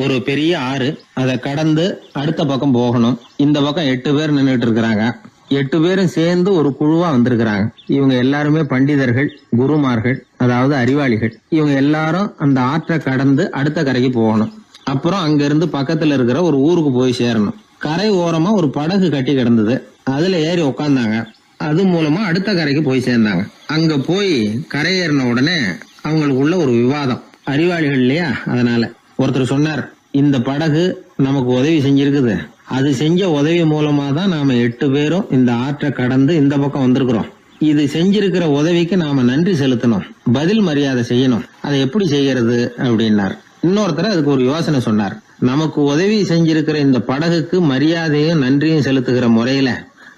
ஒரு பெரிய ஆறு, அதை கடந்து அடுத்த பக்கம் போகணும். இந்த பக்கம் 8 பேர் நின்றுட்டு இருக்கிறாங்க. 8 பேரும் சேர்ந்து ஒரு குழுவா வந்திருக்கிறாங்க. இவங்க எல்லாருமே பண்டிதர்கள், குருமார்கள், அதாவது அறிவாளிகள். இவங்க எல்லாரும் அந்த ஆற்றை கடந்து அடுத்த கரைக்கு போகணும். அப்புறம் அங்க இருந்து பக்கத்துல இருக்கிற ஒரு ஊருக்கு போய் சேரணும். கரை ஓரமா ஒரு படகு கட்டி கிடந்தது. அதுல ஏறி உக்காந்தாங்க. அது மூலமா அடுத்த கரைக்கு போய் சேர்ந்தாங்க. அங்க போய் கரையேறின உடனே அவங்களுக்குள்ள ஒரு விவாதம். அறிவாளிகள் இல்லையா, அதனால ஒருத்தர் சொன்னார், இந்த படகு நமக்கு உதவி செஞ்சிருக்குது. அது செஞ்ச உதவி மூலமா தான் நாம 8 பேரும் இந்த ஆற்றை கடந்து இந்த பக்கம் வந்திருக்கிறோம். இது செஞ்சிருக்கிற உதவிக்கு நாம நன்றி செலுத்தணும், பதில் மரியாதை செய்யணும். அதை எப்படி செய்யறது அப்படின்னார். இன்னொருத்தர் அதுக்கு ஒரு யோசனை சொன்னார். நமக்கு உதவி செஞ்சிருக்கிற இந்த படகுக்கு மரியாதையும் நன்றியும் செலுத்துகிற முறையில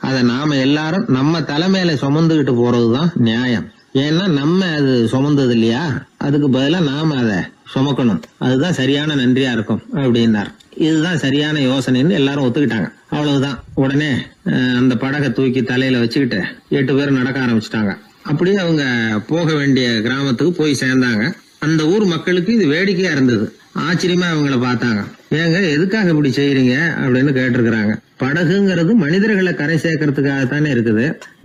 அதை நாம எல்லாரும் நம்ம தலைமையில சுமந்துகிட்டு போறதுதான் நியாயம். ஏன்னா நம்ம அது சுமந்தது இல்லையா, அதுக்கு பதிலா நாம அதை சுமக்கணும். அதுதான் சரியான நன்றியா இருக்கும் அப்படின்னார். இதுதான் சரியான யோசனைன்னு எல்லாரும் ஒத்துக்கிட்டாங்க. அவ்வளவுதான். உடனே அந்த படகை தூக்கி தலையில வச்சுக்கிட்டு 8 பேர் நடக்க ஆரம்பிச்சுட்டாங்க. அப்படியே அவங்க போக வேண்டிய கிராமத்துக்கு போய் சேர்ந்தாங்க. அந்த ஊர் மக்களுக்கு இது வேடிக்கையா இருந்தது. ஆச்சரியமா அவங்கள பார்த்தாங்க. ஏங்க எதுக்காக இப்படி செய்யறீங்க அப்படின்னு கேட்டிருக்கிறாங்க. படகுங்கிறது மனிதர்களை கரை சேர்க்கறதுக்காகத்தானே இருக்குது.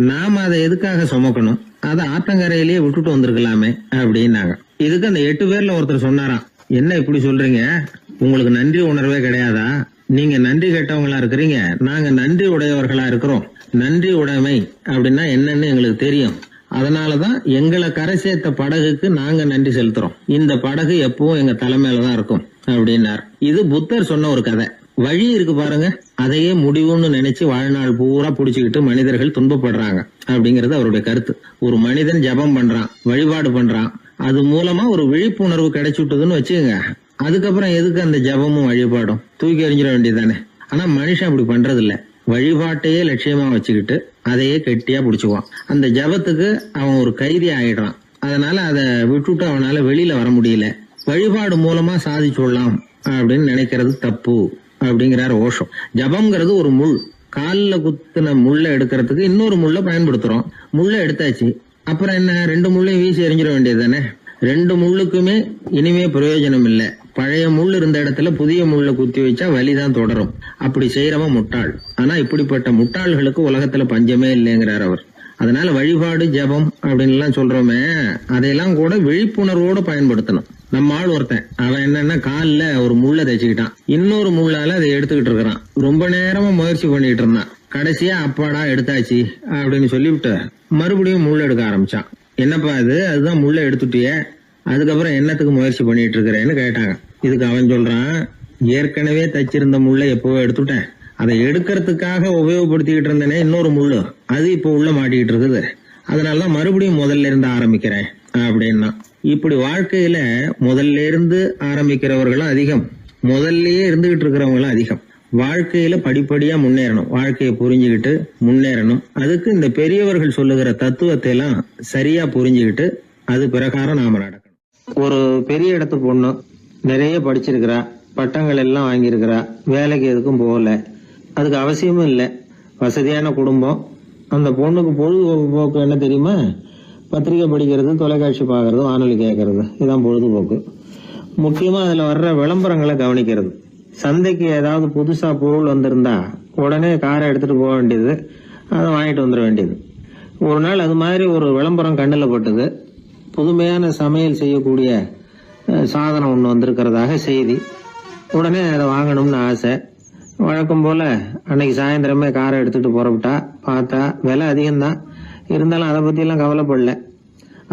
நாம அதை எதுக்காக சுமக்கணும்? அதை ஆத்தங்கரையிலேயே விட்டுட்டு வந்திருக்கலாமே அப்படின்னாங்க. இதுக்கு அந்த 8 பேர்ல ஒருத்தர் சொன்னாராம், என்ன இப்படி சொல்றீங்க? உங்களுக்கு நன்றி உணர்வே கிடையாதா? நீங்க நன்றி கேட்டவங்களா இருக்கிறீங்க, நாங்க நன்றி உடையவர்களா இருக்கிறோம். நன்றி உடைமை அப்படின்னா என்னன்னு எங்களுக்கு தெரியும். அதனாலதான் எங்களை கரை சேர்த்த படகுக்கு நாங்க நன்றி செலுத்துறோம். இந்த படகு எப்பவும் எங்க தலைமையிலதான் இருக்கும் அப்படின்னார். இது புத்தர் சொன்ன ஒரு கதை. வழி இருக்கு பாருங்க, அதையே முடிவுன்னு நினைச்சு வாழ்நாள் பூரா புடிச்சுக்கிட்டு மனிதர்கள் துன்பப்படுறாங்க அப்படிங்கறது அவருடைய கருத்து. ஒரு மனிதன் ஜபம் பண்றான், வழிபாடு பண்றான், அது மூலமா ஒரு விழிப்புணர்வு கிடைச்சுட்டுதுன்னு வச்சுக்கோங்க. அதுக்கப்புறம் எதுக்கு அந்த ஜபமும் வழிபாடும்? தூக்கி எறிஞ்சிட வேண்டியதானே. ஆனா மனுஷன் அப்படி பண்றது இல்ல. வழிபாட்டையே லட்சியமா வச்சுக்கிட்டு அதையே கெட்டியா புடிச்சுக்குவான். அந்த ஜபத்துக்கு அவன் ஒரு கைதி ஆயிடுறான். அதனால அதை விட்டுட்டு அவனால வெளியில வர முடியல. வழிபாடு மூலமா சாதிச்சுடலாம் அப்படின்னு நினைக்கிறது தப்பு அப்படிங்கிறார் ஓஷோ. ஜபம்ங்கிறது ஒரு முள். காலில் குத்துன முள்ளை எடுக்கிறதுக்கு இன்னொரு முள்ளை பயன்படுத்துறோம். முள்ளை எடுத்தாச்சு, அப்புறம் என்ன? 2 முள்ளையும் வீசி எறிஞ்சிட வேண்டியது தானே. 2 முள்ளுக்குமே இனிமே பிரயோஜனம் இல்லை. பழைய முள் இருந்த இடத்துல புதிய முள்ளை குத்தி வச்சா வலிதான் தொடரும். அப்படி செய்யறவன் முட்டாள். ஆனா இப்படிப்பட்ட முட்டாள்களுக்கு உலகத்துல பஞ்சமே இல்லைங்கிறார் அவர். அதனால வழிபாடு, ஜபம் அப்படின்னு எல்லாம் சொல்றோமே, அதையெல்லாம் கூட விழிப்புணர்வோட பயன்படுத்தணும். நம்ம ஆள் ஒருத்தன், அவன் என்னன்னா காலில் ஒரு முள்ளை தைச்சுக்கிட்டான். இன்னொரு முள்ளால அதை எடுத்துக்கிட்டு இருக்கிறான். ரொம்ப நேரமா முயற்சி பண்ணிட்டு இருந்தான். கடைசியா அப்பாடா எடுத்தாச்சு அப்படின்னு சொல்லிவிட்டு மறுபடியும் முள் எடுக்க ஆரம்பிச்சான். என்னப்பா இது, அதுதான் முள்ளை எடுத்துட்டிய, அதுக்கப்புறம் என்னத்துக்கு முயற்சி பண்ணிட்டு இருக்கிறேன்னு கேட்டாங்க. இதுக்கு அவன் சொல்றான், ஏற்கனவே தச்சிருந்த முள்ளை எப்பவோ எடுத்துட்டேன். அதை எடுக்கிறதுக்காக உபயோகப்படுத்திக்கிட்டு இருந்தேனே இன்னொரு முள்ளு, அது இப்போ உள்ள மாட்டிக்கிட்டு இருக்குது. அதனாலதான் மறுபடியும் முதல்ல இருந்து ஆரம்பிக்கிறேன் அப்படின்னா. இப்படி வாழ்க்கையில முதல்ல இருந்து ஆரம்பிக்கிறவர்களும் அதிகம், முதல்லயே இருந்துகிட்டு இருக்கிறவங்களும் அதிகம். வாழ்க்கையில படிப்படியா முன்னேறணும், வாழ்க்கையை புரிஞ்சுக்கிட்டு முன்னேறணும். அதுக்கு இந்த பெரியவர்கள் சொல்லுகிற தத்துவத்தை எல்லாம் சரியா புரிஞ்சுக்கிட்டு அது பிரகாரம் நாம நடக்கணும். ஒரு பெரிய இடத்து பொண்ணு நிறைய படிச்சிருக்கிறா, பட்டங்கள் எல்லாம் வாங்கியிருக்கிறா, வேலைக்கு எதுக்கும் போகல, அதுக்கு அவசியமும் இல்லை. வசதியான குடும்பம். அந்த பொண்ணுக்கு பொழுதுபோக்கு என்ன தெரியுமா? பத்திரிகை படிக்கிறது, தொலைக்காட்சி பார்க்கறது, வானொலி கேட்கறது, இதுதான் பொழுதுபோக்கு. முக்கியமா அதுல வர்ற விளம்பரங்களை கவனிக்கிறது. சந்தைக்கு ஏதாவது புதுசா பொருள் வந்திருந்தா உடனே காரை எடுத்துட்டு போக வேண்டியது, அதை வாங்கிட்டு வந்துட வேண்டியது. ஒரு நாள் அது மாதிரி ஒரு விளம்பரம் கண்ணில் பட்டது. புதுமையான சமையல் செய்யக்கூடிய சாதனம் ஒன்று வந்திருக்கிறதாக செய்தி. உடனே அதை வாங்கணும்னு ஆசை. வழக்கம் போல அன்னைக்கு சாயந்தரமே காரை எடுத்துட்டு புறப்பட்டா. பார்த்தா விலை அதிகம்தான், இருந்தாலும் அதை பற்றியெல்லாம் கவலைப்படல.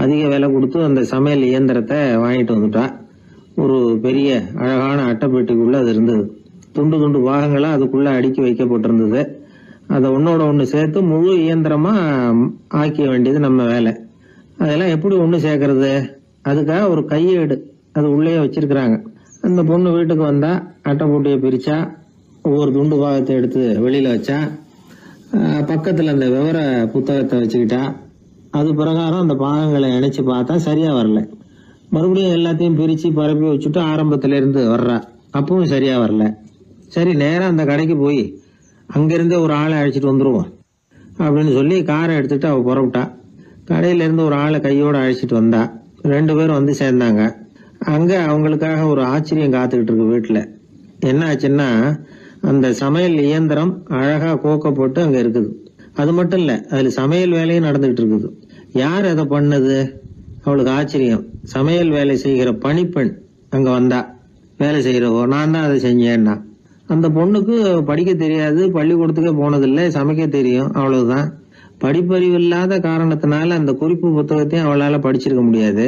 அதிக விலை கொடுத்து அந்த சமையல் இயந்திரத்தை வாங்கிட்டு வந்துட்டா. ஒரு பெரிய அழகான அட்டைப்பெட்டிக்குள்ள அது இருந்தது. துண்டு துண்டு பாகங்களா அதுக்குள்ள அடுக்கி வைக்கப்பட்டிருந்தது. அதை ஒன்னோட ஒன்று சேர்த்து முழு இயந்திரமா ஆக்கிய வேண்டியது நம்ம வேலை. அதெல்லாம் எப்படி ஒன்று சேர்க்கறது? அதுக்காக ஒரு கையேடு அது உள்ளே வச்சிருக்கிறாங்க. அந்த பொண்ணு வீட்டுக்கு வந்தா அட்டைப்பூட்டியை பிரிச்சா, ஒவ்வொரு துண்டு பாகத்தை எடுத்து வெளியில வச்சா, பக்கத்துல அந்த விவர புத்தகத்தை வச்சுக்கிட்டா. அது பிரகாரம் அந்த பாகங்களை இணைச்சு பார்த்தா சரியா வரல. மறுபடியும் எல்லாத்தையும் பிரிச்சு பரப்பி வச்சுட்டு ஆரம்பத்துல இருந்து வர்றா. அப்பவும் சரியா வரல. சரி, நேரம் அந்த கடைக்கு போய் அங்கிருந்தே ஒரு ஆளை அழைச்சிட்டு வந்துருவோம் அப்படின்னு சொல்லி காரை எடுத்துட்டு அவ புறப்பட்டா. கடையில இருந்து ஒரு ஆளை கையோட அழைச்சிட்டு வந்தா. 2 பேரும் வந்து சேர்ந்தாங்க. அங்க அவங்களுக்காக ஒரு ஆச்சரியம் காத்துக்கிட்டு இருக்கு வீட்டுல. என்ன ஆச்சுன்னா, அந்த சமையல் இயந்திரம் அழகா கோக்க போட்டு அங்க இருக்குது. அது மட்டும் இல்ல, அதுல சமையல் வேலையும் நடந்துகிட்டு இருக்குது. யார் அதை பண்ணது? அவளுக்கு ஆச்சரியம். சமையல் வேலை செய்கிற பணிப்பெண் அங்க வந்தா. வேலை செய்யறவோ, நான் தான் அதை செஞ்சேன்னா. அந்த பொண்ணுக்கு படிக்க தெரியாது, பள்ளிக்கூடத்துக்கே போனதில்லை, சமைக்க தெரியும், அவ்வளவுதான். படிப்பறிவு இல்லாத காரணத்தினால அந்த குறிப்பு புத்தகத்தையும் அவளால படிச்சிருக்க முடியாது.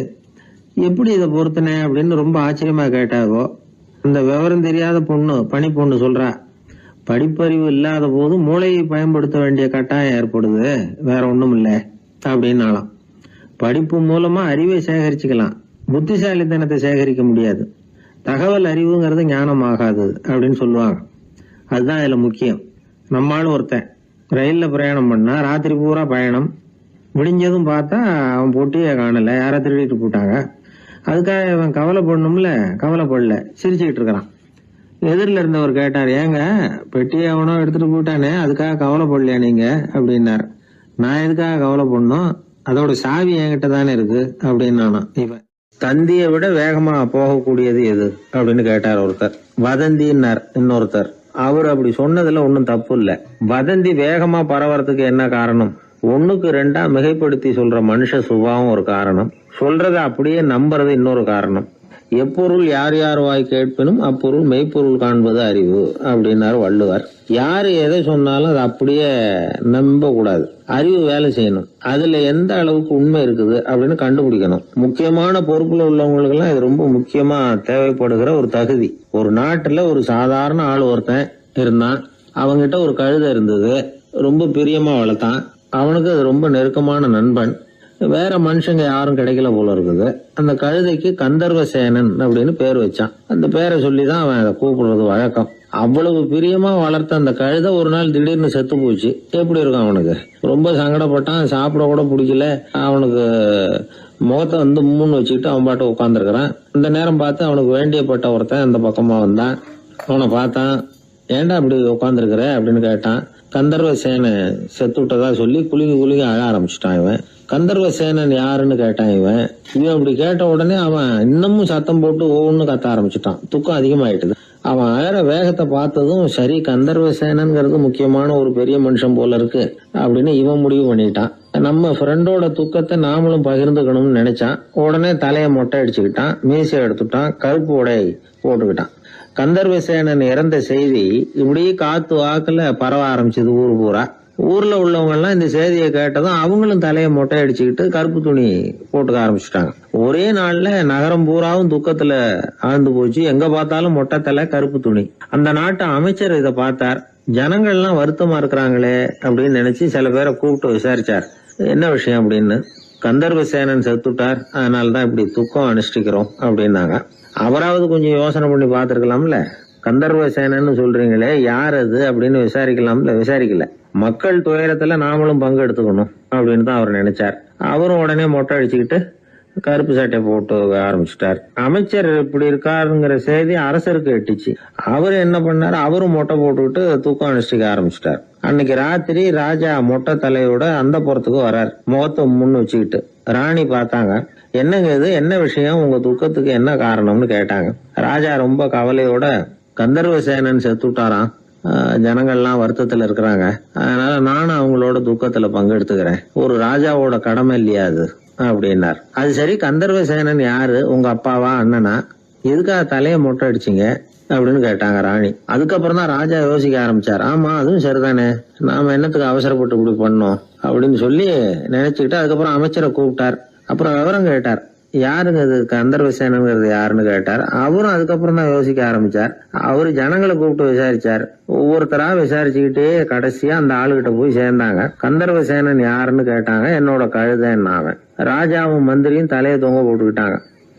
எப்படி இதை பொறுத்தனே அப்படின்னு ரொம்ப ஆச்சரியமா கேட்டாவோ. அந்த விவரம் தெரியாத பொண்ணு, பணி பொண்ணு சொல்றா, படிப்பறிவு இல்லாத போது மூளையை பயன்படுத்த வேண்டிய கட்டாயம் ஏற்படுது, வேற ஒண்ணும் இல்லை அப்படின்னாலாம். படிப்பு மூலமா அறிவை சேகரிச்சுக்கலாம், புத்திசாலித்தனத்தை சேகரிக்க முடியாது. தகவல் அறிவுங்கிறது ஞானம் ஆகாது அப்படின்னு சொல்லுவாங்க. அதுதான் இதுல முக்கியம். நம்மளும் ஒருத்தன் ரயில்ல பிரயாணம் பண்ணா, ராத்திரி பூரா பயணம், விடிஞ்சதும் பார்த்தா அவன் பொட்டியே காணல, யார திருடிட்டு போட்டாங்க. அதுக்காக இவன் கவலைப்படணும்ல, கவலைப்படல, சிரிச்சுக்கிட்டு இருக்கிறான். எதிரில் இருந்தவர் கேட்டார், ஏங்க பெட்டியை அவனோ எடுத்துட்டு போட்டானே, அதுக்காக கவலைப்படலையா நீங்க அப்படின்னாரு. நான் எதுக்காக கவலைப்படணும், அதோட சாவி என்கிட்ட தானே இருக்கு அப்படின்னு நானும். இவன் தந்தியை விட வேகமா போகக்கூடியது எது அப்படின்னு கேட்டார் ஒருத்தர். வதந்தின்னார் இன்னொருத்தர். அவர் அப்படி சொன்னதுல ஒன்னும் தப்பு இல்ல. வதந்தி வேகமா பரவறதுக்கு என்ன காரணம்? 1க்கு 2 மிகைப்படுத்தி சொல்ற மனுஷ சுபாவம் ஒரு காரணம், சொல்றத அப்படியே நம்புறது இன்னொரு காரணம். எப்பொருள் யார் யார் வாய் கேட்பினும் அப்பொருள் மெய்ப்பொருள் காண்பது அறிவு அப்படின்னாரு வள்ளுவர். யாரு எதை சொன்னாலும் அதை அப்படியே நம்ப கூடாது, அறிவு வேலை செய்யணும். அதுல எந்த அளவுக்கு உண்மை இருக்குது அப்படின்னு கண்டுபிடிக்கணும். முக்கியமான பொறுப்புல உள்ளவங்களுக்கு எல்லாம் இது ரொம்ப முக்கியமா தேவைப்படுகிற ஒரு தகுதி. ஒரு நாட்டுல ஒரு சாதாரண ஆள் ஒருத்தன் இருந்தான். அவங்கிட்ட ஒரு கழுதை இருந்தது, ரொம்ப பிரியமா வளர்த்தான். அவனுக்கு அது ரொம்ப நெருக்கமான நண்பன். வேற மனுஷங்க யாரும் கிடைக்கல போல இருக்குது. அந்த கழுதைக்கு கந்தர்வசேனன் அப்படின்னு பேர் வச்சான். அந்த பேரை சொல்லிதான் அவன் அதை கூப்பிடுறது வழக்கம். அவ்வளவு பிரியமா வளர்த்த அந்த கழுதை ஒரு நாள் திடீர்னு செத்து போச்சு. எப்படி இருக்கும் அவனுக்கு? ரொம்ப சங்கடப்பட்டான், சாப்பிட கூட பிடிக்கல. அவனுக்கு முகத்தை வந்து மூணு வச்சுக்கிட்டு அவன் பாட்டு உட்காந்துருக்கிறான். இந்த நேரம் பார்த்து அவனுக்கு வேண்டியப்பட்ட ஒருத்தன் அந்த பக்கமா வந்தான். அவனை பார்த்தான். ஏன்டா அப்படி உட்காந்துருக்கிற அப்படின்னு கேட்டான். கந்தர்வசேனை செத்து விட்டதா சொல்லி குலுங்கி குலுங்கி அழ ஆரம்பிச்சுட்டான் இவன். கந்தர்வசேனன் யாருன்னு கேட்டான் இவன். அப்படி கேட்ட உடனே அவன் இன்னமும் சத்தம் போட்டு ஒவ்வொன்னு கத்த ஆரம்பிச்சுட்டான். துக்கம் அதிகமாயிட்டுது. அவன் அழற வேகத்தை பார்த்ததும், சரி கந்தர்வசேனன்கிறது முக்கியமான ஒரு பெரிய மனுஷன் போல இருக்கு அப்படின்னு இவன் முடிவு பண்ணிட்டான். நம்ம ஃப்ரெண்டோட துக்கத்தை நாமளும் பகிர்ந்துக்கணும்னு நினைச்சான். உடனே தலையை மொட்டை அடிச்சுக்கிட்டான், மீசை எடுத்துட்டான், கருப்பு உடை போட்டுக்கிட்டான். கந்தர்வசேனன் இறந்த செய்தி இப்படியே காத்து வாக்குல பரவ ஆரம்பிச்சது ஊர் பூரா. ஊர்ல உள்ளவங்க எல்லாம் இந்த செய்தியை கேட்டதும் அவங்களும் தலையை மொட்டை அடிச்சுக்கிட்டு கருப்பு துணி போட்டுக்க ஆரம்பிச்சுட்டாங்க. ஒரே நாள்ல நகரம் பூராவும் துக்கத்துல ஆழ்ந்து போச்சு. எங்க பார்த்தாலும் மொட்டை தலை, கருப்பு துணி. அந்த நாட்டு அமைச்சர் இதை பார்த்தார். ஜனங்கள் எல்லாம் வருத்தமா இருக்கிறாங்களே அப்படின்னு நினைச்சு சில பேரை கூப்பிட்டு விசாரிச்சார். என்ன விஷயம் அப்படின்னு. கந்தர்வசேனன் செத்துட்டார், அதனாலதான் இப்படி துக்கம் அனுஷ்டிக்கிறோம் அப்படின்னாங்க. அவராவது கொஞ்சம் யோசனை பண்ணி பார்த்திருக்கலாம்ல. கந்தர்வசேனன்னு சொல்றீங்களே, யார் அது அப்படின்னு விசாரிக்கலாம்ல. விசாரிக்கல. மக்கள் துயரத்துல நாமளும் பங்கு எடுத்துக்கணும் அப்படின்னு தான் அவர் நினைச்சார். அவரும் உடனே மொட்டை அடிச்சுக்கிட்டு கருப்பு சட்டை போட்டு ஆரம்பிச்சுட்டார். அமைச்சர் இப்படி இருக்காருங்கிற செய்தி அரசருக்கு எட்டுச்சு. அவரு என்ன பண்ணாரு, அவரும் மொட்டை போட்டுக்கிட்டு தூக்கம் அனுஷ்டிக்க ஆரம்பிச்சுட்டார். அன்னைக்கு ராத்திரி ராஜா மொட்டை தலையோட அந்த புறத்துக்கு வரார், முகத்தை முன்னு வச்சுக்கிட்டு. ராணி பார்த்தாங்க. என்னங்க இது, என்ன விஷயம், உங்க துக்கத்துக்கு என்ன காரணம்னு கேட்டாங்க. ராஜா ரொம்ப கவலையோட, கந்தர்வசேனன் செத்துட்டாராம், ஜனங்கள்லாம் வருத்தத்துல இருக்கிறாங்க, அதனால நானும் அவங்களோட துக்கத்துல பங்கெடுத்துக்கிறேன், ஒரு ராஜாவோட கடமை இல்லையா அது அப்படின்னார். அது சரி, கந்தர்வசேனன் யாரு, உங்க அப்பாவா அண்ணனா, எதுக்காக தலையை மொட்டை அடிச்சிங்க அப்படின்னு கேட்டாங்க ராணி. அதுக்கப்புறம் தான் ராஜா யோசிக்க ஆரம்பிச்சார். ஆமா, அதுவும் சரிதானே, நாம என்னத்துக்கு அவசரப்பட்டு இப்படி பண்ணோம் அப்படின்னு சொல்லி நினைச்சுக்கிட்டு அதுக்கப்புறம் அமைச்சரை கூப்பிட்டார். அப்புறம் விவரம் கேட்டார். யாருங்க இது கந்தர்வசேனங்கிறது யாருன்னு கேட்டார். அவரும் அதுக்கப்புறம் தான் யோசிக்க ஆரம்பிச்சார். அவரு ஜனங்களை கூப்பிட்டு விசாரிச்சார். ஒவ்வொருத்தரா விசாரிச்சுக்கிட்டே கடைசியா அந்த ஆளுகிட்ட போய் சேர்ந்தாங்க. கந்தர்வசேனன் யாருன்னு கேட்டாங்க. என்னோட கழுதைன்னாவன். ராஜாவும் மந்திரியும் தலையை தொங்க போட்டுக்கிட்டாங்க.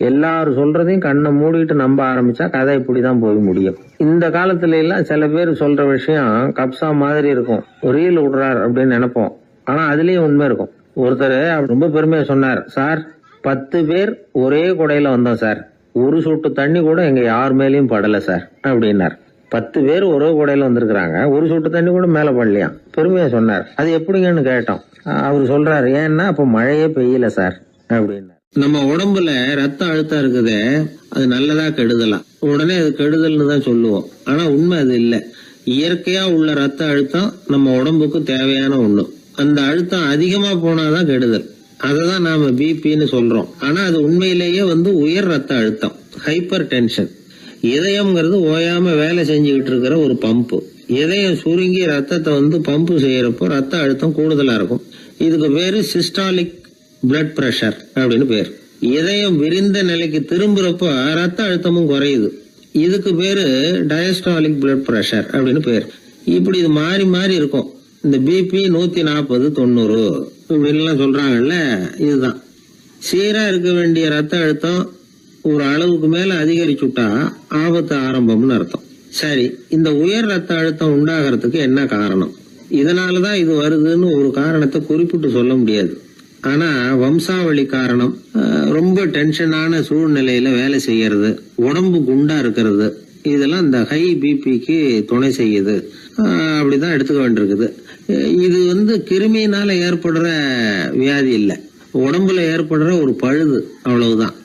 எல்லாரும் சொல்றதையும் கண்ணை மூடிட்டு நம்ப ஆரம்பிச்சா கதை இப்படிதான் போய் முடியும். இந்த காலத்துல எல்லாம் சில பேர் சொல்ற விஷயம் கப்சா மாதிரி இருக்கும், ரீல் விடுறார் அப்படின்னு நினைப்போம். ஆனா அதுலயும் உண்மை இருக்கும். ஒருத்தர் ரொம்ப பெருமையா சொன்னார், சார் 10 பேர் ஒரே குடையில வந்தோம் சார், ஒரு சொட்டு தண்ணி கூட எங்க யார் மேலயும் படல சார் அப்படின்னார். 10 பேர் ஒரே குடையில வந்திருக்கிறாங்க, ஒரு சொட்டு தண்ணி கூட மேல படலையாம். பெருமையா சொன்னார். அது எப்படிங்கன்னு கேட்டோம். அவர் சொல்றாரு, ஏன்னா அப்ப மழையே பெய்யல சார் அப்படின்னார். நம்ம உடம்புல ரத்த அழுத்தம் இருக்குதே, அது நல்லதா கெடுதலாம். உடனே அது கெடுதல்னு தான் சொல்லுவோம். ஆனா உண்மை அது இல்லை. இயற்கையா உள்ள ரத்த அழுத்தம் நம்ம உடம்புக்கு தேவையான ஒண்ணு. அந்த அழுத்தம் அதிகமா போனாதான் கெடுதல். அததான் நாம பிபின்னு சொல்றோம். ஆனா அது உண்மையிலேயே உயர் ரத்த அழுத்தம், ஹைப்பர் டென்ஷன். இதயம்ங்கிறது ஓயாம வேலை செஞ்சுக்கிட்டு இருக்கிற ஒரு பம்பு. இதயம் சுருங்கி ரத்தத்தை பம்பு செய்யறப்போ ரத்த அழுத்தம் கூடுதலா இருக்கும். இதுக்கு பேரு சிஸ்டாலிக் பிளட் பிரஷர் அப்படின்னு பேர். இதயம் விரிந்த நிலைக்கு திரும்புறப்போ ரத்த அழுத்தமும் குறையுது. இதுக்கு பேரு டயஸ்டாலிக் பிளட் பிரஷர் அப்படின்னு பேர். இப்படி இது மாறி மாறி இருக்கும். இந்த பிபி 140 90 இப்படின்லாம் சொல்றாங்கல்ல, இதுதான். சீரா இருக்க வேண்டிய ரத்த அழுத்தம் ஒரு அளவுக்கு மேல அதிகரிச்சுட்டா ஆபத்து ஆரம்பம்னு அர்த்தம். சரி, இந்த உயர் ரத்த அழுத்தம் உண்டாகிறதுக்கு என்ன காரணம்? இதனாலதான் இது வருதுன்னு ஒரு காரணத்தை குறிப்பிட்டு சொல்ல முடியாது. ஆனா வம்சாவளி காரணம், ரொம்ப டென்ஷனான சூழ்நிலையில வேலை செய்யறது, உடம்பு குண்டா இருக்கிறது, இதெல்லாம் இந்த ஹை பிபிக்கு துணை செய்யுது. அப்படிதான் எடுத்துக்க வேண்டியிருக்குது. இது கிருமியினால ஏற்படுற வியாதி இல்லை, உடம்புல ஏற்படுற ஒரு பழுது, அவ்வளவுதான்.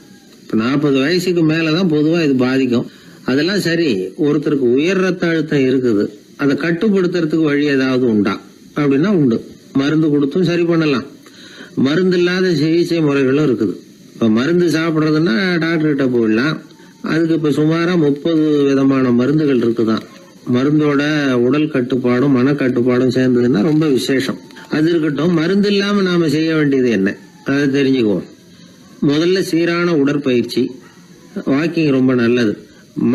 இப்ப 40 வயசுக்கு மேலதான் பொதுவா இது பாதிக்கும். அதெல்லாம் சரி, ஒருத்தருக்கு உயர் ரத்த அழுத்தம் இருக்குது, அதை கட்டுப்படுத்துறதுக்கு வழி ஏதாவது உண்டா அப்படின்னா உண்டு. மருந்து கொடுத்தும் சரி பண்ணலாம். மருந்து இல்லாத சிகிச்சை முறைகளும் இருக்குது. இப்ப மருந்து சாப்பிடுறதுன்னா டாக்டர் கிட்ட போயிடலாம். அதுக்கு இப்ப சுமாரா 30 விதமான மருந்துகள் இருக்குதான். மருந்தோட உடல் கட்டுப்பாடும் மனக்கட்டுப்பாடும் சேர்ந்ததுன்னா ரொம்ப விசேஷம். அது இருக்கட்டும், மருந்து இல்லாம நாம செய்ய வேண்டியது என்ன, அதை தெரிஞ்சுக்குவோம். முதல்ல சீரான உடற்பயிற்சி, வாக்கிங் ரொம்ப நல்லது.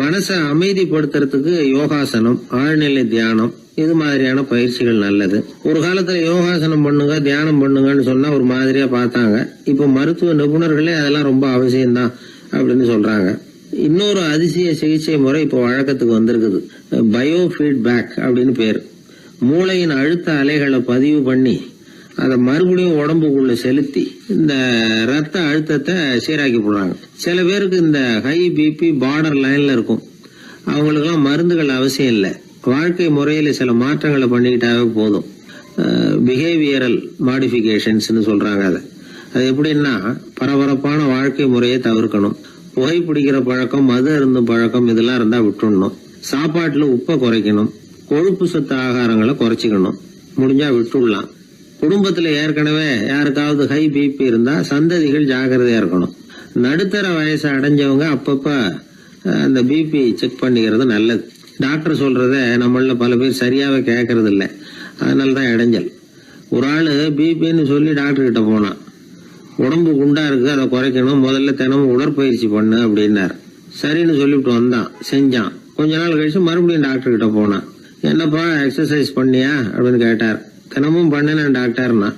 மனசை அமைதிப்படுத்துறதுக்கு யோகாசனம், ஆழ்நிலை தியானம், இது மாதிரியான பயிற்சிகள் நல்லது. ஒரு காலத்துல யோகாசனம் பண்ணுங்க, தியானம் பண்ணுங்கன்னு சொன்னா ஒரு மாதிரியா பார்த்தாங்க. இப்ப மருத்துவ நிபுணர்களே அதெல்லாம் ரொம்ப அவசியம்தான் அப்படின்னு சொல்றாங்க. இன்னொரு அதிசய சிகிச்சை முறை இப்போ வழக்கத்துக்கு வந்திருக்குது, பயோ ஃபீட்பேக் அப்படின்னு பேர். மூளையின் அழுத்த அலைகளை பதிவு பண்ணி அதை மறுபடியும் உடம்புக்குள்ள செலுத்தி இந்த ரத்த அழுத்தத்தை சீராக்கி போடுறாங்க. சில பேருக்கு இந்த ஹை பிபி பார்டர் லைன்ல இருக்கும். அவங்களுக்கெல்லாம் மருந்துகள் அவசியம் இல்லை. வாழ்க்கை முறையில சில மாற்றங்களை பண்ணிக்கிட்டாவே போதும். பிஹேவியரல் மாடிஃபிகேஷன்ஸ் சொல்றாங்க. அது எப்படின்னா, பரபரப்பான வாழ்க்கை முறையை தவிர்க்கணும். புகைப்பிடிக்கிற பழக்கம், மது அருந்தும் பழக்கம், இதெல்லாம் இருந்தா விட்டுடணும். சாப்பாட்டுல உப்பை குறைக்கணும். கொழுப்பு சத்து ஆகாரங்களை குறைச்சிக்கணும். முடிஞ்சா விட்டுடலாம். குடும்பத்துல ஏற்கனவே யாருக்காவது ஹை பிபி இருந்தா சந்ததிகள் ஜாக்கிரதையா இருக்கணும். நடுத்தர வயசு அடைஞ்சவங்க அப்பப்ப அந்த பிபி செக் பண்ணிக்கிறது நல்லது. டாக்டர் சொல்றத நம்மள பல பேர் சரியாவே கேட்கறது இல்லை. அதனாலதான் இடைஞ்சல். ஒரு ஆளு பிபின்னு சொல்லி டாக்டர் கிட்ட போனான். உடம்பு குண்டா இருக்கு, அதை குறைக்கணும், முதல்ல தினமும் உடற்பயிற்சி பண்ணு அப்படின்னாரு. சரின்னு சொல்லிவிட்டு வந்தான், செஞ்சான். கொஞ்ச நாள் கழிச்சு மறுபடியும் டாக்டர் கிட்ட போனான். என்னப்பா எக்ஸசைஸ் பண்ணியா அப்படின்னு கேட்டார். தினமும் பண்ணேன் டாக்டர்னா.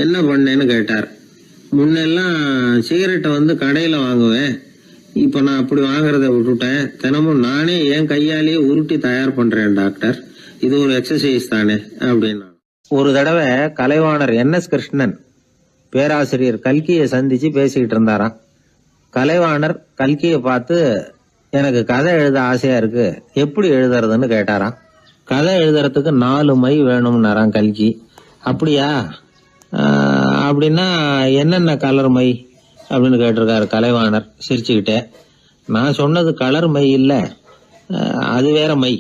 என்ன பண்ணேன்னு கேட்டார். முன்னெல்லாம் சிகரெட்டை கடையில வாங்குவேன், இப்ப நான் அப்படி வாங்குறத விட்டுட்டேன். தினமும் நானே என் கையாலேயே உருட்டி தயார் பண்றேன் டாக்டர், இது ஒரு எக்ஸசைஸ் தானே அப்படின்னா. ஒரு தடவை கலைவாணர் NS கிருஷ்ணன் பேராசிரியர் கல்கியை சந்திச்சு பேசிக்கிட்டு இருந்தாராம். கலைவாணர் கல்கியை பார்த்து, எனக்கு கதை எழுத ஆசையா இருக்கு, எப்படி எழுதுறதுன்னு கேட்டாராம். கதை எழுதுறதுக்கு 4 மை வேணும்னாராம் கல்கி. அப்படியா, அப்படின்னா என்னென்ன கலர் மை அப்படின்னு கேட்டிருக்காரு கலைவாணர் சிரிச்சுக்கிட்டே. நான் சொன்னது கலர் மை இல்ல, அது வேற மை.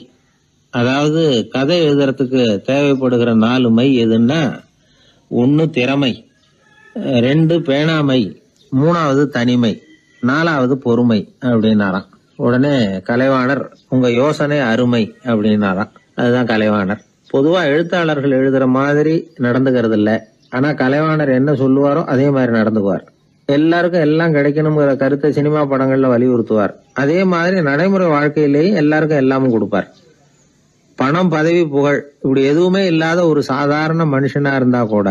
அதாவது கதை எழுதுறதுக்கு தேவைப்படுகிற 4 மை எதுன்னா, 1 திறமை, 2 பேணாமை, 3வது தனிமை, 4வது பொறுமை அப்படின்னாராம். உடனே கலைவாணர், உங்க யோசனை அருமை அப்படின்னாராம். அதுதான் கலைவாணர். பொதுவா எழுத்தாளர்கள் எழுதுற மாதிரி நடந்துக்கிறது இல்ல. ஆனா கலைவாணர் என்ன சொல்லுவாரோ அதே மாதிரி நடந்துக்குவார். எல்லாருக்கும் எல்லாம் கிடைக்கணுங்கிற கருத்தை சினிமா படங்கள்ல வலியுறுத்துவார். அதே மாதிரி நடைமுறை வாழ்க்கையிலேயும் எல்லாருக்கும் எல்லாமும் கொடுப்பார். பணம், பதவி, புகழ் இப்படி எதுவுமே இல்லாத ஒரு சாதாரண மனுஷனா இருந்தா கூட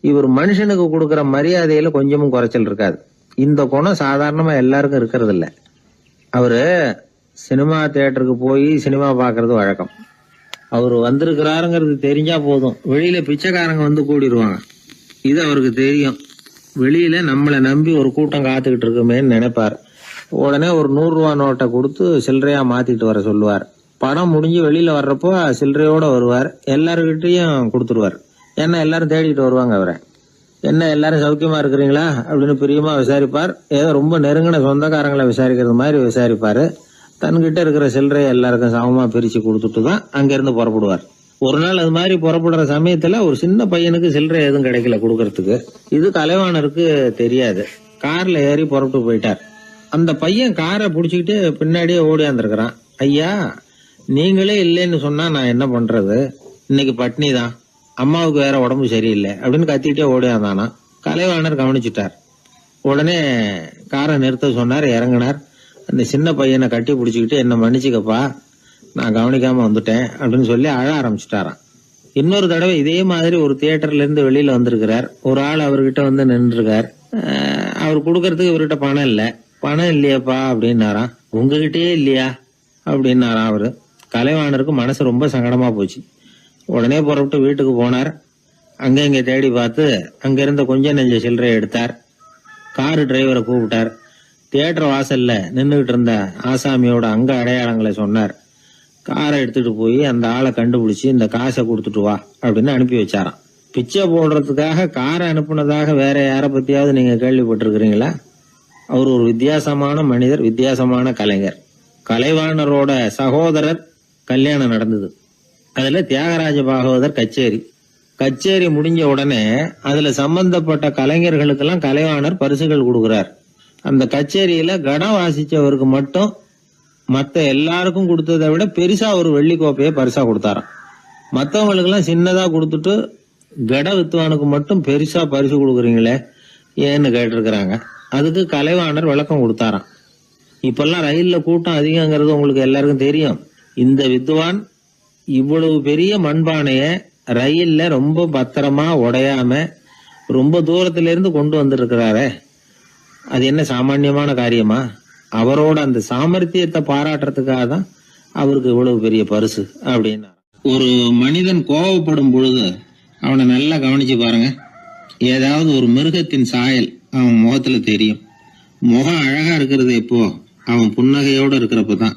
இவர் மனுஷனுக்கு கொடுக்கற மரியாதையில கொஞ்சமும் குறைச்சல் இருக்காது. இந்த குணம் சாதாரணமா எல்லாருக்கும் இருக்கிறது இல்ல. அவரு சினிமா தியேட்டருக்கு போய் சினிமா பாக்குறது வழக்கம். அவரு வந்திருக்கிறாருங்கிறது தெரிஞ்சா போதும், வெளியில பிச்சைக்காரங்க கூடிடுவாங்க. இது அவருக்கு தெரியும். வெளியில நம்மளை நம்பி ஒரு கூட்டம் காத்துக்கிட்டு இருக்குமேன்னு நினைப்பார். உடனே ஒரு 100 ரூபா நோட்டை கொடுத்து சில்லறையா மாத்திட்டு வர சொல்லுவார். படம் முடிஞ்சு வெளியில வர்றப்போ சில்லறையோட வருவார். எல்லாருக்கிட்டையும் கொடுத்துருவார். ஏன்னா எல்லாரும் தேடிட்டு வருவாங்க அவரை. என்ன எல்லாரும் சௌக்கியமா இருக்கிறீங்களா அப்படின்னு பிரியமா விசாரிப்பார். ஏதோ ரொம்ப நெருங்கின சொந்தக்காரங்களை விசாரிக்கிறது மாதிரி விசாரிப்பாரு. தன்கிட்ட இருக்கிற சில்லறையை எல்லாருக்கும் சமமா பிரிச்சு கொடுத்துட்டு தான் அங்கிருந்து புறப்படுவார். ஒரு நாள் அது மாதிரி புறப்படுற சமயத்துல ஒரு சின்ன பையனுக்கு சில்லறை எதுவும் கிடைக்கல கொடுக்கறதுக்கு. இது கலைவாணருக்கு தெரியாது. கார்ல ஏறி புறப்பட்டு போயிட்டார். அந்த பையன் காரை புடிச்சுக்கிட்டு பின்னாடியே ஓடியாந்துருக்கிறான். ஐயா, நீங்களே இல்லைன்னு சொன்னா நான் என்ன பண்றது? இன்னைக்கு பட்னி தான், அம்மாவுக்கு வேற உடம்பு சரியில்லை அப்படின்னு கத்திக்கிட்டே ஓடியாந்தானா. கலைவாணர் கவனிச்சுட்டார். உடனே காரை நிறுத்த சொன்னார். இறங்கினார். அந்த சின்ன பையனை கட்டி பிடிச்சிக்கிட்டு என்ன மன்னிச்சுக்கப்பா, நான் கவனிக்காம வந்துட்டேன் அப்படின்னு சொல்லி அழ ஆரம்பிச்சுட்டாராம். இன்னொரு தடவை இதே மாதிரி ஒரு தியேட்டர்ல இருந்து வெளியில வந்திருக்கிறார். ஒரு ஆள் அவர்கிட்ட வந்து நின்றுருக்கார். அவர் கொடுக்கறதுக்கு இவர்கிட்ட பணம் இல்ல. பணம் இல்லையாப்பா அப்படின்னாராம். உங்ககிட்டயே இல்லையா அப்படின்னாராம் அவரு. கலைவாணருக்கு மனசு ரொம்ப சங்கடமா போச்சு. உடனே புறப்பட்டு வீட்டுக்கு போனார். அங்க இங்க தேடி பார்த்து அங்க இருந்த கொஞ்சம் நெஞ்ச சில்லறை எடுத்தார். காரு டிரைவரை கூப்பிட்டார். தியேட்டர் வாசல்ல நின்றுகிட்டு இருந்த ஆசாமியோட அங்க அடையாளங்களை சொன்னார். காரை எடுத்துட்டு போய் அந்த ஆளை கண்டுபிடிச்சு இந்த காசை கொடுத்துட்டு வா அப்படின்னு அனுப்பி வச்சாராம். பிச்சை போடுறதுக்காக காரை அனுப்புனதாக வேற யாரை பத்தியாவது நீங்க கேள்விப்பட்டிருக்கிறீங்களா? அவர் ஒரு வித்தியாசமான மனிதர், வித்தியாசமான கலைஞர். கலைவாணரோட சகோதரர் கல்யாணம் நடந்தது. அதுல தியாகராஜ பாகவதர் கச்சேரி முடிஞ்ச உடனே அதுல சம்பந்தப்பட்ட கலைஞர்களுக்கெல்லாம் கலைவாணர் பரிசுகள் கொடுக்கிறார். அந்த கச்சேரியில கடம் வாசிச்சவருக்கு மட்டும் மத்த எல்லாருக்கும் கொடுத்ததை விட பெருசா ஒரு வெள்ளி கோப்பையை பரிசா கொடுத்தாராம். மத்தவங்களுக்கு எல்லாம் சின்னதா கொடுத்துட்டு கட வித்துவானுக்கு மட்டும் பெருசா பரிசு கொடுக்குறீங்களே ஏன்னு கேட்டிருக்கிறாங்க. அதுக்கு கலைவாணர் விளக்கம் கொடுத்தாராம். இப்பெல்லாம் ரயில்ல கூட்டம் அதிகங்கிறது உங்களுக்கு எல்லாருக்கும் தெரியும். இந்த வித்துவான் இவ்வளவு பெரிய மண்பானைய ரயில்ல ரொம்ப பத்திரமா உடையாம ரொம்ப தூரத்துல இருந்து கொண்டு வந்திருக்கிறாரே, அது என்ன சாமான்யமான காரியமா? அவரோட அந்த சாமர்த்தியத்தை பாராட்டுறதுக்காக தான் அவருக்கு இவ்வளவு பெரிய பரிசு அப்படின்னா. ஒரு மனிதன் கோபப்படும் பொழுது அவனை நல்லா கவனிச்சு பாருங்க. ஏதாவது ஒரு மிருகத்தின் சாயல் அவன் முகத்துல தெரியும். முகம் அழகா இருக்கிறது எப்போ? அவன் புன்னகையோட இருக்கிறப்பதான்.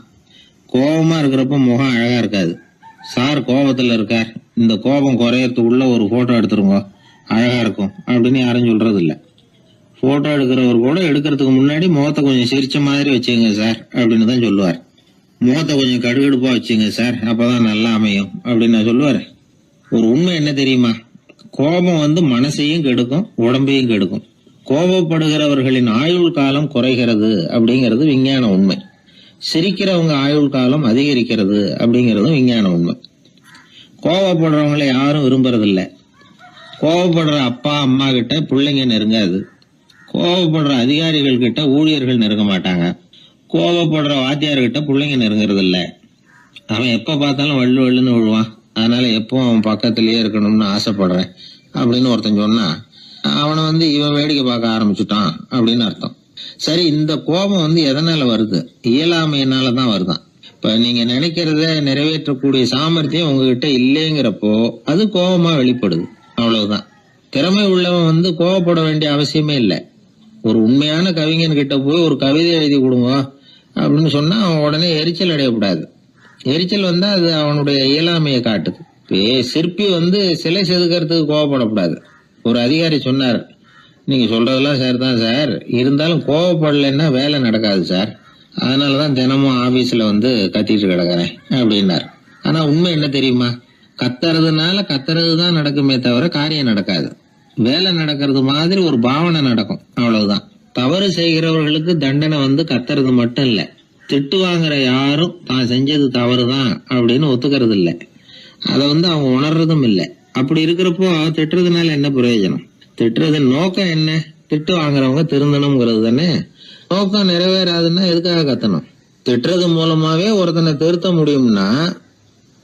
கோபமா இருக்கிறப்ப முகம் அழகா இருக்காது. சார் கோபத்துல இருக்கார், இந்த கோபம் குறையறதுக்குள்ள ஒரு போட்டோ எடுத்துருங்க, அழகா இருக்கும் அப்படின்னு யாரும் சொல்றது இல்ல. போட்டோ எடுக்கிறவர் கூட எடுக்கிறதுக்கு முன்னாடி முகத்தை கொஞ்சம் சிரிச்ச மாதிரி வச்சுங்க சார் அப்படின்னு தான் சொல்லுவார். முகத்தை கொஞ்சம் கடுகடுப்பா வச்சுங்க சார், அப்பதான் நல்லா அமையும் அப்படின்னு நான் சொல்லுவார். ஒரு உண்மை என்ன தெரியுமா? கோபம் மனசையும் கெடுக்கும், உடம்பையும் கெடுக்கும். கோபப்படுகிறவர்களின் ஆயுள் காலம் குறைகிறது அப்படிங்கிறது விஞ்ஞான உண்மை. சிரிக்கிறவங்க ஆயுள் காலம் அதிகரிக்கிறது அப்படிங்கறதும் விஞ்ஞான உண்மை. கோபப்படுறவங்களை யாரும் விரும்புறதில்லை. கோபப்படுற அப்பா அம்மா கிட்ட பிள்ளைங்க நெருங்காது. கோபப்படுற அதிகாரிகள் கிட்ட ஊழியர்கள் நெருங்க மாட்டாங்க. கோபப்படுற வாத்தியார்கிட்ட பிள்ளைங்க நெருங்குறது இல்ல. அவன் எப்ப பார்த்தாலும் வள்ளு வள்ளுன்னு விழுவான். அதனால எப்போ அவன் பக்கத்திலேயே இருக்கணும்னு ஆசைப்படுறேன் அப்படின்னு ஒருத்தன் சொன்னா அவனை இவன் வேடிக்கை பார்க்க ஆரம்பிச்சுட்டான் அப்படின்னு அர்த்தம். சரி, இந்த கோபம் எதனால வருது? இயலாமையினாலதான் வருதான். இப்ப நீங்க நினைக்கிறத நிறைவேற்றக்கூடிய சாமர்த்தியம் உங்ககிட்ட இல்லைங்கிறப்போ அது கோபமா வெளிப்படுது, அவ்வளவுதான். திறமை உள்ளவன் கோபப்பட வேண்டிய அவசியமே இல்லை. ஒரு உண்மையான கவிஞன் கிட்ட போய் ஒரு கவிதை எழுதி கொடுங்க அப்படின்னு சொன்னா அவன் உடனே எரிச்சல் அடையக்கூடாது. எரிச்சல் வந்தா அது அவனுடைய இயலாமையை காட்டுது. சிற்பி சிலை செதுக்கிறதுக்கு கோபப்படக்கூடாது. ஒரு அதிகாரி சொன்னார், நீங்க சொல்றதெல்லாம் சரிதான் சார், இருந்தாலும் கோவப்படலைன்னா வேலை நடக்காது சார், அதனாலதான் தினமும் ஆபீஸ்ல கத்திட்டு கிடக்குறேன் அப்படின்னார். ஆனா உண்மை என்ன தெரியுமா? கத்துறதுனால கத்துறதுதான் நடக்குமே தவிர காரியம் நடக்காது. வேலை நடக்கிறது மாதிரி ஒரு பாவனை நடக்கும், அவ்வளவுதான். தவறு செய்கிறவர்களுக்கு தண்டனை கத்துறது மட்டும் இல்ல, திட்டு வாங்குற யாரும் தான் செஞ்சது தவறுதான் அப்படின்னு ஒத்துக்கிறது இல்ல. அத அவங்க உணர்றதும் இல்ல. அப்படி இருக்கிறப்போ திட்டுறதுனால என்ன பிரயோஜனம்? திட்டுறதன் நோக்கம் என்ன? திட்டு வாங்குறவங்க திருந்தணும்ங்கிறது தானே. நோக்கம் நிறைவேறாதுன்னா எதுக்காக கத்தணும்? திட்டுறது மூலமாவே ஒருத்தனை திருத்த முடியும்னா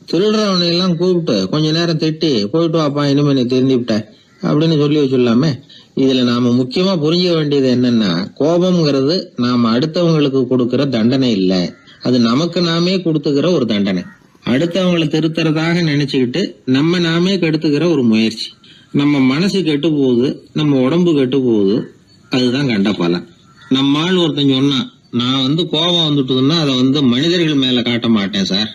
திருடுறவனை எல்லாம் கூப்பிட்டு கொஞ்ச நேரம் திட்டி போயிட்டு வாப்பா, இனிமே நீ திருந்திவிட்ட அப்படின்னு சொல்லி வச்சுடலாமே. இதுல நாம முக்கியமா புரிஞ்சுக்க வேண்டியது என்னன்னா, கோபம்ங்கிறது நாம அடுத்தவங்களுக்கு கொடுக்கிற தண்டனை இல்ல, அது நமக்கு நாமே கொடுத்துக்கிற ஒரு தண்டனை. அடுத்தவங்களை திருத்துறதாக நினைச்சுக்கிட்டு நம்ம நாமே கெடுத்துக்கிற ஒரு முயற்சி. நம்ம மனசு கெட்டு போகுது, நம்ம உடம்பு கெட்டு போகுது, அதுதான் கண்ட பலன். நம்ம ஆள் ஒருத்தன் சொன்னான், நான் கோபம் வந்துட்டுதுன்னா அதை மனிதர்கள் மேல காட்ட மாட்டேன் சார்,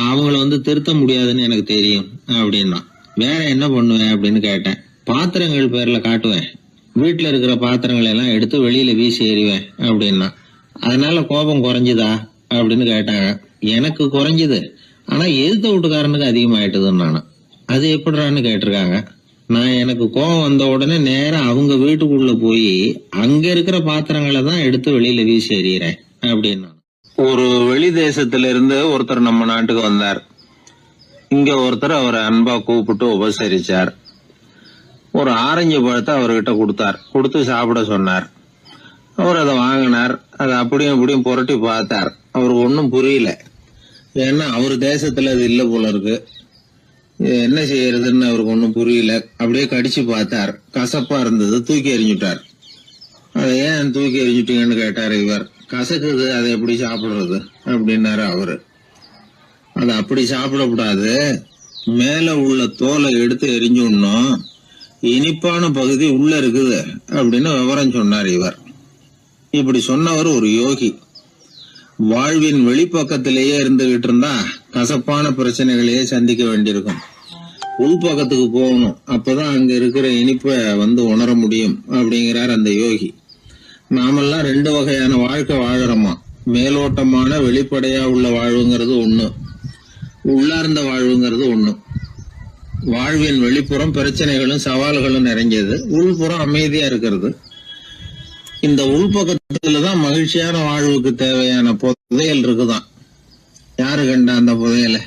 அவங்கள திருத்த முடியாதுன்னு எனக்கு தெரியும் அப்படின்னா. வேற என்ன பண்ணுவேன் அப்படின்னு கேட்டேன். பாத்திரங்கள் பேர்ல காட்டுவேன், வீட்டுல இருக்கிற பாத்திரங்களை எல்லாம் எடுத்து வெளியில வீசி எறிவேன் அப்படின்னா. அதனால கோபம் குறைஞ்சுதா அப்படின்னு கேட்டாங்க. எனக்கு குறைஞ்சது, ஆனா எதிர்த்த வீட்டுக்காரனுக்கு அதிகமாயிட்டுதுன்னு நானும். அது எப்படிறான்னு கேட்டிருக்காங்க. நான் எனக்கு கோபம் வந்த உடனே நேரம் அவங்க வீட்டுக்குள்ள போய் அங்க இருக்கிற பாத்திரங்களை தான் எடுத்து வெளியில வீசி எறிகிறேன் அப்படின்னா. ஒரு வெளி தேசத்துல இருந்து ஒருத்தர் நம்ம நாட்டுக்கு வந்தார். இங்க ஒருத்தர் அவரை அன்பா கூப்பிட்டு உபசரிச்சார். ஒரு ஆரஞ்சு பழத்தை அவர்கிட்ட கொடுத்து சாப்பிட சொன்னார். அவர் அதை வாங்கினார். அதை அப்படியும் இப்படியும் புரட்டி பார்த்தார். அவருக்கு ஒன்னும் புரியல. ஏன்னா அவர் தேசத்துல அது இல்ல போல இருக்கு. என்ன செய்யறதுன்னு அவருக்கு ஒன்னும் புரியல. அப்படியே கடிச்சு பார்த்தார். கசப்பா இருந்தது. தூக்கி எறிஞ்சுட்டார். அதை ஏன் தூக்கி எறிஞ்சுட்டீங்கன்னு கேட்டார் இவர். கசக்குது, அதை எப்படி சாப்பிடுறது அப்படின்னாரு அவரு. அது அப்படி சாப்பிடக்கூடாது, மேல உள்ள தோலை எடுத்து எரிஞ்சுடணும், இனிப்பான பகுதி உள்ள இருக்குது அப்படின்னு விவரம் சொன்னார் இவர். இப்படி சொன்னவர் ஒரு யோகி. வாழ்வின் வெளிப்பக்கத்திலேயே இருந்துகிட்டு இருந்தா கசப்பான பிரச்சனைகளையே சந்திக்க வேண்டியிருக்கும். உள்பக்கத்துக்கு போகணும், அப்பதான் அங்க இருக்கிற இனிப்பை உணர முடியும் அப்படிங்கிறார் அந்த யோகி. நாமெல்லாம் 2 வகையான வாழ்க்கை வாழறோமா. மேலோட்டமான வெளிப்படையா உள்ள வாழ்வுங்கிறது ஒண்ணு, உள்ளார்ந்த வாழ்வுங்கிறது ஒண்ணு. வாழ்வின் வெளிப்புறம் பிரச்சனைகளும் சவால்களும் நிறைஞ்சது, உள்புறம் அமைதியா இருக்கிறது. இந்த உள்பக்கத்துலதான் மகிழ்ச்சியான வாழ்வுக்கு தேவையான புதையல் இருக்குதான். யாரு கண்டா அந்த புதையல?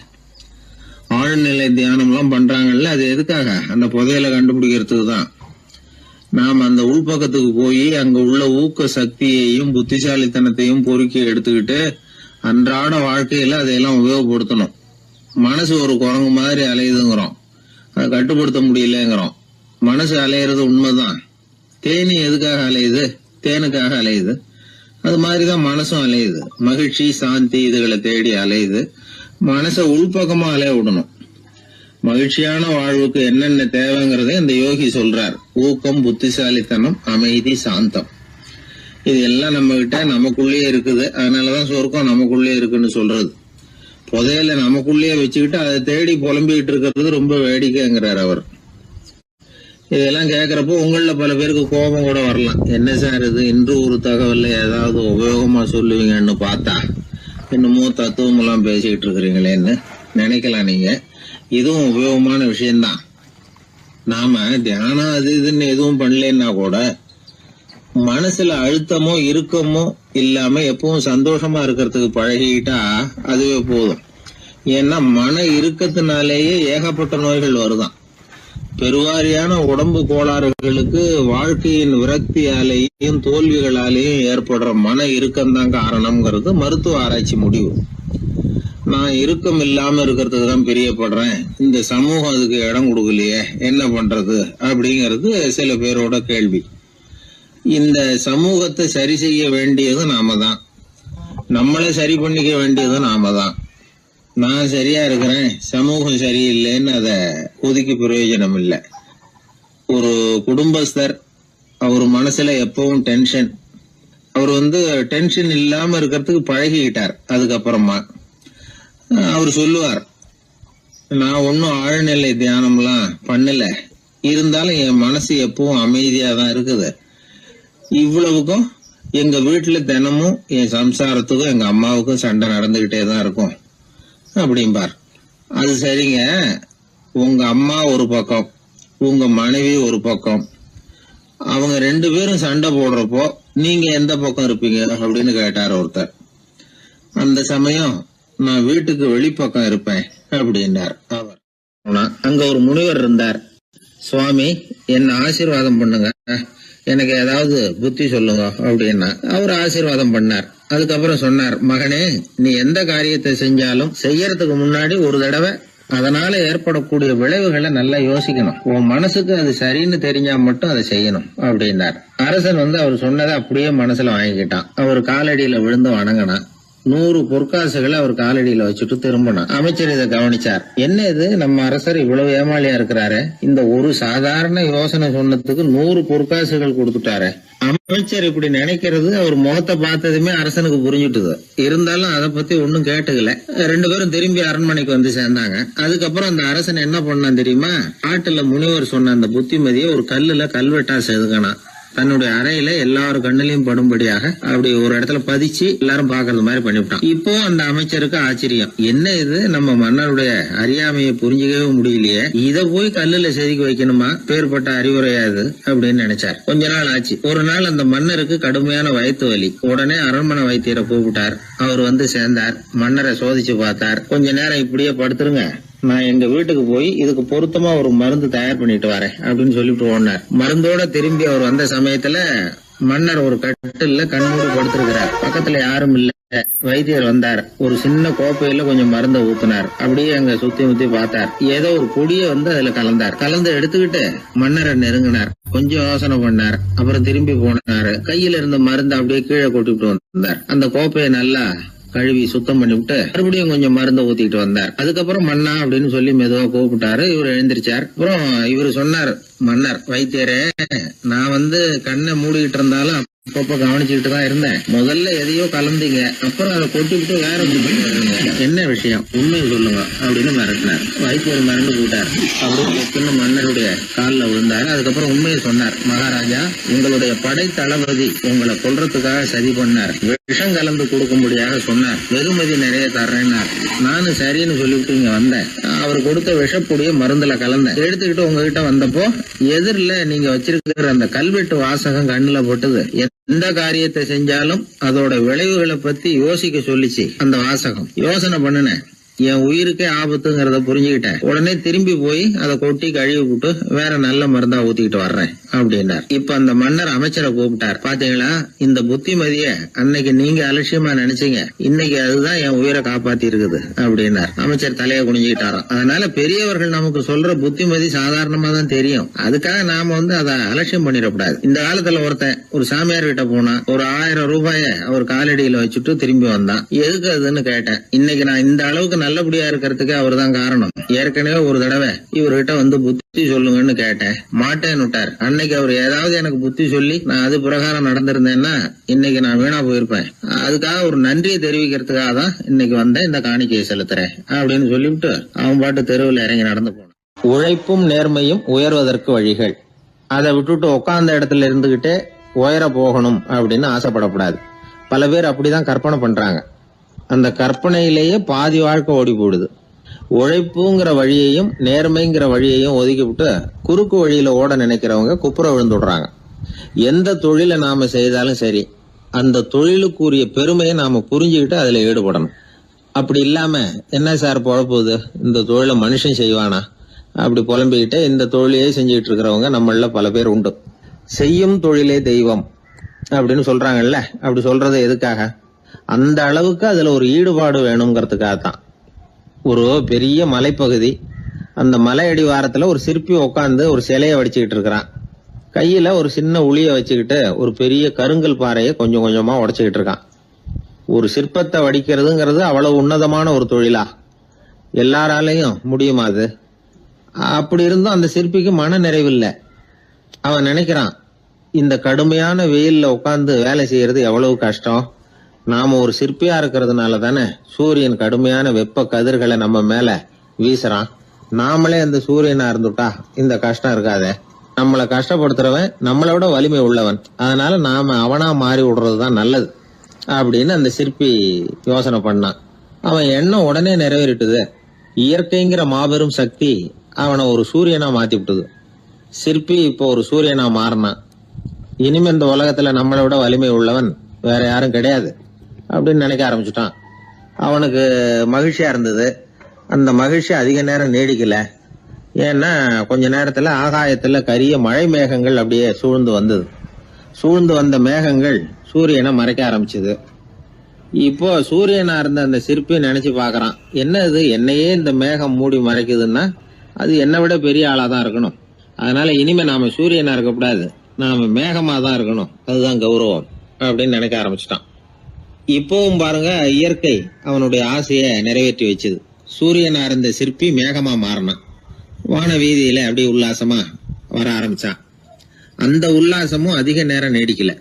ஆழ்நிலை தியானம் எல்லாம் பண்றாங்கல்ல, அது எதுக்காக? அந்த புதையலை கண்டுபிடிக்கிறதுக்கு தான். நாம் அந்த உள்பக்கத்துக்கு போய் அங்க உள்ள ஊக்க சக்தியையும் புத்திசாலித்தனத்தையும் பொறுக்கி எடுத்துக்கிட்டு அன்றாட வாழ்க்கையில அதையெல்லாம் உபயோகப்படுத்தணும். மனசு ஒரு குரங்கு மாதிரி அலையுதுங்கிறோம், அதை கட்டுப்படுத்த முடியலங்கிறோம். மனசு அலையிறது உண்மைதான். தேனி எதுக்காக அலையுது? தேனுக்காக அலையுது. அது மாதிரிதான் மனசும் அலையுது. மகிழ்ச்சி, சாந்தி இதுகளை தேடி அலையுது. மனசை உள்பக்கமா அலைய விடணும். மகிழ்ச்சியான வாழ்வுக்கு என்னென்ன தேவைங்கிறத இந்த யோகி சொல்றார். ஊக்கம், புத்திசாலித்தனம், அமைதி, சாந்தம். இது எல்லாம் நம்ம கிட்ட நமக்குள்ளேயே இருக்குது. அதனாலதான் சொர்க்கம் நமக்குள்ளே இருக்குன்னு சொல்றது. புதையல நமக்குள்ளேயே வச்சுக்கிட்டு அதை தேடி புலம்பிக்கிட்டு இருக்கிறது ரொம்ப வேடிக்கைங்கிறார் அவர். இதெல்லாம் கேட்கறப்போ உங்கள பல பேருக்கு கோபம் கூட வரலாம். என்ன சார் இது, இன்று ஒரு தகவல்ல ஏதாவது உபயோகமா சொல்லுவீங்கன்னு பார்த்தா என்னமோ தத்துவம் எல்லாம் பேசிக்கிட்டு இருக்கிறீங்களேன்னு நினைக்கலாம் நீங்க. இதுவும் உபயோகமான விஷயம்தான். நாம தியானம் அது இதுன்னு எதுவும் பண்ணலன்னா கூட மனசுல அழுத்தமோ இறுக்கமோ இல்லாம எப்பவும் சந்தோஷமா இருக்கிறதுக்கு பழகிட்டா அதுவே போதும். ஏன்னா மன இறுக்கத்தினாலேயே ஏகப்பட்ட நோய்கள் வருதான். பெருவாரியான உடம்பு கோளாறுகளுக்கு வாழ்க்கையின் விரக்தியாலேயும் தோல்விகளாலேயும் ஏற்படுற மன இறுக்கம்தான் காரணம்ங்கிறது மருத்துவ ஆராய்ச்சி முடிவு. நான் இறுக்கம் இல்லாம இருக்கிறதுக்கு தான் பிரியப்படுறேன், இந்த சமூகம் அதுக்கு இடம் கொடுக்கலையே, என்ன பண்றது அப்படிங்கிறது சில பேரோட கேள்வி. இந்த சமூகத்தை சரி செய்ய வேண்டியது நாம தான், நம்மளை சரி பண்ணிக்க வேண்டியது நாம தான். நான் சரியா இருக்கிறேன், சமூகம் சரியில்லைன்னு அதை ஒதுக்கி பிரயோஜனம் இல்லை. ஒரு குடும்பஸ்தர், அவர் மனசுல எப்பவும் டென்ஷன். அவர் டென்ஷன் இல்லாம இருக்கிறதுக்கு பழகிக்கிட்டார். அதுக்கப்புறமா அவர் சொல்லுவார், நான் ஒன்னும் ஆழ்நிலை தியானம்லாம் பண்ணல, இருந்தாலும் என் மனசு எப்பவும் அமைதியா தான் இருக்குது. இவ்வளவுக்கும் எங்க வீட்டுல தினமும் என் சம்சாரத்துக்கும் எங்க அம்மாவுக்கும் சண்டை நடந்துகிட்டே தான் இருக்கும் அப்படிம்பார். அது சரிங்க, உங்க அம்மா ஒரு பக்கம், உங்க மனைவி ஒரு பக்கம், அவங்க 2 பேரும் சண்டை போடுறப்போ நீங்க எந்த பக்கம் இருப்பீங்க அப்படின்னு கேட்டார் ஒருத்தர். அந்த சமயம் நான் வீட்டுக்கு வெளிப்பக்கம் இருப்பேன் அப்படின்னார் அவர். அங்க ஒரு முனிவர் இருந்தார். சுவாமி, என்ன ஆசீர்வாதம் பண்ணுங்க, எனக்கு ஏதாவது புத்தி சொல்லுங்க அப்படின்னா அவர் ஆசீர்வாதம் பண்ணார். அதுக்கப்புறம் சொன்னார், மகனே, நீ எந்த காரியத்தை செஞ்சாலும் செய்யறதுக்கு முன்னாடி ஒரு தடவை அதனால ஏற்படக்கூடிய விளைவுகளை நல்லா யோசிக்கணும். உன் மனசுக்கு அது சரின்னு தெரிஞ்சா மட்டும் அதை செய்யணும் அப்படின்னார். அரசன் அவர் சொன்னதை அப்படியே மனசுல வாங்கிக்கிட்டான். அவர் காலடியில விழுந்து வணங்கினான். 100 பொற்காசுகளை அவர் காலடியில வச்சுட்டு திரும்பணும். அமைச்சர் இதை கவனிச்சார். என்ன இது, நம்ம அரசர் இவ்வளவு ஏமாளியா இருக்கிறாரு, இந்த ஒரு சாதாரண யோசனை சொன்னதுக்கு 100 பொற்காசுகள் கொடுத்துட்டாரு. அமைச்சர் இப்படி நினைக்கிறது அவர் முகத்தை பார்த்ததுமே அரசனுக்கு புரிஞ்சுட்டுது. இருந்தாலும் அதை பத்தி ஒன்னும் கேட்டுக்கல. 2 பேரும் திரும்பி அரண்மனைக்கு வந்து சேர்ந்தாங்க. அதுக்கப்புறம் அந்த அரசன் என்ன பண்ணான் தெரியுமா? காட்டுல முனிவர் சொன்ன அந்த புத்திமதியை ஒரு கல்லுல கல்வெட்டா செதுக்கணும். தன்னுடைய அறையில எல்லாரும் கண்ணிலையும் படும்படியாக அப்படி ஒரு இடத்துல பதிச்சு எல்லாரும் பாக்குறது மாதிரி பண்ணிவிட்டான். இப்போ அந்த அமைச்சருக்கு ஆச்சரியம், என்ன இது, நம்ம மன்னருடைய அறியாமையை புரிஞ்சுக்கவே முடியலையே, இத போய் கல்லுல செதுக்கி வைக்கணுமா, பேர்பட்ட அறிவுரையாது அப்படின்னு நினைச்சார். கொஞ்ச நாள் ஆச்சு. ஒரு நாள் அந்த மன்னருக்கு கடுமையான வயிற்று வலி. உடனே அரண்மனை வைத்தியரை கூப்பிட்டார். அவர் வந்து சேர்ந்தார். மன்னரை சோதிச்சு பார்த்தார். கொஞ்ச நேரம் இப்படியே படுத்துருங்க, நான் எங்க வீட்டுக்கு போய் இதுக்கு பொருத்தமா ஒரு மருந்து தயார் பண்ணிட்டு வரேன் அப்படின்னு சொல்லிட்டு ஓடினார். மருந்தோட திரும்பி அவர் வந்த சமயத்துல மன்னர் ஒரு கட்டில்ல கண்மூடி படுத்திருக்கிறார். பக்கத்துல யாரும் இல்ல. வைத்தியர் வந்தார். ஒரு சின்ன கோப்பையில கொஞ்சம் மருந்தை ஊத்தினார். அப்படியே அங்க சுத்தி முத்தி பார்த்தார். ஏதோ ஒரு பொடியை வந்து அதுல கலந்தார். கலந்து எடுத்துக்கிட்டு மன்னரை நெருங்கினார். கொஞ்சம் யோசனை பண்ணார். அப்புறம் திரும்பி போனாரு. கையில இருந்த மருந்து அப்படியே கீழே கொட்டிவிட்டு வந்தார். அந்த கோப்பையை நல்லா கழுவி சுத்தம் பண்ணிவிட்டு மறுபடியும் கொஞ்சம் மருந்தை ஊத்திட்டு வந்தார். அதுக்கப்புறம் மன்னா அப்படின்னு சொல்லி மெதுவா கூப்பிட்டாரு. இவர் எழுந்திருச்சார். அப்புறம் இவர் சொன்னார், மன்னர் வைத்தியரே, நான் வந்து கண்ணை மூடிக்கிட்டு இருந்தாலும் அப்பப்ப கவனிச்சுக்கிட்டு தான் இருந்தேன். முதல்ல எதையோ கலந்தீங்க, அப்புறம் அதை கொட்டிவிட்டு வேற என்ன விஷயம், உண்மையை சொல்லுங்க அப்படின்னு மிரட்டினார். வைத்தியர் மிரண்டு போட்டார். அப்படின்னு மன்னருடைய காலில் விழுந்தார். அதுக்கப்புறம் உண்மையை சொன்னார். மகாராஜா, உங்களுடைய படை தளபதி உங்களை கொல்றதுக்காக சதி பண்ணார். விஷம் கலந்து கொடுக்கும்படியாக சொன்னார். வெகுமதி நிறைய தர்றேன்னார். நானும் சரின்னு சொல்லிவிட்டு இங்க வந்தேன். அவர் கொடுத்த விஷப்பொடிய மருந்துல கலந்தேன். எடுத்துக்கிட்டு உங்ககிட்ட வந்தப்போ எதிரில நீங்க வச்சிருக்கிற அந்த கல்வெட்டு வாசகம் கண்ணுல போட்டது. எந்த காரியத்தை செஞ்சாலும் அதோட விளைவுகளை பத்தி யோசிக்க சொல்லிச்சு அந்த வாசகம். யோசனை பண்ணுனேன், என் உயிருக்கே ஆபத்துங்கிறத புரிஞ்சுக்கிட்டேன். உடனே திரும்பி போய் அதை கொட்டி கழுவி விட்டு வேற நல்ல மருந்தா ஊத்திக்கிட்டு வர்றேன் அப்படின்னார். இப்ப அந்த மன்னர் அமைச்சரை கூப்பிட்டார். பாத்தீங்களா, இந்த புத்திமதிய அன்னைக்கு நீங்க அலட்சியமா நினைச்சீங்க, இன்னைக்கு அதுதான் என் உயிரை காப்பாத்தி இருக்குது அப்படின்னார். அமைச்சர் தலையை குனிஞ்சுக்கிட்டாராம். அதனால பெரியவர்கள் நமக்கு சொல்ற புத்திமதி சாதாரணமா தான் தெரியும். அதுக்காக நாம வந்து அதை அலட்சியம் பண்ணிடக்கூடாது. இந்த காலத்துல ஒருத்தன் ஒரு சாமியார் கிட்ட போனா ஒரு 1000 ரூபாய அவர் காலடியில வச்சுட்டு திரும்பி வந்தான். எதுக்கு அதுன்னு கேட்டேன். இன்னைக்கு நான் இந்த அளவுக்கு நல்லபடியா இருக்கிறதுக்கு அவர் தான் காரணம். ஏற்கனவே ஒரு தடவை இவர்கிட்ட வந்து புத்தி சொல்லுங்கன்னு கேட்டேன், மாட்டேன்னு விட்டார். அன்னைக்கு அவர் ஏதாவது எனக்கு புத்தி சொல்லி நான் அது பிரகாரம் நடந்திருந்தேன்னா இன்னைக்கு நான் வீணா போயிருப்பேன். அதுக்காக ஒரு நன்றியை தெரிவிக்கிறதுக்காக தான் இன்னைக்கு வந்தேன், இந்த காணிக்கையை செலுத்துறேன் அப்படின்னு சொல்லிவிட்டு அவன் பாட்டு தெருவில் இறங்கி நடந்து போனான். உழைப்பும் நேர்மையும் உயர்வதற்கு வழிகள். அதை விட்டுட்டு உட்கார்ந்த இடத்துல இருந்துகிட்டே உயர போகணும் அப்படின்னு ஆசைப்படக்கூடாது. பல பேர் அப்படிதான் கற்பனை பண்றாங்க. அந்த கற்பனையிலேயே பாதி வாழ்க்கை ஓடி போடுது. உழைப்புங்கிற வழியையும் நேர்மைங்கிற வழியையும் ஒதுக்கி விட்டு குறுக்கு வழியில ஓட நினைக்கிறவங்க குப்புற விழுந்துடுறாங்க. எந்த தொழிலை நாம செய்தாலும் சரி, அந்த தொழிலுக்குரிய பெருமையை நாம புரிஞ்சுக்கிட்டு அதுல ஈடுபடணும். அப்படி இல்லாம என்ன சார் பொழப்புது, இந்த தொழிலை மனுஷன் செய்வானா அப்படி புலம்பிக்கிட்டு இந்த தொழிலையே செஞ்சுக்கிட்டு இருக்கிறவங்க நம்மள பல பேர் உண்டு. செய்யும் தொழிலே தெய்வம் அப்படின்னு சொல்றாங்கல்ல, அப்படி சொல்றது எதுக்காக? அந்த அளவுக்கு அதுல ஒரு ஈடுபாடு வேணுங்கிறதுக்காகத்தான். ஒரு பெரிய மலைப்பகுதி, அந்த மலை அடிவாரத்துல ஒரு சிற்பி உட்காந்து ஒரு சிலையை வடிச்சுக்கிட்டு இருக்கிறான். கையில ஒரு சின்ன உளிய வச்சுக்கிட்டு ஒரு பெரிய கருங்கல் பாறையை கொஞ்சம் கொஞ்சமா உடைச்சுக்கிட்டு இருக்கான். ஒரு சிற்பத்தை வடிக்கிறதுங்கிறது அவ்வளவு உன்னதமான ஒரு தொழிலா? எல்லாராலையும் முடியுமா அது? அப்படி இருந்தும் அந்த சிற்பிக்கு மன நிறைவில்லை. அவன் நினைக்கிறான், இந்த கடுமையான வெயில்ல உட்கார்ந்து வேலை செய்யறது எவ்வளவு கஷ்டம். நாம ஒரு சிற்பியா இருக்கிறதுனால தானே சூரியன் கடுமையான வெப்ப கதிர்களை நம்ம மேல வீசுறான். நாமளே அந்த சூரியனா இருந்துட்டா இந்த கஷ்டம் இருக்காதே. நம்மளை கஷ்டப்படுத்துறவன் நம்மளை விட வலிமை உள்ளவன், அதனால நாம அவனா மாறி விடுறதுதான் நல்லது அப்படின்னு அந்த சிற்பி யோசனை பண்ணான். அவன் எண்ணம் உடனே நிறைவேறிட்டுது. இயற்கைங்கிற மாபெரும் சக்தி அவனை ஒரு சூரியனா மாத்தி விட்டுது. சிற்பி இப்போ ஒரு சூரியனா மாறினான். இனிமே இந்த உலகத்துல நம்மளை விட வலிமை உள்ளவன் வேற யாரும் கிடையாது அப்படின்னு நினைக்க ஆரம்பிச்சுட்டான். அவனுக்கு மகிழ்ச்சியா இருந்தது. அந்த மகிழ்ச்சி அதிக நேரம் நீடிக்கல. ஏன்னா கொஞ்ச நேரத்துல ஆகாயத்துல கரிய மழை மேகங்கள் அப்படியே சூழ்ந்து வந்தது. சூழ்ந்து வந்த மேகங்கள் சூரியனை மறைக்க ஆரம்பிச்சது. இப்போ சூரியனா இருந்த அந்த சிற்பி நினைச்சு பாக்குறான், என்ன இது, என்னையே இந்த மேகம் மூடி மறைக்குதுன்னா அது என்னை விட பெரிய ஆளாதான் இருக்கணும். அதனால இனிமே நாம சூரியனா இருக்கக்கூடாது, நாம மேகமா தான் இருக்கணும், அதுதான் கௌரவம் அப்படின்னு நினைக்க ஆரம்பிச்சிட்டான். இப்பவும் பாருங்க, இயற்கை அவனுடைய ஆசையை நிறைவேற்றி வச்சது. சூரியனா இருந்த சிற்பி மேகமா மாறினான். வான வீதியில அப்படி உல்லாசமா வர ஆரம்பிச்சான். அந்த உல்லாசமும் அதிக நேரம் நீடிக்கல.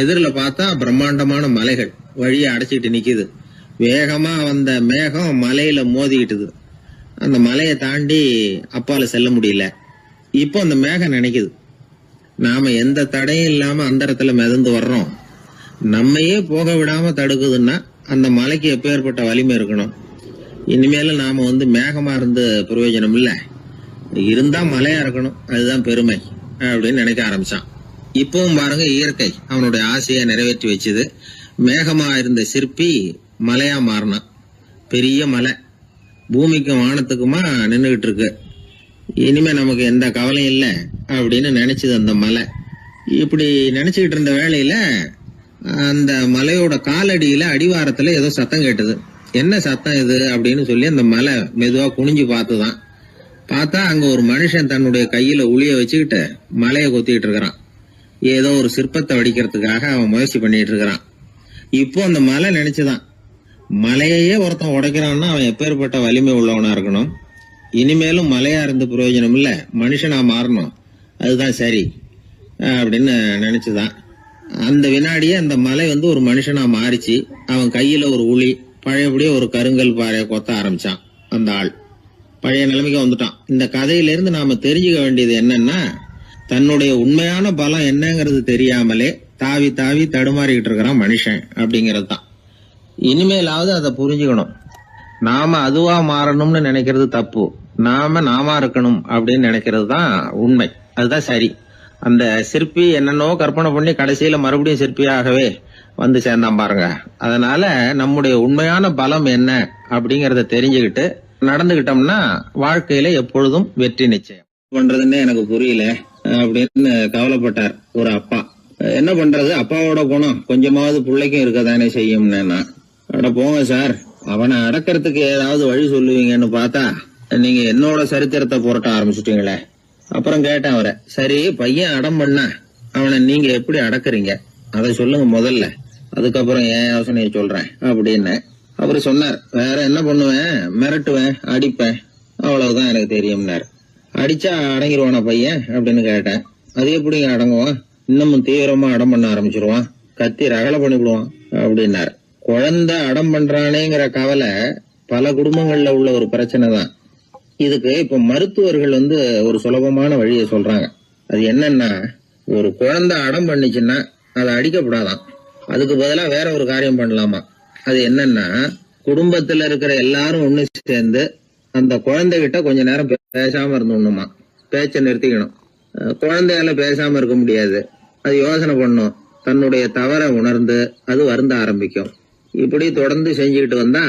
எதிரில் பார்த்தா பிரம்மாண்டமான மலைகள் வழியை அடைச்சிக்கிட்டு நிக்குது. வேகமா வந்த மேகம் மலையில மோதிக்கிட்டுது. அந்த மலையை தாண்டி அப்பால செல்ல முடியல. இப்போ அந்த மேகம் நினைக்குது, நாம எந்த தடையும் இல்லாம அந்தரத்துல மிதந்து வர்றோம். நம்மையே போக விடாம தடுக்குதுன்னா அந்த மலைக்கு எப்பேற்பட்ட வலிமை இருக்கணும். இனிமேல நாம மேகமா இருந்து பிரயோஜனம் இல்ல, இருந்தா மலையா இருக்கணும், அதுதான் பெருமை அப்படின்னு நினைக்க ஆரம்பிச்சான். இப்பவும் பாருங்க, இயற்கை அவனுடைய ஆசையை நிறைவேற்றி வச்சது. மேகமா இருந்த சிற்பி மலையா மாறினான். பெரிய மலை பூமிக்கும் வானத்துக்குமா நின்றுகிட்டு இருக்கு. இனிமே நமக்கு எந்த கவலையும் இல்லை அப்படின்னு நினைச்சது அந்த மலை. இப்படி நினைச்சுக்கிட்டு இருந்த வேளையில அந்த மலையோட காலடியில அடிவாரத்துல ஏதோ சத்தம் கேட்டது. என்ன சத்தம் இது அப்படின்னு சொல்லி அந்த மலை மெதுவா குனிஞ்சு பார்த்துதான். பார்த்தா அங்க ஒரு மனுஷன் தன்னுடைய கையில உளிய வச்சுக்கிட்டு மலையை கொத்திக்கிட்டு இருக்கிறான். ஏதோ ஒரு சிற்பத்தை வடிக்கிறதுக்காக அவன் முயற்சி பண்ணிட்டு இருக்கிறான். இப்போ அந்த மலை நினைச்சுதான், மலையையே ஒருத்தன் உடைக்கிறான்னா அவன் எப்பேற்பட்ட வலிமை உள்ளவனா இருக்கணும். இனிமேலும் மலையா இருந்து பிரயோஜனம் இல்ல, மனுஷனா மாறணும், அதுதான் சரி அப்படின்னு நினைச்சுதான். அந்த வினாடியே அந்த மலை ஒரு மனுஷனா மாறிச்சு. அவன் கையில ஒரு உளி, பழையபடியே ஒரு கருங்கல் பாறையை கொத்த ஆரம்பிச்சான். அந்த ஆள் பழைய நிலைமைக்கு வந்துட்டான். இந்த கதையிலிருந்து நாம தெரிஞ்சுக்க வேண்டியது என்னன்னா, தன்னுடைய உண்மையான பலம் என்னங்கிறது தெரியாமலே தாவி தாவி தடுமாறிக்கிட்டு இருக்கிறான் மனுஷன் அப்படிங்கிறது தான். இனிமேலாவது அதை புரிஞ்சுக்கணும். நாம அதுவா மாறணும்னு நினைக்கிறது தப்பு, நாம இருக்கணும் அப்படின்னு நினைக்கிறது தான் உண்மை, அதுதான் சரி. அந்த சிற்பி என்னென்னோ கற்பனை பண்ணி கடைசியில மறுபடியும் சிற்பியாகவே வந்து சேர்ந்தான் பாருங்க. அதனால நம்முடைய உண்மையான பலம் என்ன அப்படிங்கறத தெரிஞ்சுக்கிட்டு நடந்துகிட்டோம்னா வாழ்க்கையில எப்பொழுதும் வெற்றி நிச்சயம். பண்றதுன்னு எனக்கு புரியல அப்படின்னு கவலைப்பட்டார் ஒரு அப்பா. என்ன பண்றது, அப்பாவோட குணம் கொஞ்சமாவது பிள்ளைக்கும் இருக்கதானே செய்யும்னா, அட போங்க சார், அவனை அடக்கிறதுக்கு ஏதாவது வழி சொல்லுவீங்கன்னு பார்த்தா நீங்க என்னோட சரித்திரத்தை புரட்ட ஆரம்பிச்சுட்டீங்களே. அப்புறம் கேட்டேன் அவரை, சரி பையன் அடம் பண்ணா அவனை நீங்க எப்படி அடக்குறீங்க அதை சொல்லுங்க முதல்ல, அதுக்கப்புறம் என் யோசனையை சொல்றேன் அப்படின்னு. அவரு சொன்னார், வேற என்ன பண்ணுவேன், மிரட்டுவேன், அடிப்பேன், அவ்வளவுதான் எனக்கு தெரியும்னாரு. அடிச்சா அடங்கிடுவானா பையன் அப்படின்னு கேட்டேன். அது எப்படிங்க அடங்குவான், இன்னமும் தீவிரமா அடம் பண்ண ஆரம்பிச்சிருவான், கத்தி ரகலை பண்ணிவிடுவான் அப்படின்னாரு. குழந்தை அடம் பண்றானேங்கிற கவலை பல குடும்பங்கள்ல உள்ள ஒரு பிரச்சனை தான். இதுக்கு இப்ப மருத்துவர்கள் ஒரு சுலபமான வழியை சொல்றாங்க. அது என்னன்னா, ஒரு குழந்தை அடம் பண்ணிச்சுன்னா அதை அடிக்கப்படாதான், அதுக்கு பதிலா வேற ஒரு காரியம் பண்ணலாமா. அது என்னன்னா, குடும்பத்துல இருக்கிற எல்லாரும் ஒண்ணு சேர்ந்து அந்த குழந்தைகிட்ட கொஞ்ச நேரம் பேசாம இருந்தோம்னுமா, பேச்ச நிறுத்திக்கணும். குழந்தையால பேசாம இருக்க முடியாது, அது யோசனை பண்ணும், தன்னுடைய தவறை உணர்ந்து அது வருந்த ஆரம்பிக்கும். இப்படி தொடர்ந்து செஞ்சுக்கிட்டு வந்தா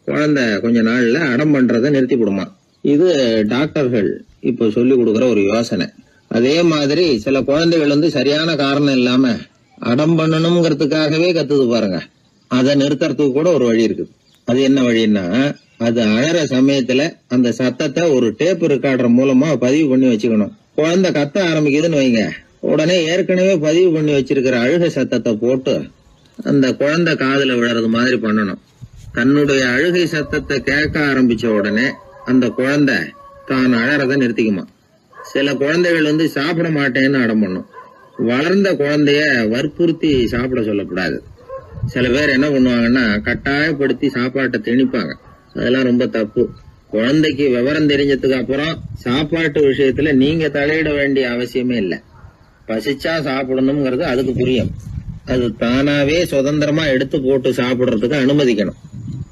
குழந்தை கொஞ்ச நாள்ல அடம் பண்றதை நிறுத்தி விடுமா. இது டாக்டர்கள் இப்ப சொல்லி கொடுக்குற ஒரு யோசனை. அதே மாதிரி சில குழந்தைகள் சரியான காரணம் இல்லாம அடம் பண்ணணுங்கிறதுக்காகவே கத்துது பாருங்க, அதை நிறுத்துறதுக்கு கூட ஒரு வழி இருக்கு. அது என்ன வழின்னா, அது அழற சமயத்துல அந்த சத்தத்தை ஒரு டேப் ரெக்கார்டர் மூலமா பதிவு பண்ணி வச்சுக்கணும். குழந்தை கத்த ஆரம்பிக்குதுன்னு வைங்க, உடனே ஏற்கனவே பதிவு பண்ணி வச்சிருக்கிற அழுகை சத்தத்தை போட்டு அந்த குழந்தை காதுல விழறது மாதிரி பண்ணணும். தன்னுடைய அழுகை சத்தத்தை கேட்க ஆரம்பிச்ச உடனே அந்த குழந்தை தான் அழறத நிறுத்திக்குமா. சில குழந்தைகள் சாப்பிட மாட்டேன்னு அடம் பண்ணும். வளர்ந்த குழந்தைய வற்புறுத்தி சாப்பிட சொல்லக்கூடாது. சில பேர் என்ன பண்ணுவாங்கன்னா, கட்டாயப்படுத்தி சாப்பாட்டை திணிப்பாங்க. அதெல்லாம் ரொம்ப தப்பு. குழந்தைக்கு விவரம் தெரிஞ்சதுக்கு அப்புறம் சாப்பாட்டு விஷயத்துல நீங்க தலையிட வேண்டிய அவசியமே இல்லை. பசிச்சா சாப்பிடணுங்கிறது அதுக்கு புரியும். அது தானாவே சுதந்திரமா எடுத்து போட்டு சாப்பிடுறதுக்கு அனுமதிக்கணும்.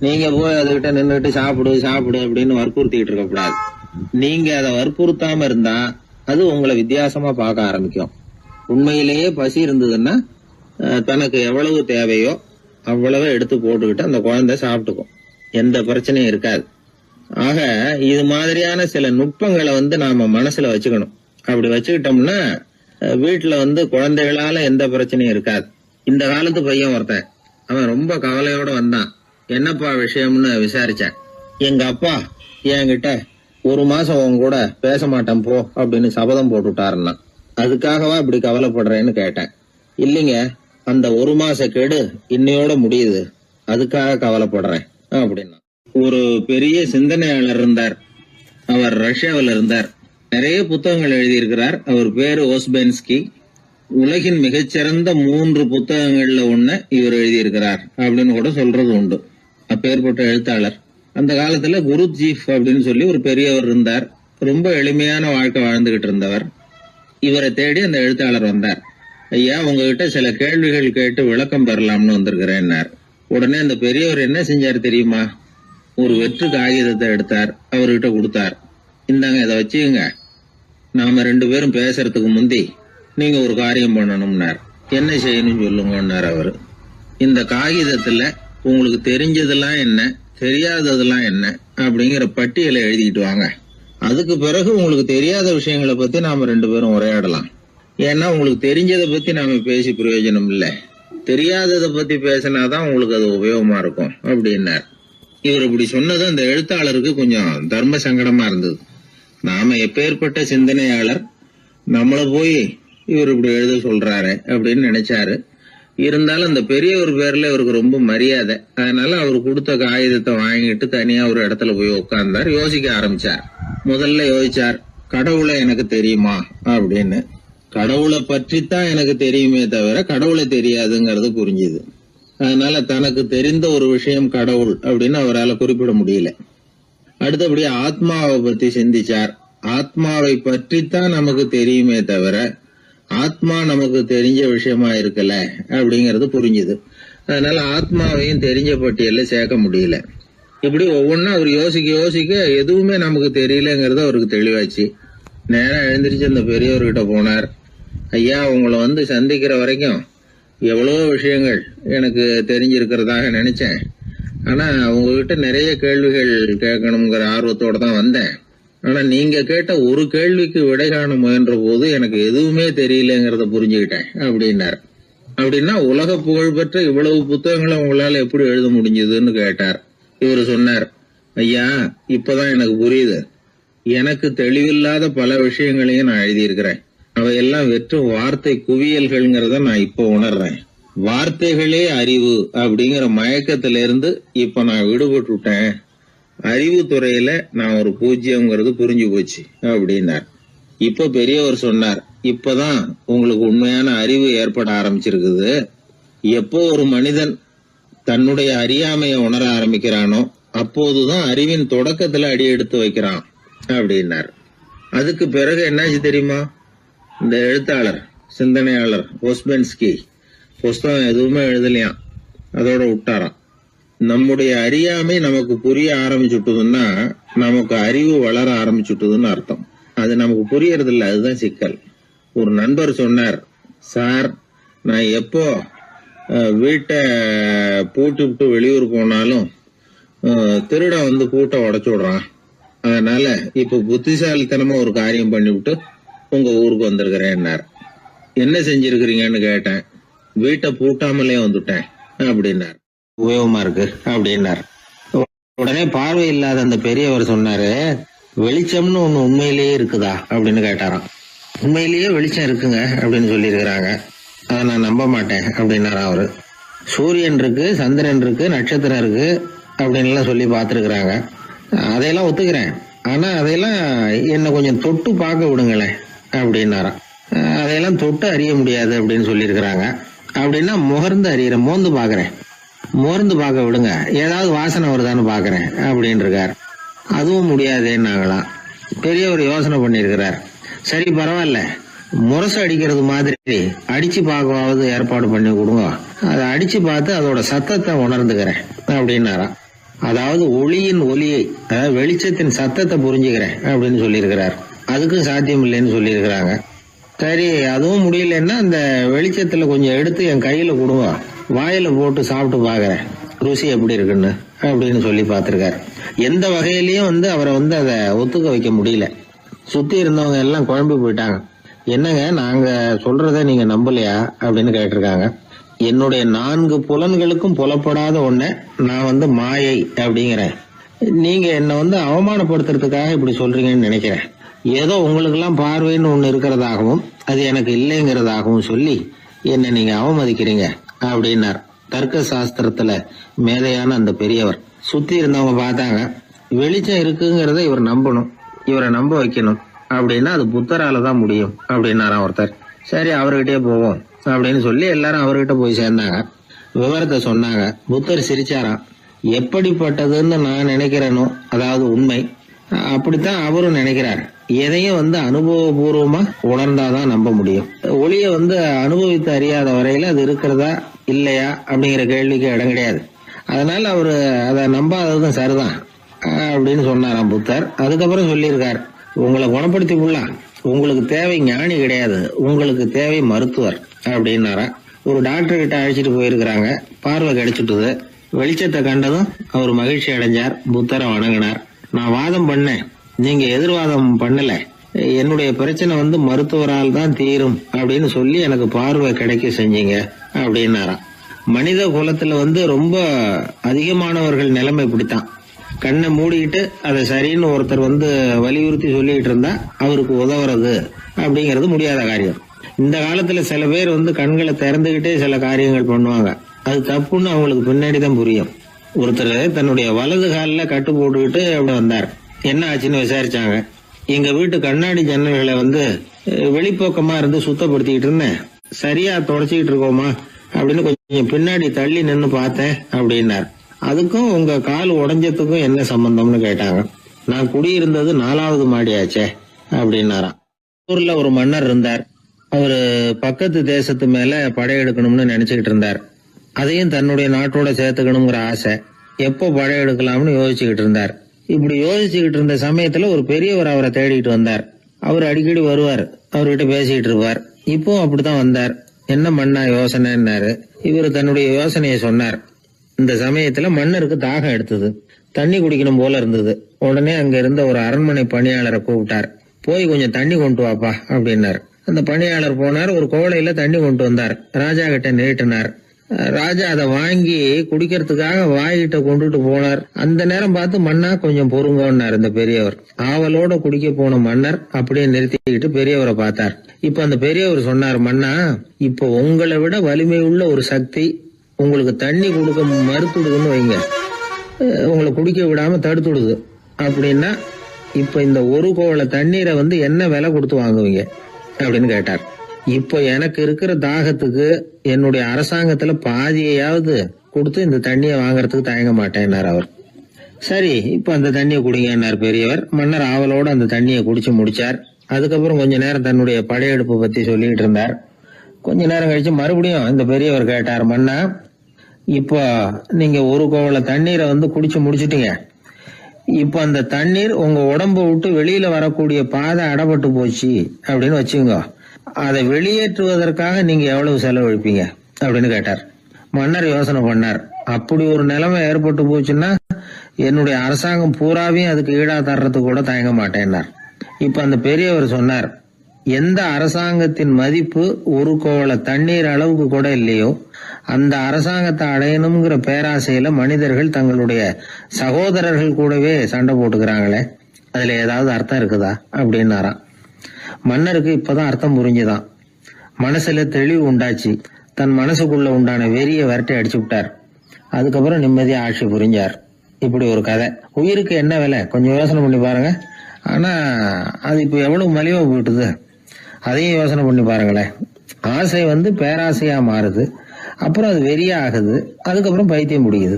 நீங்க போய் அதுகிட்ட நின்றுட்டு சாப்பிடு சாப்பிடு அப்படின்னு வற்புறுத்திட்டு இருக்க கூடாது. நீங்க அதை வற்புறுத்தாம இருந்தா அது உங்களை வித்தியாசமா பார்க்க ஆரம்பிக்கும். உண்மையிலேயே பசி இருந்ததுன்னா தனக்கு எவ்வளவு தேவையோ அவ்வளவு எடுத்து போட்டுக்கிட்டு அந்த குழந்தை சாப்பிட்டுக்கும், எந்த பிரச்சனையும் இருக்காது. ஆக இது மாதிரியான சில நுட்பங்களை நாம மனசுல வச்சுக்கணும். அப்படி வச்சுக்கிட்டோம்னா வீட்டுல குழந்தைகளால எந்த பிரச்சனையும் இருக்காது. இந்த காலத்து பையன் ஒருத்தன், அவன் ரொம்ப கவலையோட வந்தான். என்னப்பா விஷயம்னு விசாரிச்சேன். எங்க அப்பா என்கிட்ட 1 மாசம் உன் கூட பேச மாட்டேன் போ அப்படின்னு சபதம் போட்டுட்டாருன்னா, அதுக்காகவா இப்படி கவலைப்படுறேன்னு கேட்டேன். இல்லைங்க, அந்த 1 மாச கெடு இன்னையோட முடியுது, அதுக்காக கவலைப்படுறேன் அப்படின்னா. ஒரு பெரிய சிந்தனையாளர் இருந்தார். அவர் ரஷ்யாவில் இருந்தார். நிறைய புத்தகங்கள் எழுதியிருக்கிறார். அவர் பேரு ஓஸ்பென்ஸ்கி. உலகின் மிகச்சிறந்த 3 புத்தகங்கள்ல ஒண்ணு இவர் எழுதியிருக்கிறார் அப்படின்னு கூட சொல்றது உண்டு. அப்பேற்பட்ட எழுத்தாளர். அந்த காலத்துல குருஜீஃப் அப்படின்னு சொல்லி ஒரு பெரியவர் இருந்தார். ரொம்ப எளிமையான வாழ்க்கை வாழ்ந்துகிட்டு இருந்தவர். இவரை தேடி அந்த எழுத்தாளர் வந்தார். ஐயா, உங்ககிட்ட சில கேள்விகள் கேட்டு விளக்கம் பெறலாம்னு வந்திருக்கிறேன்னார். உடனே அந்த பெரியவர் என்ன செஞ்சார் தெரியுமா? ஒரு வெற்று காகிதத்தை எடுத்தார், அவர்கிட்ட கொடுத்தார். இந்தாங்க, இதை வச்சுக்கங்க, நாம 2 பேரும் பேசுறதுக்கு முந்தி நீங்க ஒரு காரியம் பண்ணணும்னார். என்ன செய்யணும்னு சொல்லுங்கன்னார் அவரு. இந்த காகிதத்துல உங்களுக்கு தெரிஞ்சதெல்லாம் என்ன, தெரியாததெல்லாம் என்ன அப்படிங்கிற பட்டியலை எழுதிட்டு வாங்க. அதுக்கு பிறகு உங்களுக்கு தெரியாத விஷயங்களை பத்தி நாம 2 பேரும் உரையாடலாம். ஏன்னா உங்களுக்கு தெரிஞ்சதை பத்தி நாம பேசி பிரயோஜனம் இல்ல, தெரியாததை பத்தி பேசினாதான் உங்களுக்கு அது உபயோகமா இருக்கும் அப்படின்னார். இவர் இப்படி சொன்னது அந்த எழுத்தாளருக்கு கொஞ்சம் தர்ம சங்கடமா இருந்தது. நாம எப்பேற்பட்ட சிந்தனையாளர், நம்மள போய் இவர் இப்படி எழுத சொல்றாரு அப்படின்னு நினைச்சாரு. இருந்தாலும் அந்த பெரியவர் பேர்ல இவருக்கு ரொம்ப மரியாதை. அதனால அவர் கொடுத்த காகிதத்தை வாங்கிட்டு தனியா ஒரு இடத்துல போய் உட்கார்ந்தார். யோசிக்க ஆரம்பிச்சார். முதல்ல யோசிச்சார், கடவுளை எனக்கு தெரியுமா அப்படின்னு. கடவுளை பற்றித்தான் எனக்கு தெரியுமே தவிர கடவுளை தெரியாதுங்கிறது புரிஞ்சுது. அதனால தனக்கு தெரிந்த ஒரு விஷயம் கடவுள் அப்படின்னு அவரால் குறிப்பிட முடியல. அடுத்தபடி ஆத்மாவை பத்தி சிந்திச்சார். ஆத்மாவை பற்றித்தான் நமக்கு தெரியுமே தவிர ஆத்மா நமக்கு தெரிஞ்ச விஷயமா இருக்கல அப்படிங்கறது புரிஞ்சுது. அதனால ஆத்மாவையும் தெரிஞ்ச பட்டியல்ல சேர்க்க முடியல. இப்படி ஒவ்வொன்னா அவர் யோசிக்க யோசிக்க எதுவுமே நமக்கு தெரியலங்கிறது அவருக்கு தெளிவாச்சு. நேரம் எழுந்திரிச்சு அந்த பெரியவர்கிட்ட போனார். ஐயா, உங்களை சந்திக்கிற வரைக்கும் எவ்வளவோ விஷயங்கள் எனக்கு தெரிஞ்சிருக்கிறதாக நினைச்சேன். ஆனா உங்ககிட்ட நிறைய கேள்விகள் கேட்கணுங்கிற ஆர்வத்தோட தான் வந்தேன். ஆனா நீங்க கேட்ட ஒரு கேள்விக்கு விடை காண முயன்ற போது எனக்கு எதுவுமே தெரியலங்கிறத புரிஞ்சுக்கிட்டேன் அப்படின்னார். அப்படின்னா உலக புகழ்பெற்ற இவ்வளவு புத்தகங்களை உங்களால எப்படி எழுத முடிஞ்சதுன்னு கேட்டார். இவர் சொன்னார், ஐயா, இப்பதான் எனக்கு புரியுது. எனக்கு தெளிவில்லாத பல விஷயங்களையும் நான் எழுதியிருக்கிறேன். அவையெல்லாம் வெறும் வார்த்தை குவியல்கள்ங்கிறத நான் இப்ப உணர்றேன். வார்த்தைகளே அறிவு அப்படிங்கிற மயக்கத்திலிருந்து இப்ப நான் விடுபட்டுட்டேன். அறிவு துறையில நான் ஒரு பூஜ்யம்ங்கிறது புரிஞ்சு போச்சு அப்படின்னார். இப்ப பெரியவர் சொன்னார், இப்பதான் உங்களுக்கு உண்மையான அறிவு ஏற்பட ஆரம்பிச்சிருக்குது. எப்போ ஒரு மனிதன் தன்னுடைய அறியாமையை உணர ஆரம்பிக்கிறானோ அப்போதுதான் அறிவின் தொடக்கத்துல அடி எடுத்து வைக்கிறான் அப்படின்னார். அதுக்கு பிறகு என்னாச்சு தெரியுமா? இந்த எழுத்தாளர், சிந்தனையாளர் ஓஸ்பென்ஸ்கி புஸ்தகம் எதுவுமே எழுதலையாம், அதோட விட்டாராம். நம்முடைய அறியாமை நமக்கு புரிய ஆரம்பிச்சுட்டுதுன்னா நமக்கு அறிவு வளர ஆரம்பிச்சுட்டுதுன்னு அர்த்தம். அது நமக்கு புரியறது இல்லை, அதுதான் சிக்கல். ஒரு நண்பர் சொன்னார், சார், நான் எப்போ வீட்டை பூட்டி விட்டு வெளியூர் போனாலும் திருடன் பூட்டை உடைச்சு விடுறான். அதனால இப்ப புத்திசாலித்தனமா ஒரு காரியம் பண்ணிவிட்டு உங்க ஊருக்கு வந்திருக்கிறேன்னார். என்ன செஞ்சிருக்கிறீங்கன்னு கேட்டேன். வீட்டை பூட்டாமலே வந்துட்டேன் அப்படின்னார். உபயோகமா இருக்கு அப்படின்னார். உடனே பார்வை இல்லாத அந்த பெரியவர் சொன்னாரு, வெளிச்சம்னு ஒண்ணு உண்மையிலேயே இருக்குதா அப்படின்னு கேட்டாராம். உண்மையிலேயே வெளிச்சம் இருக்குங்க அப்படின்னு சொல்லியிருக்கிறாங்க, அதை நான் நம்ப மாட்டேன் அப்படின்னாரா அவரு. சூரியன் இருக்கு, சந்திரன் இருக்கு, நட்சத்திரம் இருக்கு அப்படின்னு சொல்லி பார்த்துருக்குறாங்க, அதையெல்லாம் ஒத்துக்கிறேன். ஆனா அதையெல்லாம் என்ன கொஞ்சம் தொட்டு பார்க்க விடுங்களேன் அப்படின்னாராம். அதையெல்லாம் தொட்டு அறிய முடியாது அப்படின்னு சொல்லியிருக்கிறாங்க. அப்படின்னா முகர்ந்து அறியறேன், மோந்து பாக்குறேன். மோர்ந்து பார்க்க விடுங்க, ஏதாவது வாசனை வருதான்னு பாக்குறேன் அப்படின்னு இருக்காரு. அதுவும் முடியாதேன்னாங்களாம். பெரியவர் யோசனை பண்ணிருக்கிறார். சரி, பரவாயில்ல, முரசு அடிக்கிறது மாதிரி அடிச்சு பார்க்கவாவது ஏற்பாடு பண்ணி கொடுங்க, அதை அடிச்சு பார்த்து அதோட சத்தத்தை உணர்ந்துக்கிறேன் அப்படின்னாராம். அதாவது ஒளியின் ஒலியை, அதாவது வெளிச்சத்தின் சத்தத்தை புரிஞ்சுக்கிறேன் அப்படின்னு சொல்லியிருக்கிறார். அதுக்கும் சாத்தியம் இல்லைன்னு சொல்லியிருக்கிறாங்க. சரி, அதுவும் முடியலன்னா அந்த வெளிச்சத்துல கொஞ்சம் எடுத்து என் கையில கொடுங்க, வாயில போட்டு சாப்பிட்டு பாக்குறேன் ருசி எப்படி இருக்குன்னு அப்படின்னு சொல்லி பார்த்திருக்காரு. எந்த வகையிலயும் அவரை அதை ஒத்துக்க வைக்க முடியல. சுத்தி இருந்தவங்க எல்லாம் குழம்பி போயிட்டாங்க. என்னங்க, நாங்க சொல்றத நீங்க நம்பலையா அப்படின்னு கேட்டிருக்காங்க. என்னுடைய 4 புலன்களுக்கும் புலப்படாத ஒண்ண நான் மாயை அப்படிங்கிறேன். நீங்க என்ன அவமானப்படுத்துறதுக்காக இப்படி சொல்றீங்கன்னு நினைக்கிறேன். ஏதோ உங்களுக்கு எல்லாம் பார்வைன்னு ஒண்ணு இருக்கிறதாகவும் அது எனக்கு இல்லைங்கிறதாகவும் சொல்லி என்ன நீங்க அவமதிக்கிறீங்க அப்படின்னார். தர்க்க சாஸ்திரத்துல மேதையான அந்த பெரியவர். சுத்தி இருந்தவங்க பார்த்தாங்க, வெளிச்சம் இருக்குங்கிறத இவர் நம்பணும், இவரை நம்ப வைக்கணும் அப்படின்னா அது புத்தரால தான் முடியும் அப்படின்னாராம் ஒருத்தர். சரி அவர்கிட்டயே போவோம் அப்படின்னு சொல்லி எல்லாரும் அவர்கிட்ட போய் சேர்ந்தாங்க. விவரத்தை சொன்னாங்க. புத்தர் சிரிச்சாராம். எப்படிப்பட்டதுன்னு நான் நினைக்கிறேனோ, அதாவது உண்மை, அப்படித்தான் அவரும் நினைக்கிறார். எதையும் அனுபவபூர்வமா உணர்ந்தாதான் நம்ப முடியும். ஒளிய அனுபவித்து அறியாத வரையில அது இருக்கிறதா இல்லையா அப்படிங்கிற கேள்விக்கு இடம் கிடையாது. அதனால அவரு அதை நம்பாததும் சரிதான் அப்படின்னு சொன்னாராம் புத்தர். அதுக்கப்புறம் சொல்லியிருக்கார், உங்களை குணப்படுத்தி கொள்ளலாம், உங்களுக்கு தேவை ஞானி கிடையாது, உங்களுக்கு தேவை மருத்துவர் அப்படின்னாரா. ஒரு டாக்டர் கிட்ட அழைச்சிட்டு போயிருக்கிறாங்க. பார்வை கிடைச்சிட்டுது. வெளிச்சத்தை கண்டதும் அவர் மகிழ்ச்சி அடைஞ்சார். புத்தரை வணங்கினார். நான் வாதம் பண்ணேன், நீங்க எதிர்வாதம் பண்ணல, என்னுடைய பிரச்சனை மருத்துவரால் தான் தீரும் அப்படின்னு சொல்லி எனக்கு பார்வை கிடைக்க செஞ்சீங்க அப்படின்னாராம். மனித குலத்துல ரொம்ப அதிகமானவர்கள் நிலைமை இப்படித்தான். கண்ணை மூடிக்கிட்டு அதை சரின்னு ஒருத்தர் வலியுறுத்தி சொல்லிட்டு இருந்தா அவருக்கு உதவுறது அப்படிங்கிறது முடியாத காரியம். இந்த காலத்துல சில பேர் கண்களை திறந்துகிட்டே சில காரியங்கள் பண்ணுவாங்க. அது தப்புன்னு அவங்களுக்கு பின்னாடிதான் புரியும். ஒருத்தர் தன்னுடைய வலது காலில் கட்டு போட்டுக்கிட்டு அப்படி வந்தார். என்ன ஆச்சுன்னு விசாரிச்சாங்க. எங்க வீட்டு கண்ணாடி ஜன்னல்களை வெளிப்போக்கமா இருந்து சுத்தப்படுத்திக்கிட்டு இருந்தேன், சரியா தொடச்சிக்கிட்டு இருக்கோமா அப்படின்னு கொஞ்சம் பின்னாடி தள்ளி நின்னு பார்த்தேன் அப்படின்னார். அதுக்கும் உங்க கால் உடைஞ்சதுக்கும் என்ன சம்பந்தம்னு கேட்டாங்க. நான் குடியிருந்தது 4வது மாடியாச்சே அப்படின்னாராம். ஊர்ல ஒரு மன்னர் இருந்தார். அவரு பக்கத்து தேசத்து மேல படையெடுக்கணும்னு நினைச்சுக்கிட்டு இருந்தார். அதையும் தன்னுடைய நாட்டோட சேர்த்துக்கணுங்கிற ஆசை. எப்போ படையெடுக்கலாம்னு யோசிச்சுக்கிட்டு இருந்தார். இப்படி யோசிச்சுக்கிட்டு இருந்த சமயத்துல ஒரு பெரியவர் அவரை தேடிட்டு வந்தார். அவர் அடிக்கடி வருவார், அவர்கிட்ட பேசிக்கிட்டு இருப்பார். இப்போ அப்படித்தான் வந்தார். என்ன மன்னா யோசனைன்னாரு. இவர் தன்னுடைய யோசனையை சொன்னார். இந்த சமயத்துல மன்னருக்கு தாகம் எடுத்தது, தண்ணி குடிக்கணும் போல இருந்தது. உடனே அங்க இருந்த ஒரு அரண்மனை பணியாளரை கூப்பிட்டார். போய் கொஞ்சம் தண்ணி கொண்டு வாப்பா அப்படின்னார். அந்த பணியாளர் போனார். ஒரு கோலையில தண்ணி கொண்டு வந்தார். ராஜா கிட்ட நீட்டினார். ராஜா அதை வாங்கி குடிக்கிறதுக்காக வாய்கிட்ட கொண்டுட்டு போனார். அந்த நேரம் பார்த்து மன்னா கொஞ்சம் பொறுங்கன்னார் இந்த பெரியவர். ஆவலோட குடிக்க போன மன்னர் அப்படியே நிறுத்திக்கிட்டு பெரியவரை பார்த்தார். இப்ப அந்த பெரியவர் சொன்னார், மன்னா இப்ப உங்களை விட வலிமை உள்ள ஒரு சக்தி உங்களுக்கு தண்ணி கொடுக்க மறுத்துடுதுன்னு வைங்க, உங்களை குடிக்க விடாம தடுத்துடுது அப்படின்னா இப்ப இந்த ஒரு கோவள தண்ணீரை என்ன விலை கொடுத்து வாங்குவீங்க அப்படின்னு கேட்டார். இப்போ எனக்கு இருக்கிற தாகத்துக்கு என்னுடைய அரசாங்கத்துல பாதியையாவது கொடுத்து இந்த தண்ணியை வாங்கறதுக்கு தயங்க மாட்டேன்னார் அவர். சரி இப்ப அந்த தண்ணியை குடிங்கன்னார் பெரியவர். மன்னர் ஆவலோட அந்த தண்ணியை குடிச்சு முடிச்சார். அதுக்கப்புறம் கொஞ்ச நேரம் தன்னுடைய படையெடுப்பு பத்தி சொல்லிட்டு இருந்தார். கொஞ்ச நேரம் கழிச்சு மறுபடியும் இந்த பெரியவர் கேட்டார், மன்னா இப்போ நீங்க ஒரு கோவள தண்ணீரை குடிச்சு முடிச்சிட்டீங்க. இப்ப அந்த தண்ணீர் உங்க உடம்பு விட்டு வெளியில வரக்கூடிய பாதை அடப்பட்டு போச்சு அப்படின்னு வச்சுங்க, அதை வெளியேற்றுவதற்காக நீங்க எவ்வளவு செலவழிப்பீங்க அப்படின்னு கேட்டார். மன்னர் யோசனை பண்ணார். அப்படி ஒரு நிலைமை ஏற்பட்டு போச்சுன்னா என்னுடைய அரசாங்கம் பூராவையும் அதுக்கு ஈடா தர்றதுக்கு கூட தயங்க மாட்டேன்னார். இப்ப அந்த பெரியவர் சொன்னார், எந்த அரசாங்கத்தின் மதிப்பு ஒரு கோவள தண்ணீர் அளவுக்கு கூட இல்லையோ அந்த அரசாங்கத்தை அடையணுங்கிற பேராசையில மனிதர்கள் தங்களுடைய சகோதரர்கள் கூடவே சண்டை போட்டுக்கிறாங்களே, அதுல ஏதாவது அர்த்தம் இருக்குதா அப்படின்னாராம். மன்னருக்கு இப்பதான் அர்த்தம் புரிஞ்சுதான். மனசுல தெளிவு உண்டாச்சு. தன் மனசுக்குள்ள உண்டான வெறிய விரட்டி அடிச்சு விட்டார். அதுக்கப்புறம் நிம்மதியா ஆட்சி புரிஞ்சார். இப்படி ஒரு கதை. உயிருக்கு என்ன விலை கொஞ்சம் யோசனை பண்ணி பாருங்க. ஆனா அது இப்ப எவ்வளவு மலிவா போயிட்டுது, அதையும் யோசனை பண்ணி பாருங்களேன். ஆசை பேராசையா மாறுது, அப்புறம் அது வெறியா ஆகுது, அதுக்கப்புறம் பைத்தியம் பிடிக்குது.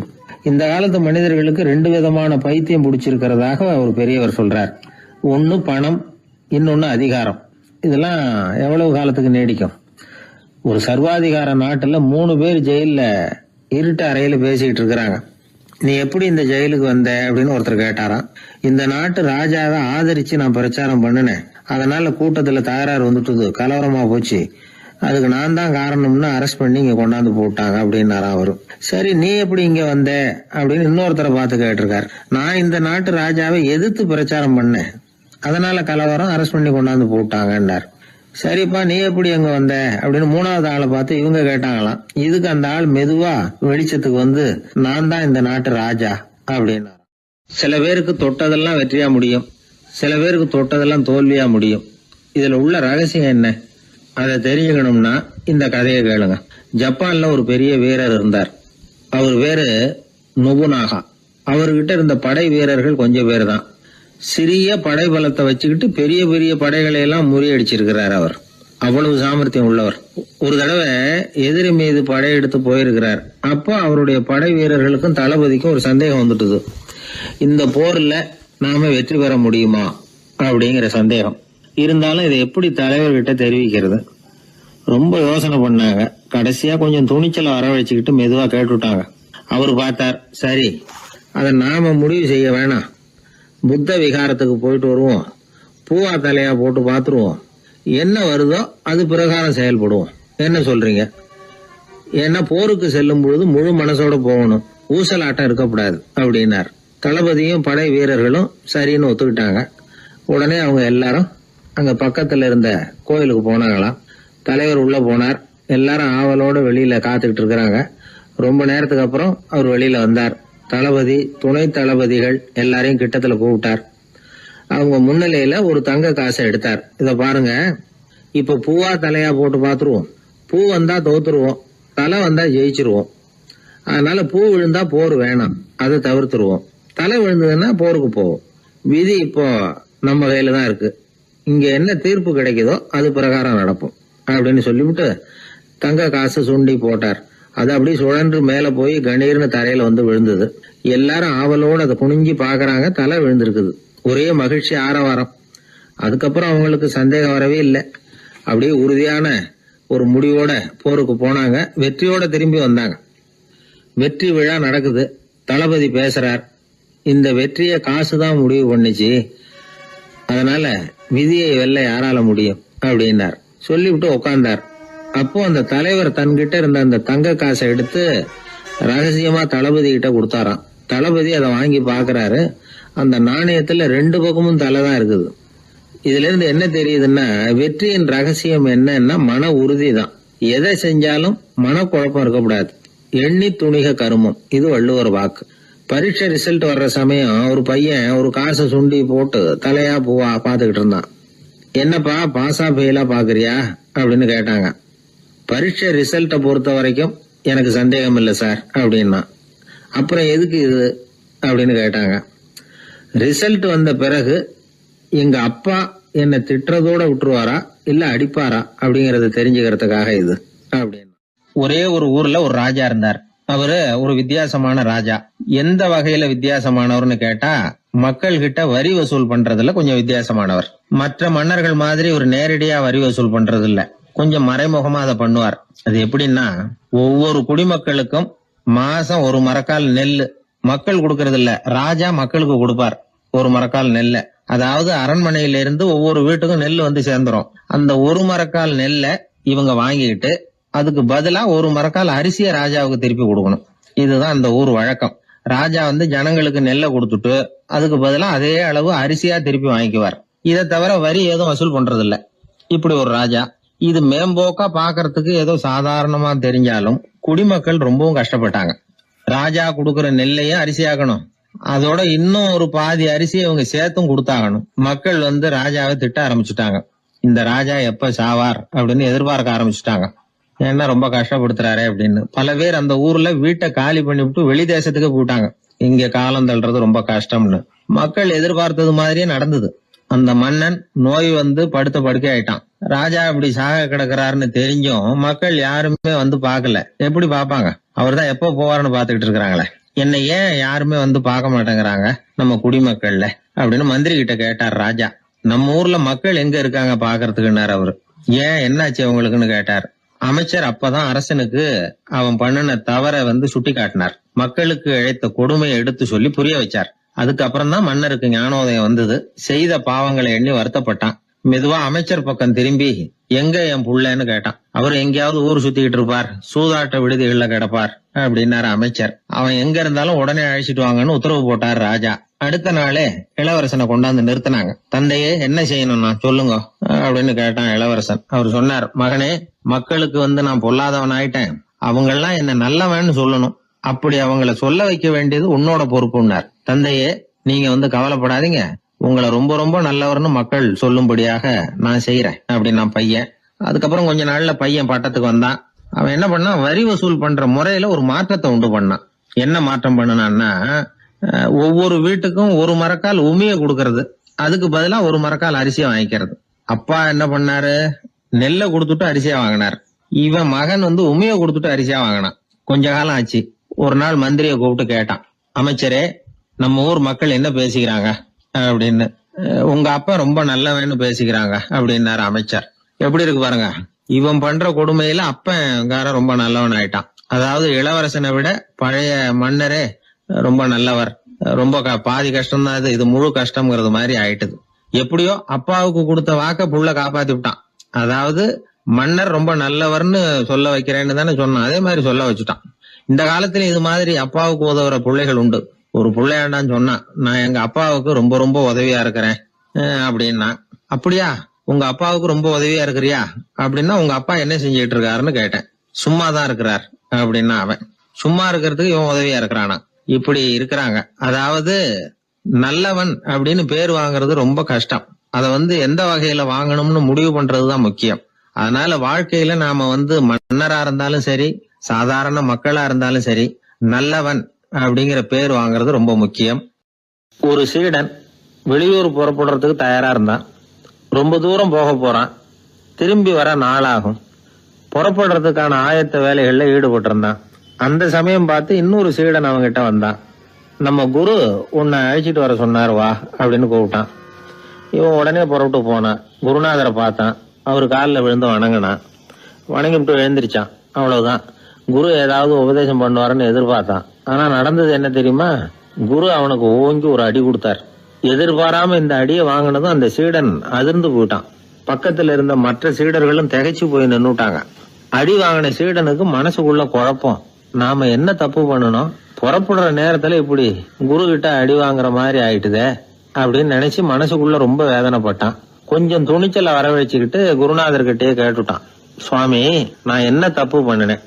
இந்த காலத்து மனிதர்களுக்கு 2 விதமான பைத்தியம் பிடிச்சிருக்கிறதாக ஒரு பெரியவர் சொல்றார். ஒன்னு பணம், இன்னொன்னு அதிகாரம். இதெல்லாம் எவ்வளவு காலத்துக்கு நீடிக்கும்? ஒரு சர்வாதிகார நாட்டுல 3 பேர் ஜெயில இருட்டு அறையில பேசிக்கிட்டு இருக்கிறாங்க. நீ எப்படி இந்த ஜெயிலுக்கு வந்த அப்படின்னு ஒருத்தர் கேட்டாராம். இந்த நாட்டு ராஜாவை ஆதரிச்சு நான் பிரச்சாரம் பண்ணினேன், அதனால கூட்டத்துல தகராறு வந்துட்டுது, கலவரமா போச்சு, அதுக்கு நான் தான் காரணம்னு அரெஸ்ட் பண்ணி இங்க கொண்டாந்து போட்டாங்க அப்படின்னாராம் அவரு. சரி நீ எப்படி இங்க வந்த அப்படின்னு இன்னொருத்தரை பார்த்து கேட்டிருக்காரு. நான் இந்த நாட்டு ராஜாவை எதிர்த்து பிரச்சாரம் பண்ணேன், அதனால கலவரம், அரெஸ்ட் பண்ணி கொண்டாந்து போட்டாங்கன்னார். சரிப்பா நீ எப்படி அங்க வந்த அப்படின்னு 3வது ஆளை பார்த்து இவங்க கேட்டாங்களாம். இதுக்கு அந்த ஆள் மெதுவா வெளிச்சத்துக்கு நான் தான் இந்த நாட்டு ராஜா அப்படின்னாராம். சில பேருக்கு தொட்டதெல்லாம் வெற்றியா முடியும், சில பேருக்கு தொட்டதெல்லாம் தோல்வியா முடியும். இதுல உள்ள ரகசியம் என்ன? அதை தெரிஞ்சுக்கணும்னா இந்த கதையை கேளுங்க. ஜப்பான்ல ஒரு பெரிய வீரர் இருந்தார். அவர் பேரு நொபுனாகா. அவர்கிட்ட இருந்த படை வீரர்கள் கொஞ்சம் பேர் தான். சிறிய படை பலத்தை வச்சுக்கிட்டு பெரிய பெரிய படைகளை எல்லாம் முறியடிச்சிருக்கிறார். அவர் அவ்வளவு சாமர்த்தியம் உள்ளவர். ஒரு தடவை எதிரி மீது படையெடுத்து போயிருக்கிறார். அப்போ அவருடைய படை வீரர்களுக்கும் தளபதிக்கும் ஒரு சந்தேகம் வந்துட்டுது. இந்த போர்ல நாம வெற்றி பெற முடியுமா அப்படிங்கிற சந்தேகம் இருந்தாலும் இதை எப்படி தலைவர்கிட்ட தெரிவிக்கிறது? ரொம்ப யோசனை பண்ணாங்க. கடைசியா கொஞ்சம் துணிச்சலை வரவழைச்சுக்கிட்டு மெதுவா கேட்டுட்டாங்க. அவர் பார்த்தார், சரி அதை நாம முடிவு செய்ய வேணாம். புத்த விகாரத்துக்கு போயிட்டு வருவோம், பூவா தலையா போட்டு பாத்துருவோம், என்ன வருதோ அது பிரகாரம் செயல்படுவோம். என்ன சொல்றீங்க? ஏன்னா போருக்கு செல்லும் பொழுது முழு மனசோட போகணும், ஊசலாட்டம் இருக்கக்கூடாது அப்படின்னார். தளபதியும் படை வீரர்களும் சரின்னு ஒத்துக்கிட்டாங்க. உடனே அவங்க எல்லாரும் அங்க பக்கத்துல இருந்த கோயிலுக்கு போனாங்களாம். தலைவர் உள்ள போனார். எல்லாரும் ஆவலோட வெளியில காத்துக்கிட்டு இருக்கிறாங்க. ரொம்ப நேரத்துக்கு அப்புறம் அவர் வெளியில வந்தார். தளபதி, துணை தளபதிகள் எல்லாரையும் கிட்டத்துல கூப்பிட்டார். அவங்க முன்னிலையில ஒரு தங்க காசை எடுத்தார். இத பாருங்க, இப்ப பூவா தலையா போட்டு பாத்துருவோம். பூ வந்தா தோத்துருவோம், தலை வந்தா ஜெயிச்சிருவோம். அதனால பூ விழுந்தா போர் வேணாம், அதை தவிர்த்துருவோம். தலை விழுந்ததுன்னா போருக்கு போவோம். விதி இப்போ நம்ம கையில தான் இருக்கு. இங்க என்ன தீர்ப்பு கிடைக்குதோ அது பிரகாரம் நடப்போம் அப்படின்னு சொல்லிவிட்டு தங்க காசு சுண்டி போட்டார். அது அப்படியே சுழன்று மேல போய் கணீர்னு தரையில வந்து விழுந்தது. எல்லாரும் ஆவலோடு அதை குனிஞ்சி பாக்குறாங்க. தலை விழுந்திருக்குது. ஒரே மகிழ்ச்சி, ஆரவாரம். அதுக்கப்புறம் அவங்களுக்கு சந்தேகம் வரவே இல்லை. அப்படியே உறுதியான ஒரு முடிவோட போருக்கு போனாங்க. வெற்றியோட திரும்பி வந்தாங்க. வெற்றி விழா நடக்குது. தளபதி பேசுறார். இந்த வெற்றியை காசுதான் முடிவு பண்ணுச்சு, அதனால விதியை வெல்ல யாரால முடியும் அப்படின்னார். சொல்லிவிட்டு உட்கார்ந்தார். அப்போ அந்த தலைவர் தன்கிட்ட இருந்த அந்த தங்க காசை எடுத்து ரகசியமா தளபதி கிட்ட கொடுத்தாராம். தளபதி அதை வாங்கி பாக்குறாரு. அந்த நாணயத்துல 2 பக்கமும் தலை தான் இருக்குது. இதுல இருந்து என்ன தெரியுதுன்னா, வெற்றியின் ரகசியம் என்னன்னா மன உறுதி தான். எதை செஞ்சாலும் மனக்குழப்பம் இருக்கக்கூடாது. எண்ணி துணிக கருமம், இது வள்ளுவர் வாக்கு. பரீட்சை ரிசல்ட் வர்ற சமயம் ஒரு பையன் ஒரு காசை சுண்டி போட்டு தலையா பூவா பாத்துக்கிட்டு இருந்தான். என்னப்பா பாஸா ஃபெயிலா பாக்குறியா அப்படின்னு கேட்டாங்க. பரீட்சை ரிசல்ட்டை பொறுத்த வரைக்கும் எனக்கு சந்தேகம் இல்லை சார் அப்படின்னா. அப்புறம் எதுக்கு இது அப்படின்னு கேட்டாங்க. ரிசல்ட் வந்த பிறகு எங்க அப்பா என்ன திட்டுறதோட விட்டுருவாரா இல்ல அடிப்பாரா அப்படிங்கறத தெரிஞ்சுக்கிறதுக்காக இது அப்படின்னு. ஒரே ஒரு ஊர்ல ஒரு ராஜா இருந்தார். அவரு ஒரு வித்தியாசமான ராஜா. எந்த வகையில வித்தியாசமானவர்னு கேட்டா, மக்கள் கிட்ட வரி வசூல் பண்றதுல கொஞ்சம் வித்தியாசமானவர். மற்ற மன்னர்கள் மாதிரி ஒரு நேரடியா வரி வசூல் பண்றது இல்ல, கொஞ்சம் மறைமுகமா அதை பண்ணுவார். அது எப்படின்னா, ஒவ்வொரு குடிமக்களுக்கும் மாசம் ஒரு மரக்கால் நெல்லு மக்கள் கொடுக்கறது இல்ல, ராஜா மக்களுக்கு கொடுப்பார். ஒரு மரக்கால் நெல்ல, அதாவது அரண்மனையில இருந்து ஒவ்வொரு வீட்டுக்கும் நெல் வந்து சேர்ந்துரும். அந்த ஒரு மரக்கால் நெல்ல இவங்க வாங்கிக்கிட்டு அதுக்கு பதிலா ஒரு மரக்கால் அரிசிய ராஜாவுக்கு திருப்பி கொடுக்கணும். இதுதான் அந்த ஊர் வழக்கம். ராஜா வந்து ஜனங்களுக்கு நெல்லை கொடுத்துட்டு அதுக்கு பதிலா அதே அளவு அரிசியா திருப்பி வாங்கிக்குவார். இதை தவிர வரி எதுவும் வசூல் பண்றது இல்ல. இப்படி ஒரு ராஜா. இது மேம்போக்கா பாக்குறதுக்கு ஏதோ சாதாரணமா தெரிஞ்சாலும் குடிமக்கள் ரொம்பவும் கஷ்டப்பட்டாங்க. ராஜா கொடுக்கற நெல்லையும் அரிசியாக்கணும், அதோட இன்னும் ஒரு பாதி அரிசியை இவங்க சேர்த்தும் கொடுத்தாகணும். மக்கள் வந்து ராஜாவை திட்ட ஆரம்பிச்சுட்டாங்க. இந்த ராஜா எப்ப சாவார் அப்படின்னு எதிர்பார்க்க ஆரம்பிச்சுட்டாங்க. ஏன்னா ரொம்ப கஷ்டப்படுத்துறாரு அப்படின்னு. பல பேர் அந்த ஊர்ல வீட்டை காலி பண்ணிவிட்டு வெளி தேசத்துக்கு போயிட்டாங்க. இங்க காலம் தள்ளுறது ரொம்ப கஷ்டம்னு. மக்கள் எதிர்பார்த்தது மாதிரியே நடந்தது. அந்த மன்னன் நோய் வந்து படுத்த படுக்கை ஆயிட்டான். ராஜா இப்படி சாக கிடக்குறாருன்னு தெரிஞ்சும் மக்கள் யாருமே வந்து பாக்கல. எப்படி பாப்பாங்க? அவர் தான் எப்போ போவாருன்னு பாத்துக்கிட்டு இருக்கிறாங்களே. என்ன ஏன் யாருமே வந்து பார்க்க மாட்டேங்கிறாங்க நம்ம குடிமக்கள்ல அப்படின்னு மந்திரி கிட்ட கேட்டார் ராஜா. நம்ம ஊர்ல மக்கள் எங்க இருக்காங்க பாக்குறதுக்குன்னாரு அவரு. ஏன் என்னாச்சு அவங்களுக்குன்னு கேட்டார். அமைச்சர் அப்பதான் அரசனுக்கு அவன் பண்ணின தவற வந்து சுட்டி காட்டினார். மக்களுக்கு இழைத்த கொடுமையை எடுத்து சொல்லி புரிய வச்சார். அதுக்கப்புறம் தான் மன்னருக்கு ஞானோதயம் வந்தது. செய்த பாவங்களை எண்ணி வருத்தப்பட்டான். மெதுவா அமைச்சர் பக்கம் திரும்பி, எங்க என் புள்ளன்னு கேட்டான். அவர் எங்கேயாவது ஊர் சுத்திக்கிட்டு இருப்பார், சூதாட்ட விடுதிகள்ல கிடப்பார் அப்படின்னாரு அமைச்சர். அவன் எங்க இருந்தாலும் உடனே அழைச்சிட்டு வாங்கன்னு உத்தரவு போட்டார் ராஜா. அடுத்த நாளே இளவரசனை கொண்டாந்து நிறுத்தினாங்க. தந்தையே என்ன செய்யணும்னா சொல்லுங்க அப்படின்னு கேட்டான் இளவரசன். அவர் சொன்னார், மகனே, மக்களுக்கு வந்து நான் பொல்லாதவன் ஆயிட்டேன், அவங்கெல்லாம் என்ன நல்லவன்னு சொல்லணும். அப்படி அவங்கள சொல்ல வைக்க வேண்டியது உன்னோட பொறுப்புன்னார். தந்தையே, நீங்க வந்து கவலைப்படாதீங்க, உங்களை ரொம்ப ரொம்ப நல்லவர்னு மக்கள் சொல்லும்படியாக நான் செய்யறேன் அப்படின்னா பையன். அதுக்கப்புறம் கொஞ்ச நாள்ல பையன் பட்டத்துக்கு வந்தான். அவன் என்ன பண்ணான், வரி வசூல் பண்ற முறையில ஒரு மாற்றத்தை உண்டு பண்ணான். என்ன மாற்றம் பண்ணனான்னா, ஒவ்வொரு வீட்டுக்கும் ஒரு மரக்கால் உமியை கொடுக்கறது, அதுக்கு பதிலா ஒரு மரக்கால் அரிசியை வாங்கிக்கிறது. அப்பா என்ன பண்ணாரு, நெல்லை கொடுத்துட்டு அரிசியா வாங்கினார். இவன் மகன் உமியை கொடுத்துட்டு அரிசியா வாங்கினான். கொஞ்ச காலம் ஆச்சு. ஒரு நாள் மந்திரியை கூப்பிட்டு கேட்டான், அமைச்சரே, நம்ம ஊர் மக்கள் என்ன பேசிக்கிறாங்க அப்படின்னு. உங்க அப்பா ரொம்ப நல்லவன்னு பேசிக்கிறாங்க அப்படின்னாரு அமைச்சர். எப்படி இருக்கு பாருங்க, இவன் பண்ற கொடுமையில அப்பங்காரன் ரொம்ப நல்லவன் ஆயிட்டான். அதாவது இளவரசனை விட பழைய மன்னரே ரொம்ப நல்லவர், ரொம்ப பாதி கஷ்டம் தான் இது முழு கஷ்டம்ங்கிறது மாதிரி ஆயிட்டுது. எப்படியோ அப்பாவுக்கு கொடுத்த வாக்க புள்ள காப்பாத்தி விட்டான். அதாவது மன்னர் ரொம்ப நல்லவர்னு சொல்ல வைக்கிறேன்னு தானே சொன்னான், அதே மாதிரி சொல்ல வச்சுட்டான். இந்த காலத்துல இது மாதிரி அப்பாவுக்கு உதவுற பிள்ளைகள் உண்டு. ஒரு பிள்ளையாண்டான்னு சொன்னான், நான் எங்க அப்பாவுக்கு ரொம்ப ரொம்ப உதவியா இருக்கிறேன் அப்படின்னா. அப்படியா, உங்க அப்பாவுக்கு ரொம்ப உதவியா இருக்கிறியா அப்படின்னா, உங்க அப்பா என்ன செஞ்சுட்டு இருக்காருன்னு கேட்டேன். சும்மாதான் இருக்கிறார் அப்படின்னா அவன். சும்மா இருக்கிறதுக்கு இவன் உதவியா இருக்கிறானா? இப்படி இருக்கிறாங்க. அதாவது நல்லவன் அப்படின்னு பேர் வாங்குறது ரொம்ப கஷ்டம். அத எந்த வகையில வாங்கணும்னு முடிவு பண்றதுதான் முக்கியம். அதனால வாழ்க்கையில நாம மன்னரா இருந்தாலும் சரி, சாதாரண மக்களா இருந்தாலும் சரி, நல்லவன் அப்படிங்கிற பேர் வாங்குறது ரொம்ப முக்கியம். ஒரு சீடன் வெளியூர் புறப்படுறதுக்கு தயாரா இருந்தான். ரொம்ப தூரம் போக போறான். திரும்பி வர நாளாகும். புறப்படுறதுக்கான ஆயத்த வேலைகள்ல ஈடுபட்டு இருந்தான். அந்த சமயம் பார்த்து இன்னொரு சீடன் அவங்கிட்ட வந்தான். நம்ம குரு உன்னை அழைச்சிட்டு வர சொன்னார், வா அப்படின்னு கூப்பிட்டான். இவன் உடனே புறப்பட்டு போனான். குருநாதரை பார்த்தான். அவரு காலில் விழுந்து வணங்கினான். வணங்கிவிட்டு எழுந்திரிச்சான். அவ்வளவுதான். குரு ஏதாவது உபதேசம் பண்ணுவாருன்னு எதிர்பார்த்தான். ஆனா நடந்தது என்ன தெரியுமா? குரு அவனுக்கு ஓங்கி ஒரு அடி கொடுத்தார். எதிர்பாராம இந்த அடியை வாங்கினதும் அந்த சீடன் அதிர்ந்து போயிட்டான். பக்கத்துல இருந்த மற்ற சீடர்களும் திகைச்சு போய் நின்னுட்டாங்க. அடி வாங்கின சீடனுக்கு மனசுக்குள்ள குழப்பம். நாம என்ன தப்பு பண்ணணும், புறப்படுற நேரத்துல இப்படி குரு கிட்ட அடி வாங்குற மாதிரி ஆயிட்டுதே அப்படின்னு நினைச்சு மனசுக்குள்ள ரொம்ப வேதனைப்பட்டான். கொஞ்சம் துணிச்சலை வரவழைச்சுக்கிட்டு குருநாதர்கிட்டயே கேட்டுட்டான், சுவாமி, நான் என்ன தப்பு பண்ணினேன்?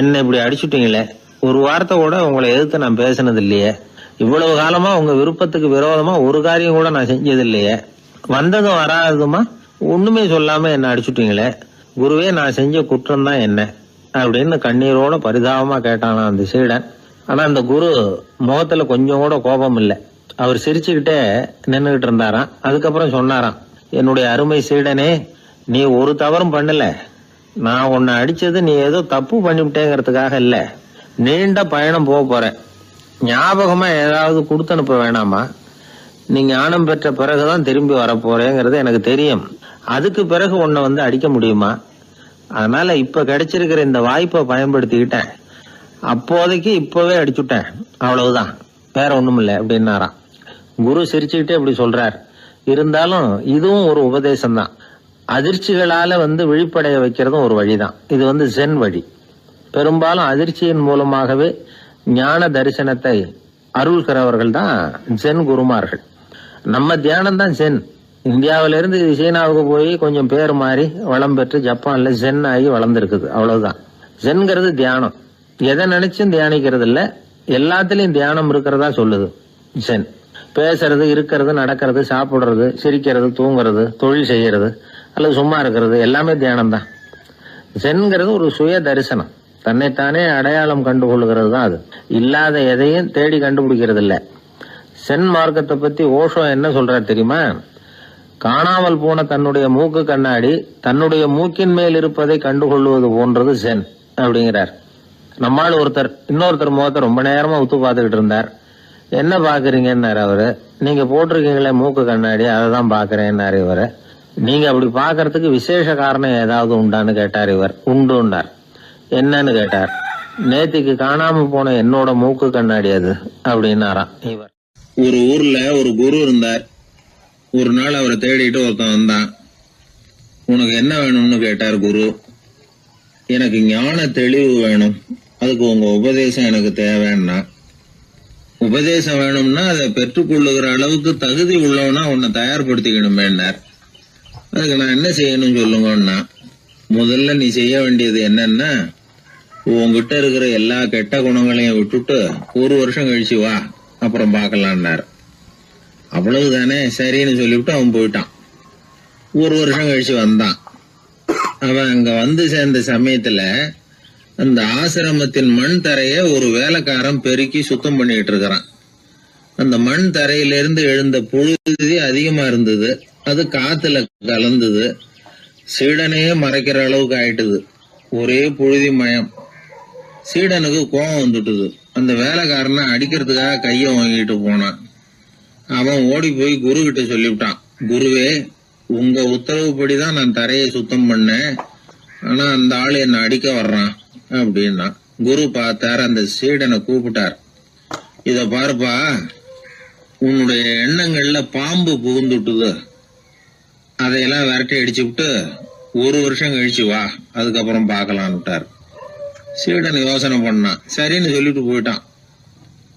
என்ன இப்படி அடிச்சுட்டீங்களே, ஒரு வார்த்தை கூட உங்களை எதிர்த்து நான் பேசினது இல்லையே, இவ்வளவு காலமா உங்க விருப்பத்துக்கு விரோதமா ஒரு காரியம் கூட நான் செஞ்சது இல்லையே, வந்ததும் வராததுமா ஒண்ணுமே சொல்லாம என்ன அடிச்சுட்டீங்களே, குருவே, நான் செஞ்ச குற்றம் தான் என்ன அப்படின்னு கண்ணீரோட பரிதாபமா கேட்டானா அந்த சீடன். ஆனா அந்த குரு முகத்துல கொஞ்சம் கூட கோபம் இல்லை. அவர் சிரிச்சுக்கிட்டே நின்னுகிட்டு இருந்தாராம். அதுக்கப்புறம் சொன்னாராம், என்னுடைய அருமை சீடனே, நீ ஒரு தவறும் பண்ணல. நான் உன்னை அடிச்சது நீ ஏதோ தப்பு பண்ணிவிட்டேங்கிறதுக்காக இல்ல. நீண்ட பயணம் போக போறேன், ஞாபகமா ஏதாவது கொடுத்து அனுப்ப வேணாமா? நீ ஞானம் பெற்ற பிறகுதான் திரும்பி வரப்போறேங்கிறது எனக்கு தெரியும். அதுக்கு பிறகு உன்னை அடிக்க முடியுமா? அதனால இப்ப கிடைச்சிருக்கிற இந்த வாய்ப்பை பயன்படுத்திக்கிட்டேன். அப்போதைக்கு இப்பவே அடிச்சுட்டேன், அவ்வளவுதான், வேற ஒண்ணும் இல்லை அப்படின்னாராம். குரு சிரிச்சுக்கிட்டே இப்படி சொல்றார். இருந்தாலும் இதுவும் ஒரு உபதேசம் தான். அதிர்ச்சிகளால விழிப்படைய வைக்கிறதும் ஒரு வழிதான். இது ஜென் வழி. பெரும்பாலும் அதிர்ச்சியின் மூலமாகவே ஞான தரிசனத்தை அருள்கிறவர்கள் தான் ஜென் குருமார்கள். நம்ம தியானம் தான் ஜென். இந்தியாவிலிருந்து சீனாவுக்கு போய் கொஞ்சம் பேர் மாறி வளம் பெற்று ஜப்பான்ல ஜென் ஆகி வளர்ந்துருக்குது, அவ்வளவுதான். ஜென்கிறது தியானம். எதை நினைச்சும் தியானிக்கிறது இல்ல, எல்லாத்திலையும் தியானம் இருக்கிறதா சொல்லுது ஜென். பேசுறது, இருக்கிறது, நடக்கிறது, சாப்பிடுறது, சிரிக்கிறது, தூங்குறது, தொழில் செய்யறது அல்லது சும்மா இருக்கிறது எல்லாமே தியானம் தான். ஜென்கிறது ஒரு சுய தரிசனம், தன்னைத்தானே அடையாளம் கண்டுகொள்கிறது தான் அது. இல்லாத எதையும் தேடி கண்டுபிடிக்கிறது இல்ல. சென் மார்க்கத்தை பத்தி ஓஷோ என்ன சொல்றார் தெரியுமா? காணாமல் போன தன்னுடைய மூக்கு கண்ணாடி தன்னுடைய மூக்கின் மேல் இருப்பதை கண்டுகொள்வது போன்றது சென் அப்படிங்கிறார். நம்மால் ஒருத்தர் இன்னொருத்தர் முகத்தை ரொம்ப நேரமா உத்து பார்த்துக்கிட்டு இருந்தார். என்ன பாக்குறீங்கன்னாரு அவரு. நீங்க போட்டிருக்கீங்களே மூக்கு கண்ணாடி, அதை தான் பாக்குறேன்னாரு இவரு. நீங்க அப்படி பாக்குறதுக்கு விசேஷ காரணம் ஏதாவது உண்டான்னு கேட்டார் இவர். உண்டுன்னார். என்னன்னு கேட்டார். நேத்திக்கு காணாம போன என்னோட மூக்கு கண்ணாடி அது அப்படின்னாராம் இவர். ஒரு ஊர்ல ஒரு குரு இருந்தார். ஒரு நாள் அவரை தேடிட்டு ஒருத்தன் வந்தான். உனக்கு என்ன வேணும்னு கேட்டார் குரு. எனக்கு ஞான தெளிவு வேணும், அதுக்கு உங்க உபதேசம் எனக்கு தேவைன்னா. உபதேசம் வேணும்னா அதை பெற்றுக்கொள்ளுகிற அளவுக்கு தகுதி உள்ளவனா உன்னை தயார்படுத்திக்கணுமேன்னார். அதுக்கு நான் என்ன செய்யணும் சொல்லுங்கன்னா, முதல்ல நீ செய்ய வேண்டியது என்னன்னா, உங்ககிட்ட இருக்கிற எல்லா கெட்ட குணங்களையும் விட்டுட்டு 1 வருஷம் கழிச்சு வா, அப்புறம் பார்க்கலான்னார். அவ்வளவுதானே, சரின்னு சொல்லிவிட்டு அவன் போயிட்டான். 1 வருஷம் கழிச்சு வந்தான். அவன் அங்க வந்து சேர்ந்த சமயத்துல அந்த ஆசிரமத்தின் மண் தரைய ஒரு வேலைக்காரன் பெருக்கி சுத்தம் பண்ணிட்டு இருக்கிறான். அந்த மண் தரையிலிருந்து எழுந்த புழுதி அதிகமா இருந்தது. அது காத்துல கலந்தது. சீடனையே மறைக்கிற அளவுக்கு ஆயிட்டுது. ஒரே புழுதி மயம். சீடனுக்கு கோபம் வந்துட்டுது. அந்த வேலைக்காரனை அடிக்கிறதுக்காக கைய வாங்கிட்டு போனான். அவன் ஓடி போய் குரு கிட்ட சொல்லிவிட்டான், குருவே, உங்க உத்தரவுப்படிதான் நான் தரையை சுத்தம் பண்ணேன். ஆனா அந்த ஆளு என்ன அடிக்க வர்றான் அப்படின்னா. குரு பார்த்தார். அந்த சீடனை கூப்பிட்டார். இத பாருப்பா, உன்னுடைய எண்ணங்கள்ல பாம்பு புகுந்துட்டுது. அதையெல்லாம் விரட்டி அடிச்சு விட்டு 1 வருஷம் கழிச்சு வா, அதுக்கப்புறம் பாக்கலான்னுட்டார். சீடன் யோசனை பண்ணான். சரின்னு சொல்லிட்டு போயிட்டான்.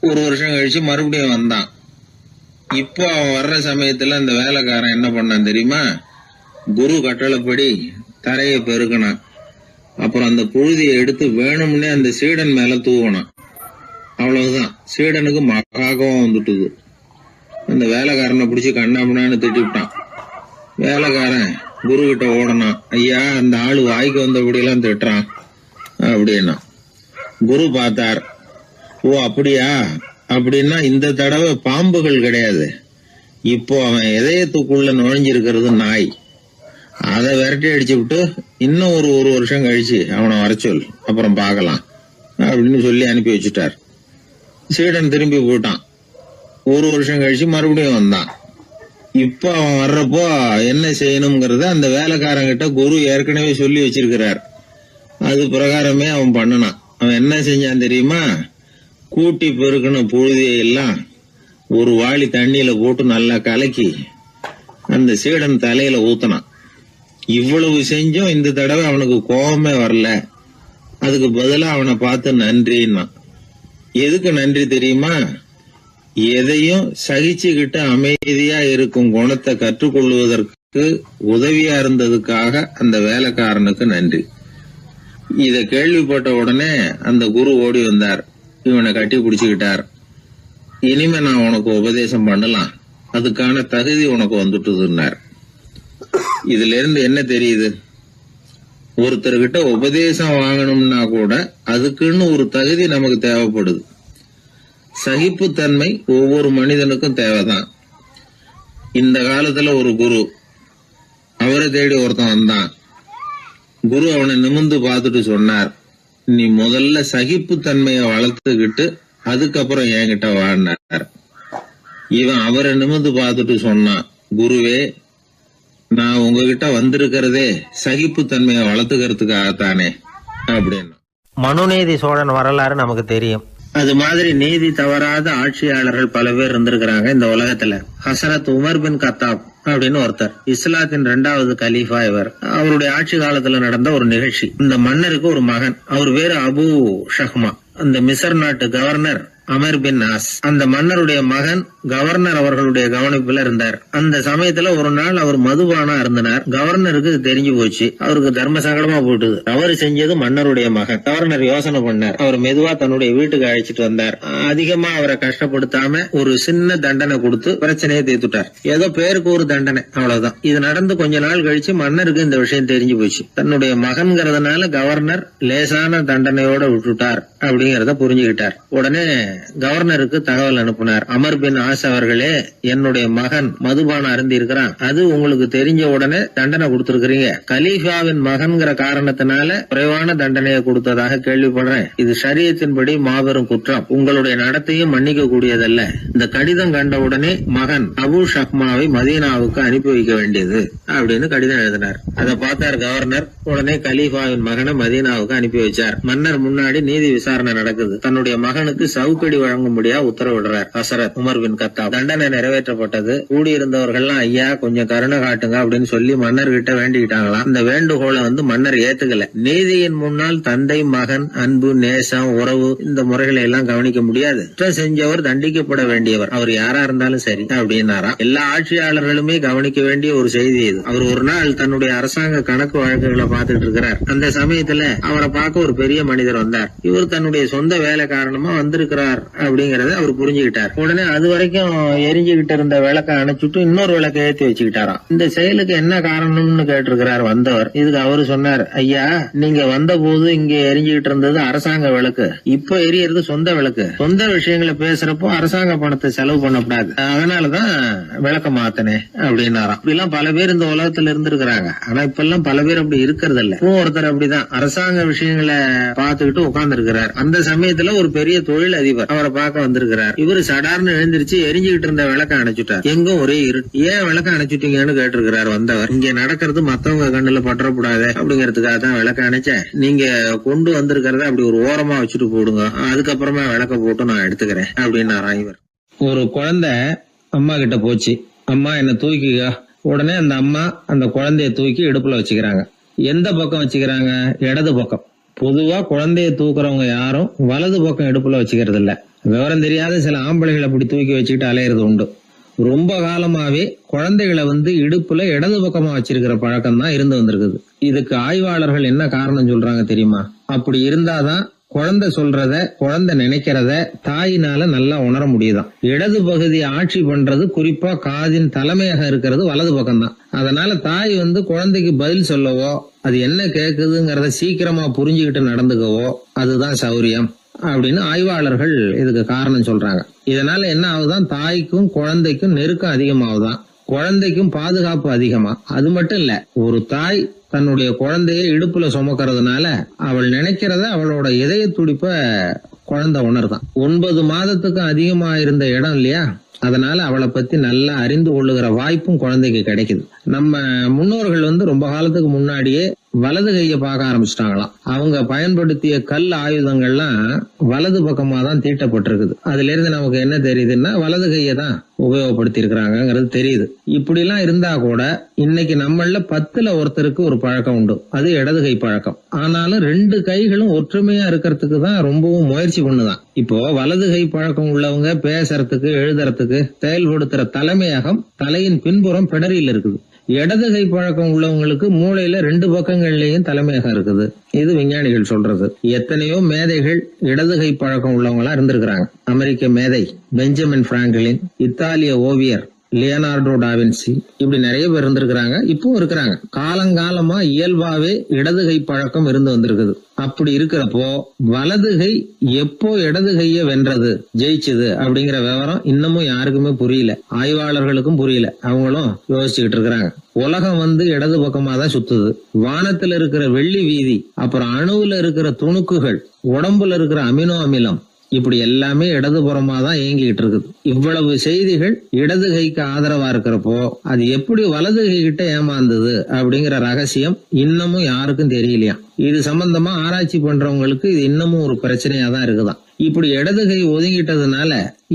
1 வருஷம் கழிச்சு மறுபடியும் வந்தான். இப்போ அவன் வர்ற சமயத்துல அந்த வேலைக்காரன் என்ன பண்ணான் தெரியுமா? குரு கட்டளைப்படி தரையை பெருக்கினான். அப்புறம் அந்த புழுதியை எடுத்து வேணும்னே அந்த சீடன் மேல தூவனான். அவ்வளவுதான். சீடனுக்கு மகாகம் வந்துட்டுது. அந்த வேலைக்காரனை பிடிச்சி கண்ணாமண்ணான்னு திட்டிவிட்டான். வேலைக்காரன் குரு கிட்ட ஓடனான். ஐயா, அந்த ஆளு வாய்க்கு வந்தபடி எல்லாம் திட்டுறான் அப்படின்னா. குரு பார்த்தார். ஓ அப்படியா? அப்படின்னா இந்த தடவை பாம்புகள் கிடையாது. இப்போ அவன் இதயத்துக்குள்ள நுழைஞ்சிருக்கிறது நாய். அதை விரட்டி அடிச்சு விட்டு இன்னும் ஒரு வருஷம் கழிச்சு அவனை வர சொல், அப்புறம் பார்க்கலாம் அப்படின்னு சொல்லி அனுப்பி வச்சுட்டார். சீடன் திரும்பி போயிட்டான். 1 வருஷம் கழிச்சு மறுபடியும் வந்தான். இப்ப அவன் வர்றப்போ என்ன செய்யணுங்கிறத அந்த வேலைக்காரங்கிட்ட குரு ஏற்கனவே சொல்லி வச்சிருக்கிறார். அது பிரகாரமே அவன் பண்ணனான். அவன் என்ன செஞ்சான் தெரியுமா? கூட்டி பெருக்கின புழுதியை எல்லாம் ஒரு வாளி தண்ணியில போட்டு நல்லா கலக்கி அந்த சீடன் தலையில ஊத்தினான். இவ்வளவு செஞ்சும் இந்த தடவை அவனுக்கு கோபமே வரல. அதுக்கு பதிலா அவனை பார்த்து நன்றின்னா. எதுக்கு நன்றி தெரியுமா? எதையும் சகிச்சுக்கிட்டு அமைதியா இருக்கும் குணத்தை கற்றுக்கொள்வதற்கு உதவியா இருந்ததுக்காக அந்த வேலைக்காரனுக்கு நன்றி. இத கேள்விப்பட்ட உடனே அந்த குரு ஓடி வந்தார். இவனை கட்டி பிடிச்சுக்கிட்டார். இனிமே நான் உனக்கு உபதேசம் பண்ணலாம், அதுக்கான தகுதி உனக்கு வந்துட்டுதுன்னார். இதுல இருந்து என்ன தெரியுது? ஒருத்தர்கிட்ட உபதேசம் வாங்கணும்னா கூட அதுக்குன்னு ஒரு தகுதி நமக்கு தேவைப்படுது. சகிப்புத்தன்மை ஒவ்வொரு மனிதனுக்கும் தேவைதான். இந்த காலத்துல ஒரு குரு, அவரை தேடி ஒருத்தன் வந்தான். குரு அவனை நிமிர்ந்து பார்த்துட்டு சொன்னார், நீ முதல்ல சகிப்புத்தன்மைய வளர்த்துக்கிட்டு அதுக்கப்புறம் என்கிட்ட வாழ்னார். இவன் அவரை நிமிர்ந்து பார்த்துட்டு சொன்னான், குருவே, நான் உங்ககிட்ட வந்திருக்கிறதே சகிப்புத்தன்மையை வளர்த்துக்கிறதுக்காகத்தானே அப்படின்னு. மனுநீதி சோழன் வரலாறு நமக்கு தெரியும். அது மாதிரி நீதி தவறாத ஆட்சியாளர்கள் பல பேர் இருந்திருக்கிறாங்க இந்த உலகத்துல. ஹசரத் உமர் பின் கத்தாப் அப்படின்னு ஒருத்தர், இஸ்லாத்தின் 2வது கலீஃபா இவர். அவருடைய ஆட்சி காலத்துல நடந்த ஒரு நிகழ்ச்சி. இந்த மன்னருக்கு ஒரு மகன், அவர் பேரு அபு ஷஹ்மா. அந்த மிசர் நாட்டு கவர்னர் அமர் பின் ஆஸ், அந்த மன்னருடைய மகன் கவர்னர் அவர்களுடைய கவனிப்புல இருந்தார். அந்த சமயத்துல ஒரு நாள் அவர் மதுபானா இருந்தனார். கவர்னருக்கு தெரிஞ்சு போச்சு. அவருக்கு தர்ம சங்கடமா போட்டுது. தவறு செஞ்சது மன்னருடைய மகன். கவர்னர் யோசனை பண்ணார். அவர் மெதுவா தன்னுடைய வீட்டுக்கு அழைச்சிட்டு வந்தார். அதிகமா அவரை கஷ்டப்படுத்தாம ஒரு சின்ன தண்டனை கொடுத்து பிரச்சனையை தீர்த்துட்டார். ஏதோ பேருக்கு ஒரு தண்டனை, அவ்வளவுதான். இது நடந்து கொஞ்ச நாள் கழிச்சு மன்னருக்கு இந்த விஷயம் தெரிஞ்சு போச்சு. தன்னுடைய மகன்கிறதுனால கவர்னர் லேசான தண்டனையோட விட்டுட்டார் அப்படிங்கறத புரிஞ்சுக்கிட்டார். உடனே கவர்னருக்கு தகவல் அனுப்பினார். அமர் பின் ஆஸ் அவர்களே, என்னுடைய மகன் மதுபானம் அருந்தி இருக்கிறான். அது உங்களுக்கு தெரிஞ்ச உடனே தண்டனை கொடுத்திருக்கிறீங்க. கலீஃபாவின் மகன்கிற காரணத்தினால குறைவான தண்டனையை கொடுத்ததாக கேள்விப்படுறேன். இது ஷரியத்தின்படி மாபெரும் குற்றம். உங்களுடைய நடத்தையும் மன்னிக்க கூடியதல்ல. இந்த கடிதம் கண்ட உடனே மகன் அபு ஷஹ்மாவை மதீனாவுக்கு அனுப்பி வைக்க வேண்டியது அப்படின்னு கடிதம் எழுதினார். அதை பார்த்தார் கவர்னர். உடனே கலீஃபாவின் மகனை மதீனாவுக்கு அனுப்பி வச்சார். மன்னர் முன்னாடி நீதி விசாரணை நடக்குது. தன்னுடைய மகனுக்கு சவுக்கடி வழங்கும்படியா உத்தரவிடுறார் ஹசரத் உமர் பின் கத்தாப். தண்டனை நிறைவேற்றப்பட்டது. கூடியிருந்தவர்கள்லாம் ஐயா கொஞ்சம் கருணை காட்டுங்க அப்படின்னு சொல்லி மன்னர் கிட்ட வேண்டிக்கிட்டாங்களாம். இந்த வேண்டுகோளை மன்னர் ஏத்துக்கல. நீதியின் முன்னால் தந்தை மகன் அன்பு நேசம் உறவு இந்த முறைகளை எல்லாம் கவனிக்க முடியாது. குற்றம் செஞ்சவர் தண்டிக்கப்பட வேண்டியவர், அவர் யாரா இருந்தாலும் சரி அப்படின்னாராம். எல்லா ஆட்சியாளர்களுமே கவனிக்க வேண்டிய ஒரு செய்தி இது. அவர் ஒரு நாள் தன்னுடைய அரசாங்க கணக்கு வழக்குகளை பார்த்துட்டு இருக்கிறார். அந்த சமயத்துல அவரை பார்க்க ஒரு பெரிய மனிதர் வந்தார். இவர் தன்னுடைய சொந்த வேலை காரணமா வந்திருக்கிறார் அப்படிங்கறத அவர் புரிஞ்சுக்கிட்டார். உடனே அது வரைக்கும் வரைக்கும் எரிஞ்சுகிட்டு இருந்த விளக்க அணைச்சுட்டு இன்னொரு விளக்க ஏத்தி வச்சுக்கிட்டாராம். இந்த செயலுக்கு என்ன காரணம்னு கேட்டிருக்கிறார் வந்தவர். இதுக்கு அவரு சொன்னார், ஐயா நீங்க வந்த போது இங்க எரிஞ்சுகிட்டு இருந்தது அரசாங்க விளக்கு, இப்ப எரியறது சொந்த விளக்கு. சொந்த விஷயங்களை பேசுறப்போ அரசாங்க பணத்தை செலவு பண்ணக்கூடாது, அதனாலதான் விளக்க மாத்தினேன் அப்படின்னாராம். இப்படிலாம் பல பேர் இந்த உலகத்துல இருந்திருக்கிறாங்க. ஆனா இப்ப எல்லாம் பல பேர் அப்படி இருக்கிறது இல்ல. ஒருத்தர் அப்படிதான் அரசாங்க விஷயங்களை பார்த்துக்கிட்டு உட்கார்ந்து இருக்கிறார். அந்த சமயத்துல ஒரு பெரிய தொழில் அதிபர் அவரை பார்க்க வந்திருக்கிறார். இவரு சடார்னு எழுந்திருச்சு எரிஞ்சுகிட்டு இருந்த விளக்க அணைச்சுட்டார். எங்கும் ஒரே இருட்டு. ஏன் விளக்க அணைச்சுட்டீங்கன்னு கேட்டிருக்கிறார் வந்தவர். இங்க நடக்கிறது மத்தவங்க கண்ணுல பற்றக்கூடாது அப்படிங்கறதுக்காக தான் விளக்க அணைச்சேன். நீங்க கொண்டு வந்திருக்கிறத அப்படி ஒரு ஓரமா வச்சுட்டு போடுங்க, அதுக்கப்புறமா விளக்க போட்டு நான் எடுத்துக்கிறேன் அப்படின்னாராம் இவர். ஒரு குழந்தை அம்மா கிட்ட போச்சு, அம்மா என்ன தூக்கிக்க. உடனே அந்த அம்மா அந்த குழந்தைய தூக்கி இடுப்புல வச்சுக்கிறாங்க. எந்த பக்கம் வச்சுக்கிறாங்க? இடது பக்கம். பொதுவா குழந்தைய தூக்குறவங்க யாரும் வலது பக்கம் இடுப்புல வச்சுக்கிறது இல்ல. விவரம் தெரியாத சில ஆம்பளைகளை அப்படி தூக்கி வச்சுக்கிட்டு அலையிறது உண்டு. ரொம்ப காலமாவே குழந்தைகளை இடுப்புல இடது பக்கமா வச்சிருக்கிற பழக்கம் தான் இருந்து வந்திருக்குது. இதுக்கு ஆய்வாளர்கள் என்ன காரணம் சொல்றாங்க தெரியுமா? அப்படி இருந்தாதான் குழந்தை சொல்றத, குழந்தை நினைக்கிறத தாயினால நல்லா உணர முடியுதாம். இடது பகுதி ஆட்சி பண்றது குறிப்பா காதின் தலைமையாக இருக்கிறது வலது பக்கம் தான். அதனால தாய் குழந்தைக்கு பதில் சொல்லவோ, அது என்ன கேக்குதுங்கிறத சீக்கிரமா புரிஞ்சுக்கிட்டு நடந்துக்கவோ அதுதான் சௌரியம் அப்படின்னு ஆய்வாளர்கள் இதுக்கு காரணம் சொல்றாங்க. இதனால என்ன ஆகுதான், தாய்க்கும் குழந்தைக்கும் நெருக்கம் அதிகமாகுதான், குழந்தைக்கும் பாதுகாப்பு அதிகமா. அது மட்டும் இல்ல, ஒரு தாய் தன்னுடைய குழந்தைய இடுப்புல சுமக்கிறதுனால அவள் நினைக்கிறத, அவளோட இதய துடிப்ப குழந்தை உணர்தான். 9 மாதத்துக்கு அதிகமா இருந்த இடம் இல்லையா, அதனால அவளை பத்தி நல்லா அறிந்து கொள்ளுகிற வாய்ப்பும் குழந்தைக்கு கிடைக்குது. நம்ம முன்னோர்கள் ரொம்ப காலத்துக்கு முன்னாடியே வலது கைய பார்க்க ஆரம்பிச்சிட்டாங்களாம். அவங்க பயன்படுத்திய கல் ஆயுதங்கள்லாம் வலது பக்கமா தான் தீட்டப்பட்டிருக்குது. அதுல இருந்து நமக்கு என்ன தெரியுதுன்னா வலது கையை தான் உபயோகப்படுத்தி இருக்கிறாங்கிறது தெரியுது. இப்படி எல்லாம் இருந்தா கூட இன்னைக்கு நம்மள 10ல் ஒருத்தருக்கு ஒரு பழக்கம் உண்டு, அது இடது கை பழக்கம். ஆனாலும் 2 கைகளும் ஒற்றுமையா இருக்கிறதுக்கு தான் ரொம்பவும் முயற்சி பண்ணுதான். இப்போ வலது கை பழக்கம் உள்ளவங்க பேசுறதுக்கு, எழுதுறதுக்கு, செயல்படுத்துற தலைமையகம் தலையின் பின்புறம் பிடரியில் இருக்குது. இடது கை பழக்கம் உள்ளவங்களுக்கு மூளையில 2 பக்கங்கள்லயும் தலைமையகம் இருக்குது. இது விஞ்ஞானிகள் சொல்றது. எத்தனையோ மேதைகள் இடது கை பழக்கம் உள்ளவங்களா இருந்திருக்கிறாங்க. அமெரிக்க மேதை பெஞ்சமின் பிராங்கிலின், இத்தாலிய ஓவியர் லியோனார்டோ டாவின்சி, இப்படி நிறைய பேர் இருந்திருக்கிறாங்க, இப்போ இருக்கிறாங்க. காலங்காலமா இயல்பாவே இடது கை பழக்கம் இருந்து வந்திருக்குது. அப்படி இருக்கிறப்போ வலது கை எப்போ இடது கைய வென்றது, ஜெயிச்சது அப்படிங்கிற விவரம் இன்னமும் யாருக்குமே புரியல. ஆய்வாளர்களுக்கும் புரியல. அவங்களும் யோசிச்சுக்கிட்டு இருக்கிறாங்க. உலகம் இடது பக்கமா தான் சுத்துது. வானத்துல இருக்கிற வெள்ளி வீதி, அப்புறம் அணுவுல இருக்கிற துணுக்குகள், உடம்புல இருக்கிற அமினோ அமிலம், இப்படி எல்லாமே இடதுபுறமா தான் இயங்கிட்டு இருக்குது. இவ்வளவு செய்திகள் இடது கைக்கு ஆதரவா இருக்கிறப்போ அது எப்படி வலது கை கிட்ட ஏமாந்தது அப்படிங்கிற ரகசியம் இன்னமும் யாருக்கும் தெரியலையா. இது சம்பந்தமா ஆராய்ச்சி பண்றவங்களுக்கு இது இன்னமும் ஒரு பிரச்சனையா தான் இருக்குதான். இப்படி இடது கை ஒதுங்கிட்டதுனால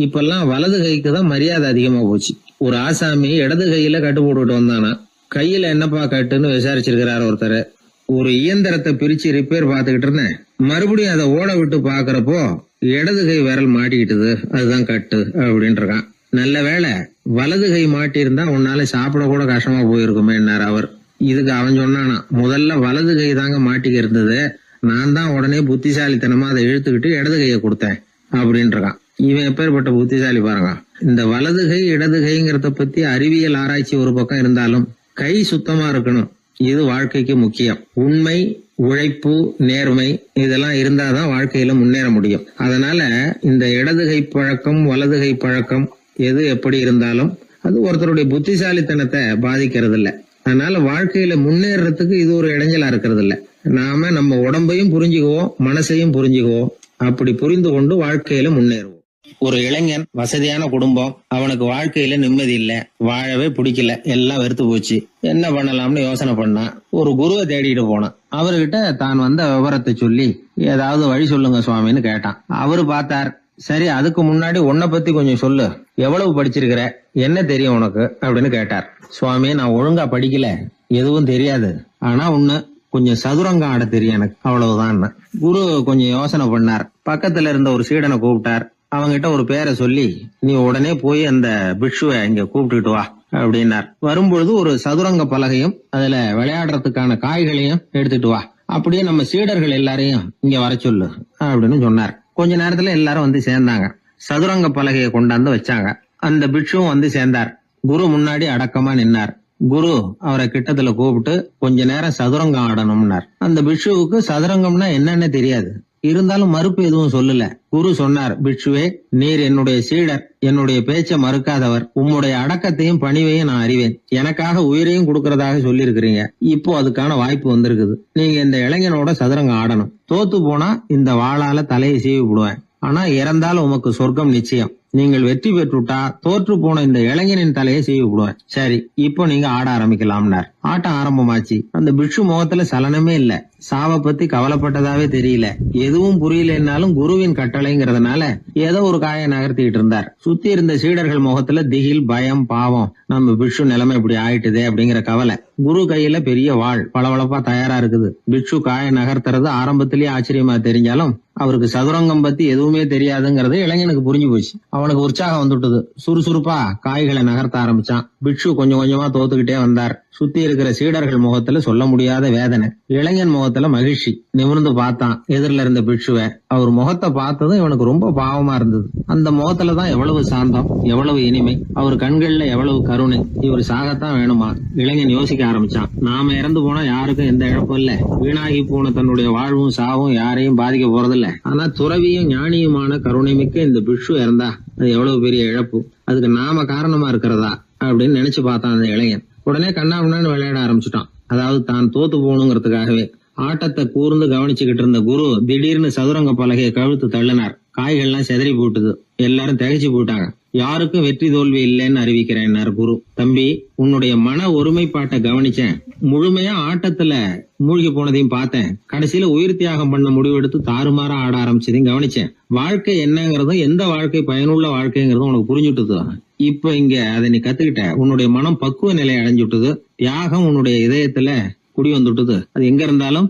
இப்பெல்லாம் வலது கைக்கு தான் மரியாதை அதிகமா போச்சு. ஒரு ஆசாமி இடது கையில கட்டு போட்டுட்டு வந்தானா, கையில என்னப்பா கட்டுன்னு விசாரிச்சிருக்கிறார் ஒருத்தர். ஒரு இயந்திரத்தை பிரிச்சு ரிப்பேர் பார்த்துக்கிட்டு இருந்தேன், மறுபடியும் அதை ஓட விட்டு பாக்குறப்போ இடது கை விரல் மாட்டிக்கிட்டது, அதுதான் கட்டு அப்படின்ட்டு இருக்கான். நல்ல வேளை வலது கை மாட்டி இருந்தா உன்னால சாப்பிட கூட கஷ்டமா போயிருக்குமே அவர். இதுக்கு அவன் சொன்னானா, முதல்ல வலது கை தாங்க மாட்டிக்க இருந்தது, நான் தான் உடனே புத்திசாலித்தனமா அதை இழுத்துக்கிட்டு இடது கையை கொடுத்தேன் அப்படின்னு இருக்கான். இவன் எப்பேற்பட்ட புத்திசாலி பாருங்க. இந்த வலது கை இடது கைங்கிறத பத்தி அறிவியல் ஆராய்ச்சி ஒரு பக்கம் இருந்தாலும் கை சுத்தமா இருக்கணும், இது வாழ்க்கைக்கு முக்கியம். உண்மை, உழைப்பு, நேர்மை இதெல்லாம் இருந்தாதான் வாழ்க்கையில முன்னேற முடியும். அதனால இந்த இடது கை பழக்கம், வலது கை பழக்கம் எது எப்படி இருந்தாலும் அது ஒருத்தருடைய புத்திசாலித்தனத்தை பாதிக்கிறது இல்ல. அதனால வாழ்க்கையில முன்னேறதுக்கு இது ஒரு இடைஞ்சலா இருக்கிறது இல்ல. நாம நம்ம உடம்பையும் புரிஞ்சுக்குவோம், மனசையும் புரிஞ்சுக்குவோம். அப்படி புரிந்து கொண்டு வாழ்க்கையில முன்னேறுவோம். ஒரு இளைஞன், வசதியான குடும்பம், அவனுக்கு வாழ்க்கையில நிம்மதி இல்ல, வாழவே பிடிக்கல, எல்லாம் வெறுத்து போச்சு. என்ன பண்ணலாம்னு யோசனை பண்ணா ஒரு குருவை தேடிட்டு போனான். அவர்கிட்ட தான் வந்த விவரத்தை சொல்லி ஏதாவது வழி சொல்லுங்க சுவாமின்னு கேட்டான். அவரு பார்த்தார், சரி அதுக்கு முன்னாடி உன்னை பத்தி கொஞ்சம் சொல்லு, எவ்வளவு படிச்சிருக்கிற, என்ன தெரியும் உனக்கு அப்படின்னு கேட்டார். சுவாமி, நான் ஒழுங்கா படிக்கல, எதுவும் தெரியாது, ஆனா ஒண்ணு, கொஞ்சம் சதுரங்கம் ஆட தெரியும் எனக்கு, அவ்வளவுதான். குரு கொஞ்சம் யோசனை பண்ணார். பக்கத்துல இருந்த ஒரு சீடனை கூப்பிட்டார். அவங்கிட்ட ஒரு பேரை சொல்லி, நீ உடனே போய் அந்த பிக்ஷுவை இங்க கூப்பிட்டுட்டு வா அப்படின்னார். வரும்பொழுது ஒரு சதுரங்க பலகையும் அதுல விளையாடுறதுக்கான காய்களையும் எடுத்துட்டு வா, அப்படியே நம்ம சீடர்கள் எல்லாரையும் இங்க வர சொல்லு அப்படின்னு சொன்னார். கொஞ்ச நேரத்துல எல்லாரும் சேர்ந்தாங்க. சதுரங்க பலகையை கொண்டாந்து வச்சாங்க. அந்த பிட்சுவும் வந்து சேர்ந்தார். குரு முன்னாடி அடக்கமா நின்னார். குரு அவரை கிட்டத்துல கூப்பிட்டு கொஞ்ச நேரம் சதுரங்கம் ஆடணும்னார். அந்த பிட்சுவுக்கு சதுரங்கம்னா என்னன்னு தெரியாது. இருந்தாலும் மறுப்பு எதுவும் சொல்லல. குரு சொன்னார், பிட்சுவே, நீர் என்னுடைய சீடர், என்னுடைய பேச்ச மறுக்காதவர். உம்முடைய அடக்கத்தையும் பணிவையும் நான் அறிவேன். எனக்காக உயிரையும் கொடுக்கறதாக சொல்லி இருக்கிறீங்க. இப்போ அதுக்கான வாய்ப்பு வந்திருக்குது. நீங்க இந்த இளைஞனோட சதுரங்கம் ஆடணும். தோத்து போனா இந்த வாளால தலையை சீவி விடுவேன். ஆனா இறந்தாலும் உமக்கு சொர்க்கம் நிச்சயம். நீங்கள் வெற்றி பெற்றுட்டா தோற்று போன இந்த இளைஞனின் தலையை சீவி விடுவேன். சரி, இப்போ நீங்க ஆட ஆரம்பிக்கலாம்னார். ஆட்டம் ஆரம்பமாச்சு. அந்த பிட்சு முகத்துல சலனமே இல்ல. சாவை பத்தி கவலைப்பட்டதாவே தெரியல. எதுவும் புரியலன்னாலும் குருவின் கட்டளைங்கிறதுனால ஏதோ ஒரு காயை நகர்த்திட்டு இருந்தார். சுத்தி இருந்த சீடர்கள் முகத்துல திகில், பயம், பாவம், நம்ம பிட்சு நிலைமை இப்படி ஆயிட்டுதே அப்படிங்கிற கவலை. குரு கையில பெரிய வாள் பளபளப்பா தயாரா இருக்குது. பிட்சு காயை நகர்த்துறது ஆரம்பத்திலேயே ஆச்சரியமா தெரிஞ்சாலும் அவருக்கு சதுரங்கம் பத்தி எதுவுமே தெரியாதுங்கிறது இளைஞனுக்கு புரிஞ்சு போச்சு. அவனுக்கு உற்சாகம் வந்துட்டது. சுறுசுறுப்பா காய்களை நகர்த்த ஆரம்பிச்சான். பிட்சு கொஞ்சம் கொஞ்சமா தோத்துக்கிட்டே வந்தார். சுத்தி இருக்கிற சீடர்கள் முகத்துல சொல்ல முடியாத வேதனை. இளைஞன் முகத்துல மகிழ்ச்சி. நிமிர்ந்து பார்த்தான் எதிரில இருந்த பிட்சுவை. அவர் முகத்தை பார்த்ததும் இவனுக்கு ரொம்ப பாவமா இருந்தது. அந்த முகத்துலதான் எவ்வளவு சாந்தம், எவ்வளவு இனிமை, அவர் கண்கள்ல எவ்வளவு கருணை. இவர் சாகத்தான் வேணுமா? இளைஞன் யோசிக்க ஆரம்பிச்சான். நாம இறந்து போனா யாருக்கும் எந்த இழப்பும் இல்ல. வீணாகி போன தன்னுடைய வாழ்வும் சாவும் யாரையும் பாதிக்க போறதில்ல. ஆனா துறவியும் ஞானியுமான கருணை மிக்க இந்த பிட்சு இறந்தா அது எவ்வளவு பெரிய இழப்பு. அதுக்கு நாம காரணமா இருக்கிறதா அப்படின்னு நினைச்சு பார்த்தான் அந்த இளைஞன். உடனே கண்ணாமண்ணான்னு விளையாட ஆரம்பிச்சுட்டான். அதாவது தான் தோத்து போகணுங்கிறதுக்காகவே. ஆட்டத்தை கூர்ந்து கவனிச்சுக்கிட்டு இருந்த குரு திடீர்னு சதுரங்க பலகையை கழுத்து தள்ளினார். காய்கள்லாம் செதறி போட்டுது. எல்லாரும் திகைச்சு போயிட்டாங்க. யாருக்கும் வெற்றி தோல்வி இல்லைன்னு அறிவிக்கிறேன் குரு. தம்பி, உன்னுடைய மன ஒருமைப்பாட்டை கவனிச்சேன். முழுமையா ஆட்டத்துல மூழ்கி போனதையும் பார்த்தேன். கடைசியில உயிர் தியாகம் பண்ண முடிவெடுத்து தாறுமாறா ஆட ஆரம்பிச்சதையும் கவனிச்சேன். வாழ்க்கை என்னங்கிறதும் எந்த வாழ்க்கை பயனுள்ள வாழ்க்கைங்கிறதும் உனக்கு புரிஞ்சுட்டுது. இப்ப இங்க அதை நீ கத்துக்கிட்ட. உன்னுடைய மனம் பக்குவ நிலை அடைஞ்சுட்டுது. தியாகம் உன்னுடைய இதயத்துல குடி வந்துட்டுது. அது எங்க இருந்தாலும்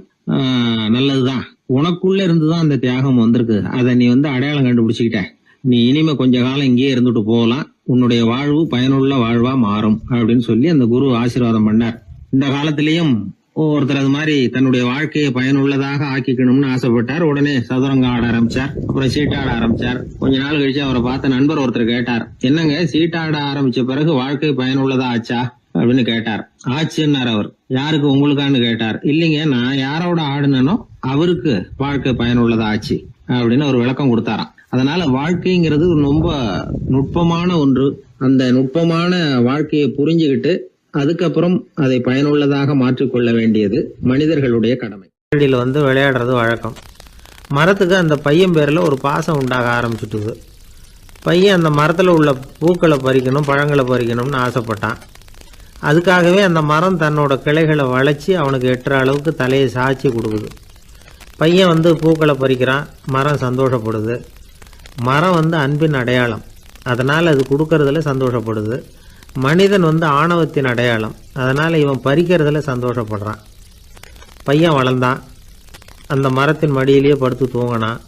நல்லதுதான். உனக்குள்ள இருந்துதான் அந்த தியாகம் வந்திருக்கு. அதை நீ அடையாளம் கண்டுபிடிச்சுக்கிட்ட. நீ இனிமே கொஞ்ச காலம் இங்கேயே இருந்துட்டு போகலாம். உன்னுடைய வாழ்வு பயனுள்ள வாழ்வா மாறும் அப்படின்னு சொல்லி அந்த குரு ஆசீர்வாதம் பண்ணார். இந்த காலத்திலயும் ஒருத்தர் அது மாதிரி தன்னுடைய வாழ்க்கையை பயனுள்ளதாக ஆக்கிக்கணும்னு ஆசைப்பட்டார். உடனே சதுரங்கம் ஆட ஆரம்பிச்சார். அப்புறம் சீட்டாட ஆரம்பிச்சார். கொஞ்ச நாள் கழிச்சு அவரை பார்த்த நண்பர் ஒருத்தர் கேட்டார், என்னங்க சீட்டாட ஆரம்பிச்ச பிறகு வாழ்க்கை பயனுள்ளதா ஆச்சா அப்படின்னு கேட்டார். ஆச்சுன்னார் அவர். யாருக்கு, உங்களுக்கான்னு கேட்டார். இல்லைங்க, நான் யாரோட ஆடுனோ அவருக்கு வாழ்க்கை பயனுள்ளதா ஆச்சு அப்படின்னு ஒரு விளக்கம் கொடுத்தாராம். அதனால வாழ்க்கைங்கிறது ரொம்ப நுட்பமான ஒன்று. அந்த நுட்பமான வாழ்க்கையை புரிஞ்சுக்கிட்டு அதுக்கப்புறம் அதை பயனுள்ளதாக மாற்றிக்கொள்ள வேண்டியது மனிதர்களுடைய கடமை. விளையாடுறது வழக்கம். மரத்துக்கு அந்த பையன் பேரில் ஒரு பாசம் உண்டாக ஆரம்பிச்சுட்டுது. பையன் அந்த மரத்தில் உள்ள பூக்களை பறிக்கணும், பழங்களை பறிக்கணும்னு ஆசைப்பட்டான். அதுக்காகவே அந்த மரம் தன்னோட கிளைகளை வளைச்சி அவனுக்கு எட்டுற அளவுக்கு தலையை சாய்ச்சி கொடுக்குது. பையன் பூக்களை பறிக்கிறான். மரம் சந்தோஷப்படுது. மரம் அன்பின் அடையாளம். அதனால் அது கொடுக்கறதுல சந்தோஷப்படுது. மனிதன் ஆணவத்தின் அடையாளம். அதனால் இவன் பறிக்கிறதுல சந்தோஷப்படுறான். பையன் வளர்ந்தான். அந்த மரத்தின் மடியிலேயே படுத்து தூங்கினான்.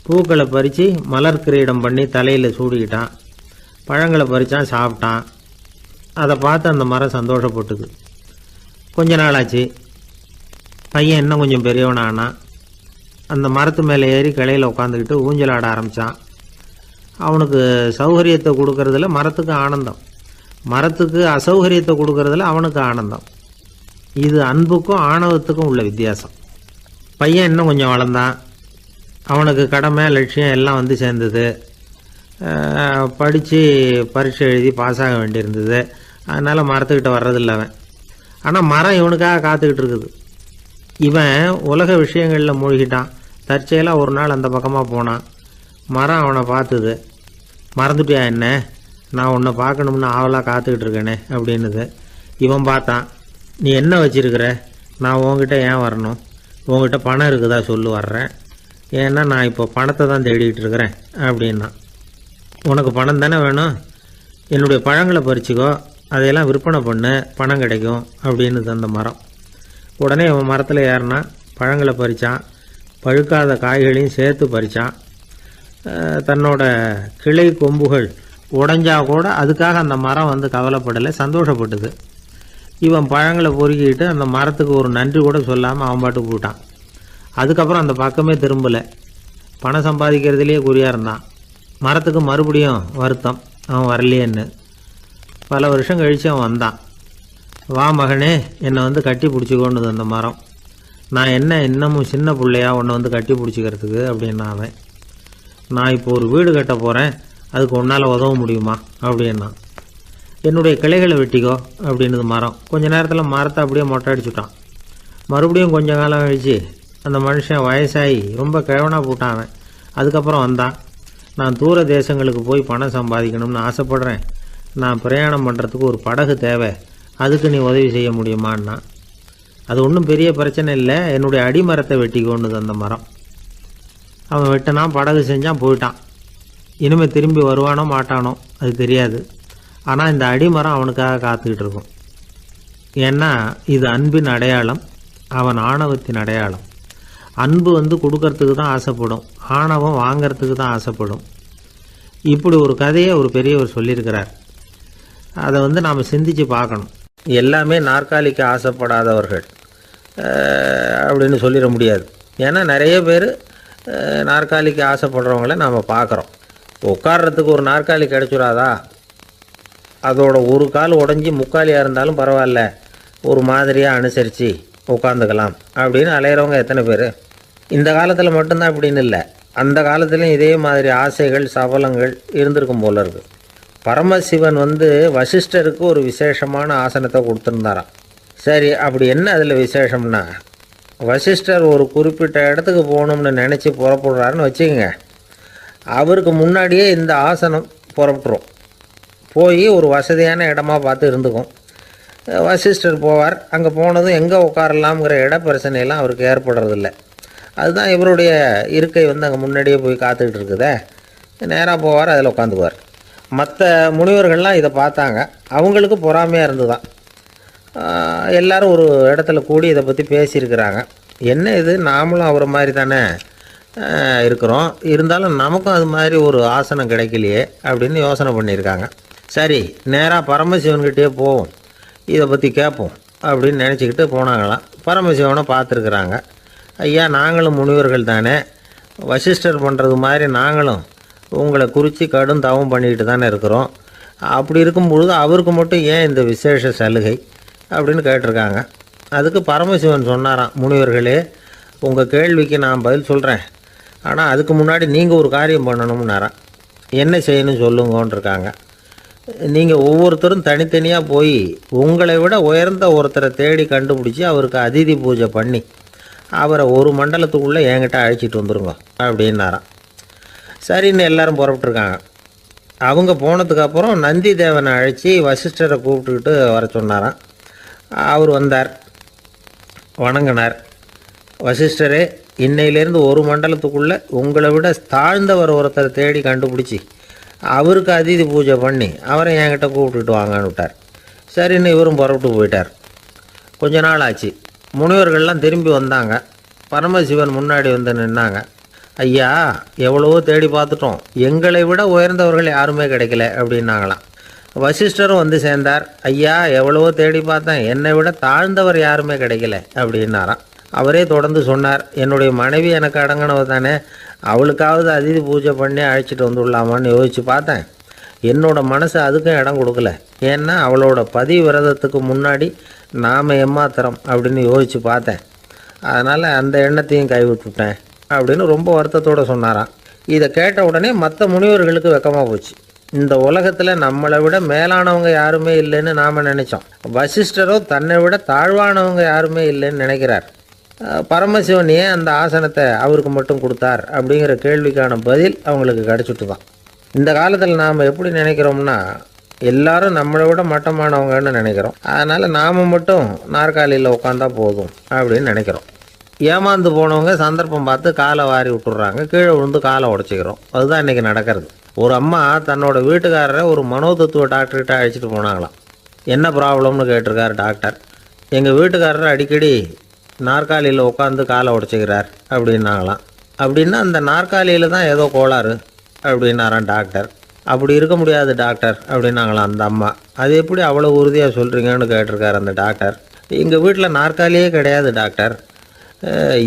பூக்களை பறித்து மலர் கிரீடம் பண்ணி தலையில் சூடிக்கிட்டான். பழங்களை பறித்தான், சாப்பிட்டான். அதை பார்த்து அந்த மரம் சந்தோஷப்பட்டுது. கொஞ்ச நாளாச்சு. பையன் இன்னும் கொஞ்சம் பெரியவனானான். அந்த மரத்து மேலே ஏறி கிளையில் உட்காந்துக்கிட்டு ஊஞ்சல் ஆட ஆரம்பித்தான். அவனுக்கு சௌகரியத்தை கொடுக்கறதுல மரத்துக்கு ஆனந்தம், மரத்துக்கு அசௌகரியத்தை கொடுக்கறதுல அவனுக்கு ஆனந்தம். இது அன்புக்கும் ஆணவத்துக்கும் உள்ள வித்தியாசம். பையன் இன்னும் கொஞ்சம் வளர்ந்தான். அவனுக்கு கடமை, லட்சியம் எல்லாம் சேர்ந்தது. படித்து பரீட்சை எழுதி பாஸ் ஆக வேண்டியிருந்தது. அதனால் மரத்துக்கிட்ட வர்றதில்லை அவன். ஆனால் மரம் இவனுக்காக காத்துக்கிட்டு இருக்குது. இவன் உலக விஷயங்களில் மூழ்கிட்டான். தற்செயலாக ஒரு நாள் அந்த பக்கமாக போனான். மரம் அவனை பார்த்துது. மறந்துட்டியா என்ன, நான் உன்னை பார்க்கணும்னு ஆவலாக காத்துக்கிட்டு இருக்கேனே அப்படின்னுது. இவன் பார்த்தான். நீ என்ன வச்சிருக்கிற, நான் உங்ககிட்ட ஏன் வரணும், உங்ககிட்ட பணம் இருக்குதா சொல்லு, வர்றேன். ஏன்னா நான் இப்போ பணத்தை தான் தேடிக்கிட்டு இருக்கிறேன் அப்படின்னா. உனக்கு பணம் தானே வேணும், என்னுடைய பழங்களை பறிச்சுக்கோ, அதையெல்லாம் விற்பனை பண்ணு, பணம் கிடைக்கும் அப்படின்னு அந்த மரம். உடனே அவன் மரத்தில் ஏறினான். பழங்களை பறித்தான். பழுக்காத காய்களையும் சேர்த்து பறித்தான். தன்னோட கிளை கொம்புகள் உடைஞ்சா கூட அதுக்காக அந்த மரம் கவலைப்படலை, சந்தோஷப்பட்டது. இவன் பழங்களை பொறுக்கிட்டு அந்த மரத்துக்கு ஒரு நன்றி கூட சொல்லாமல் அவன் பாட்டு போட்டான். அதுக்கப்புறம் அந்த பக்கமே திரும்பலை. பணம் சம்பாதிக்கிறதுலேயே குறியாக இருந்தான். மரத்துக்கு மறுபடியும் வருத்தம். அவன் வரலையேன்னு. பல வருஷம் கழித்து அவன் வந்தான். வா மகனே, என்னை வந்து கட்டி பிடிச்சிக்கோன்னுது அந்த மரம். நான் என்ன இன்னமும் சின்ன பிள்ளையா உன்னை வந்து கட்டி பிடிச்சிக்கிறதுக்கு அப்படின்னா அவன். நான் இப்போ ஒரு வீடு கட்ட போகிறேன், அதுக்கு உன்னால் உதவ முடியுமா அப்படின்னா. என்னுடைய கிளைகளை வெட்டிக்கோ அப்படின்னுது மரம். கொஞ்ச நேரத்தில் மரத்தை அப்படியே மொட்டை அடிச்சுட்டான். மறுபடியும் கொஞ்ச காலம் கழிச்சு அந்த மனுஷன் வயசாகி ரொம்ப கிழவனாக போட்டான் அவன். அதுக்கப்புறம் வந்தான். நான் தூர தேசங்களுக்கு போய் பணம் சம்பாதிக்கணும்னு ஆசைப்பட்றேன். நான் பிரயாணம் பண்ணுறதுக்கு ஒரு படகு தேவை, அதுக்கு நீ உதவி செய்ய முடியுமான்னா. அது ஒன்றும் பெரிய பிரச்சனை இல்லை, என்னுடைய அடிமரத்தை வெட்டிக்கோன்னுது அந்த மரம். அவன் வெட்டினான், படகு செஞ்சான், போயிட்டான். இனிமேல் திரும்பி வருவானோ மாட்டானோ அது தெரியாது. ஆனால் இந்த அடிமரம் அவனுக்காக காத்துக்கிட்டு இருக்கும். ஏன்னா இது அன்பின் அடையாளம், அவன் ஆணவத்தின் அடையாளம். அன்பு வந்து கொடுக்கறதுக்கு தான் ஆசைப்படும், ஆணவம் வாங்கிறதுக்கு தான் ஆசைப்படும். இப்படி ஒரு கதையை ஒரு பெரியவர் சொல்லியிருக்கிறார். அதை வந்து நாம் சிந்திச்சு பார்க்கணும். எல்லாமே நாற்காலிக்கு ஆசைப்படாதவர்கள் அப்படின்னு சொல்லிட முடியாது. ஏன்னா நிறைய பேர் நாற்காலிக்கு ஆசைப்படுறவங்கள நாம் பார்க்குறோம். உட்கார்றதுக்கு ஒரு நாற்காலி கிடைச்சிடாதா, அதோட ஒரு கால் உடஞ்சி முக்காலியாக இருந்தாலும் பரவாயில்ல, ஒரு மாதிரியாக அனுசரித்து உட்காந்துக்கலாம் அப்படின்னு அலையிறவங்க எத்தனை பேர்? இந்த காலத்தில் மட்டும்தான் இப்படின்னு இல்லை, அந்த காலத்துலேயும் இதே மாதிரி ஆசைகள் சபலங்கள் இருந்திருக்கும் போல இருக்குது. பரமசிவன் வந்து வசிஷ்டருக்கு ஒரு விசேஷமான ஆசனத்தை கொடுத்துருந்தாராம். சரி, அப்படி என்ன அதில் விசேஷம்னா, வசிஷ்டர் ஒரு குறிப்பிட்ட இடத்துக்கு போகணும்னு நினச்சி புறப்படுறாருன்னு வச்சுக்கோங்க. அவருக்கு முன்னாடியே இந்த ஆசனம் புறப்பட்டுரும். போய் ஒரு வசதியான இடமா பார்த்து இருந்துக்கும். வசிஷ்டர் போவார். அங்கே போனதும் எங்கே உட்காரலாம்ங்கிற இட பிரச்சனையெல்லாம் அவருக்கு ஏற்படுறதில்ல. அதுதான் இவருடைய இருக்கை வந்து அங்கே முன்னாடியே போய் காத்துக்கிட்டு இருக்குதே. நேராக போவார், அதில் உட்காந்துக்குவார். மற்ற முனிவர்கள்லாம் இதை பார்த்தாங்க. அவங்களுக்கு பொறாமையாக இருந்துதான். எல்லோரும் ஒரு இடத்துல கூடி இதை பற்றி பேசியிருக்கிறாங்க. என்ன இது, நாமளும் அவரை மாதிரி தானே இருக்கிறோம், இருந்தாலும் நமக்கும் அது மாதிரி ஒரு ஆசனம் கிடைக்கலையே அப்படின்னு யோசனை பண்ணியிருக்காங்க. சரி, நேராக பரமசிவன்கிட்டே போவோம், இதை பற்றி கேட்போம் அப்படின்னு நினச்சிக்கிட்டு போனாங்களாம். பரமசிவனை பார்த்துருக்குறாங்க. ஐயா, நாங்களும் முனிவர்கள் தானே, வசிஷ்டர் பண்ணுறது மாதிரி நாங்களும் உங்களை குறித்து கடும் தவம் பண்ணிக்கிட்டு தானே இருக்கிறோம். அப்படி இருக்கும்பொழுது அவருக்கு மட்டும் ஏன் இந்த விசேஷ சலுகை அப்படின்னு கேட்டிருக்காங்க. அதுக்கு பரமசிவன் சொன்னாராம், முனிவர்களே, உங்கள் கேள்விக்கு நான் பதில் சொல்கிறேன், ஆனால் அதுக்கு முன்னாடி நீங்கள் ஒரு காரியம் பண்ணணும்னாராம். என்ன செய்யணும் சொல்லுங்கன்னு இருக்காங்க. நீங்கள் ஒவ்வொருத்தரும் தனித்தனியாக போய் உங்களை விட உயர்ந்த ஒருத்தரை தேடி கண்டுபிடிச்சி அவருக்கு அதிதி பூஜை பண்ணி அவரை ஒரு மண்டலத்துக்குள்ளே என்கிட்ட அழைச்சிட்டு வந்துருங்க அப்படின்னாராம். சரின்னு எல்லாரும் புறப்பட்டுருக்காங்க. அவங்க போனதுக்கப்புறம் நந்தி தேவனை அழைச்சி வசிஷ்டரை கூப்பிட்டுக்கிட்டு வர சொன்னாராம். அவர் வந்தார், வணங்கினார். வசிஷ்டரே, இன்னையிலேருந்து ஒரு மண்டலத்துக்குள்ளே உங்களை விட தாழ்ந்தவர் ஒருத்தரை தேடி கண்டுபிடிச்சி அவருக்கு அதிதி பூஜை பண்ணி அவரை என்கிட்ட கூப்பிட்டுட்டு வாங்கன்னு விட்டார். சரின்னு இவரும் புறப்பட்டு போயிட்டார். கொஞ்ச நாள் ஆச்சு. முனிவர்கள்லாம் திரும்பி வந்தாங்க. பரமசிவன் முன்னாடி வந்து நின்னாங்க. ஐயா, எவ்வளவோ தேடி பார்த்துட்டோம், எங்களை விட உயர்ந்தவர்கள் யாருமே கிடைக்கல அப்படின்னாங்களாம். வசிஷ்டரும் வந்து சேர்ந்தார். ஐயா, எவ்வளவோ தேடி பார்த்தேன், என்னை விட தாழ்ந்தவர் யாருமே கிடைக்கல அப்படின்னாராம். அவரே தொடர்ந்து சொன்னார், என்னுடைய மனைவி எனக்கு அடங்கினவ தானே, அவளுக்காவது அதிதி பூஜை பண்ணி அழைச்சிட்டு வந்துடலாமான்னு யோசித்து பார்த்தேன். என்னோட மனசு அதுக்கும் இடம் கொடுக்கல. ஏன்னா அவளோட பதிவிரதத்துக்கு முன்னாடி நாம் ஏமாத்திரம் அப்படின்னு யோசித்து பார்த்தேன். அதனால் அந்த எண்ணத்தையும் கைவிட்டுட்டேன் அப்படின்னு ரொம்ப வருத்தத்தோடு சொன்னாராம். இதை கேட்ட உடனே மற்ற முனிவர்களுக்கு வெக்கமாக போச்சு. இந்த உலகத்தில் நம்மளை விட மேலானவங்க யாருமே இல்லைன்னு நாம் நினச்சோம். வசிஷ்டரோ தன்னை விட தாழ்வானவங்க யாருமே இல்லைன்னு நினைக்கிறார். பரமசிவன் ஏன் அந்த ஆசனத்தை அவருக்கு மட்டும் கொடுத்தார் அப்படிங்கிற கேள்விக்கான பதில் அவங்களுக்கு கிடச்சிட்டு தான். இந்த காலத்தில் நாம் எப்படி நினைக்கிறோம்னா, எல்லாரும் நம்மளை விட மட்டமானவங்கன்னு நினைக்கிறோம். அதனால் நாம் மட்டும் நாற்காலியில் உட்காந்தா போதும் அப்படின்னு நினைக்கிறோம். ஏமாந்து போனவங்க சந்தர்ப்பம் பார்த்து காலை வாரி விட்டுடுறாங்க, கீழே விழுந்து காலை உடச்சிக்கிறோம். அதுதான் இன்றைக்கி நடக்கிறது. ஒரு அம்மா தன்னோட வீட்டுக்காரரை ஒரு மனோதத்துவ டாக்டர்கிட்ட அழைச்சிட்டு போனாங்களாம். என்ன ப்ராப்ளம்னு கேட்டிருக்கார் டாக்டர். எங்கள் வீட்டுக்காரர் அடிக்கடி நாற்காலியில் உட்காந்து காலை உடச்சிக்கிறார் அப்படின்னாங்களாம். அப்படின்னா அந்த நாற்காலியில் தான் ஏதோ கோளாறு அப்படின்னாரான் டாக்டர். அப்படி இருக்க முடியாது டாக்டர் அப்படின்னாங்களாம் அந்த அம்மா. அது எப்படி அவ்வளோ உறுதியாக சொல்கிறீங்கன்னு கேட்டிருக்கார் அந்த டாக்டர். எங்கள் வீட்டில் நாற்காலியே கிடையாது டாக்டர்,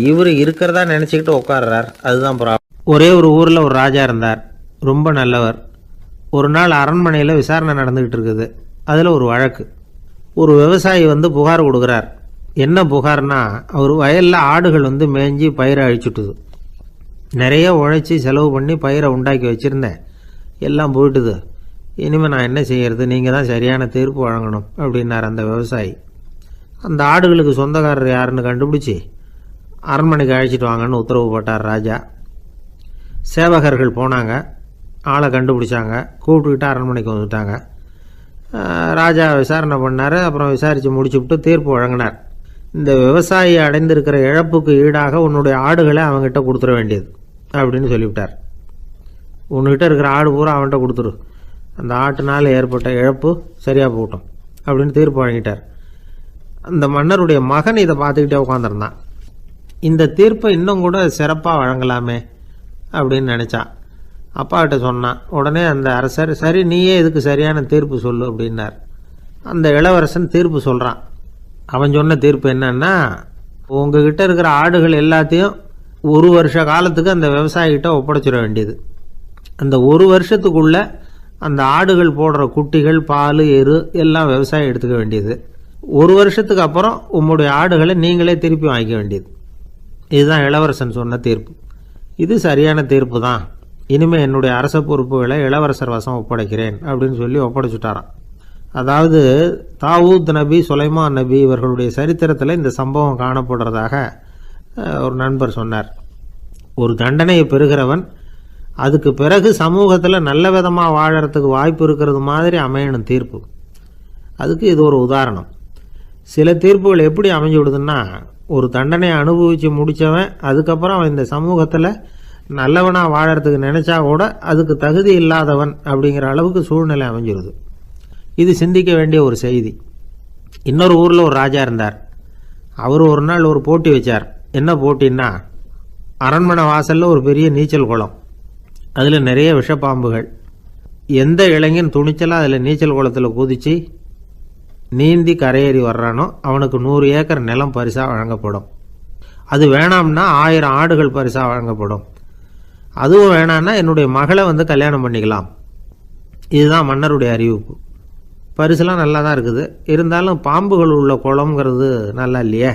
இவர் இருக்கிறதா நினச்சிக்கிட்டு உட்கார்றார், அதுதான் ப்ராப்ளம். ஒரே ஒரு ஊரில் ஒரு ராஜா இருந்தார், ரொம்ப நல்லவர். ஒரு நாள் அரண்மனையில் விசாரணை நடந்துகிட்டு இருக்குது. அதில் ஒரு வழக்கு. ஒரு விவசாயி வந்து புகார் கொடுக்குறார். என்ன புகார்னா, அவர் வயலில் ஆடுகள் வந்து மேய்ஞ்சி பயிரை அழிச்சுட்டுது. நிறைய உழைச்சி செலவு பண்ணி பயிரை உண்டாக்கி வச்சுருந்தேன், எல்லாம் போயிட்டுது. இனிமேல் நான் என்ன செய்யறது, நீங்கள் தான் சரியான தீர்ப்பு வழங்கணும் அப்படின்னார் அந்த விவசாயி. அந்த ஆடுகளுக்கு சொந்தக்காரர் யாருன்னு கண்டுபிடிச்சி அரண்மனைக்கு அழைச்சிட்டு வாங்கன்னு உத்தரவு போட்டார் ராஜா. சேவகர்கள் போனாங்க, ஆளை கண்டுபிடிச்சாங்க, கூப்பிட்டுக்கிட்டு அரண்மனைக்கு வந்துட்டாங்க. ராஜா விசாரணை பண்ணார். அப்புறம் விசாரித்து முடிச்சுவிட்டு தீர்ப்பு வழங்கினார். இந்த விவசாயி அடைந்திருக்கிற இழப்புக்கு ஈடாக உன்னுடைய ஆடுகளை அவங்ககிட்ட கொடுத்துட வேண்டியது அப்படின்னு சொல்லிவிட்டார். உன்கிட்ட இருக்கிற ஆடு பூரா அவன்கிட்ட கொடுத்துரு, அந்த ஆட்டுனால் ஏற்பட்ட இழப்பு சரியாக போகட்டும் அப்படின்னு தீர்ப்பு வழங்கிட்டார். அந்த மன்னருடைய மகன் இதை பார்த்துக்கிட்டே உட்காந்துருந்தான். இந்த தீர்ப்பை இன்னும் கூட சிறப்பாக வழங்கலாமே அப்படின்னு நினச்சான். அப்பாக்கிட்ட சொன்னான். உடனே அந்த அரசர், சரி நீயே இதுக்கு சரியான தீர்ப்பு சொல்லு அப்படின்னார். அந்த இளவரசன் தீர்ப்பு சொல்கிறான். அவன் சொன்ன தீர்ப்பு என்னன்னா, உங்ககிட்ட இருக்கிற ஆடுகள் எல்லாத்தையும் 1 வருஷ காலத்துக்கு அந்த விவசாயிகிட்ட ஒப்படைச்சிட வேண்டியது. அந்த 1 வருஷத்துக்குள்ள அந்த ஆடுகள் போடுற குட்டிகள், பால், எரு எல்லாம் விவசாயி எடுத்துக்க வேண்டியது. 1 வருஷத்துக்கு அப்புறம் உங்களுடைய ஆடுகளை நீங்களே திருப்பி வாங்கிக்க வேண்டியது. இதுதான் இளவரசன் சொன்ன தீர்ப்பு. இது சரியான தீர்ப்பு தான். இனிமேல் என்னுடைய அரச பொறுப்புகளை இளவரசர் வசம் ஒப்படைக்கிறேன் அப்படின்னு சொல்லி ஒப்படைச்சுட்டாராம். அதாவது தாவூத் நபி, சுலைமான் நபி இவர்களுடைய சரித்திரத்தில் இந்த சம்பவம் காணப்படுறதாக ஒரு நண்பர் சொன்னார். ஒரு தண்டனையை பெறுகிறவன் அதுக்கு பிறகு சமூகத்தில் நல்ல விதமாக வாழறதுக்கு வாய்ப்பு இருக்கிறது மாதிரி அமையணும் தீர்ப்பு. அதுக்கு இது ஒரு உதாரணம். சில தீர்ப்புகள் எப்படி அமைஞ்சு விடுதுன்னா, ஒரு தண்டனையை அனுபவித்து முடித்தவன் அதுக்கப்புறம் அவன் இந்த சமூகத்தில் நல்லவனாக வாழறதுக்கு நினச்சா கூட அதுக்கு தகுதி இல்லாதவன் அப்படிங்கிற அளவுக்கு சூழ்நிலை அமைஞ்சிருது. இது சிந்திக்க வேண்டிய ஒரு செய்தி. இன்னொரு ஊரில் ஒரு ராஜா இருந்தார். அவர் ஒரு நாள் ஒரு போட்டி வச்சார். என்ன போட்டின்னா, அரண்மனை வாசலில் ஒரு பெரிய நீச்சல் குளம், அதில் நிறைய விஷப்பாம்புகள். எந்த இளைஞன் துணிச்சலாக அதில் நீச்சல் குளத்தில் குதித்து நீந்தி கரையேறி வர்றானோ அவனுக்கு 100 ஏக்கர் நிலம் பரிசாக வழங்கப்படும். அது வேணாம்னா 1000 ஆடுகள் பரிசாக வழங்கப்படும். அதுவும் வேணான்னா என்னுடைய மகளை வந்து கல்யாணம் பண்ணிக்கலாம். இதுதான் மன்னருடைய அறிவிப்பு. பரிசுலாம் நல்லா தான் இருக்குது, இருந்தாலும் பாம்புகள் உள்ள குளம்ங்கிறது நல்லா இல்லையே.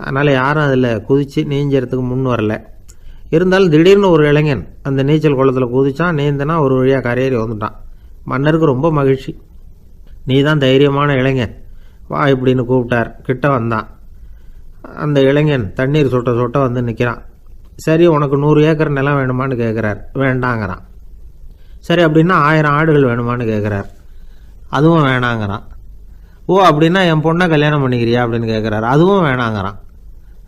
அதனால் யாரும் அதில் குதித்து நீஞ்சறதுக்கு முன் வரல. இருந்தாலும் திடீர்னு ஒரு இளைஞன் அந்த நீச்சல் குளத்தில் குதித்தான், நீந்தினா ஒரு வழியாக கரையேறி வந்துட்டான். மன்னருக்கு ரொம்ப மகிழ்ச்சி. நீ தான் தைரியமான இளைஞன், வா இப்படின்னு கூப்பிட்டார். கிட்ட வந்தான். அந்த இளைஞன் தண்ணீர் சொட்ட சொட்ட வந்து நிற்கிறான். சரி, உனக்கு 100 ஏக்கர் நிலம் வேணுமான்னு கேட்குறார். வேண்டாங்கிறான். சரி, அப்படின்னா 1000 ஆடுகள் வேணுமான்னு கேட்குறார். அதுவும் வேணாங்கிறான். ஓ, அப்படின்னா என் பொண்ணை கல்யாணம் பண்ணிக்கிறியா அப்படின்னு கேட்குறாரு. அதுவும் வேணாங்கிறான்.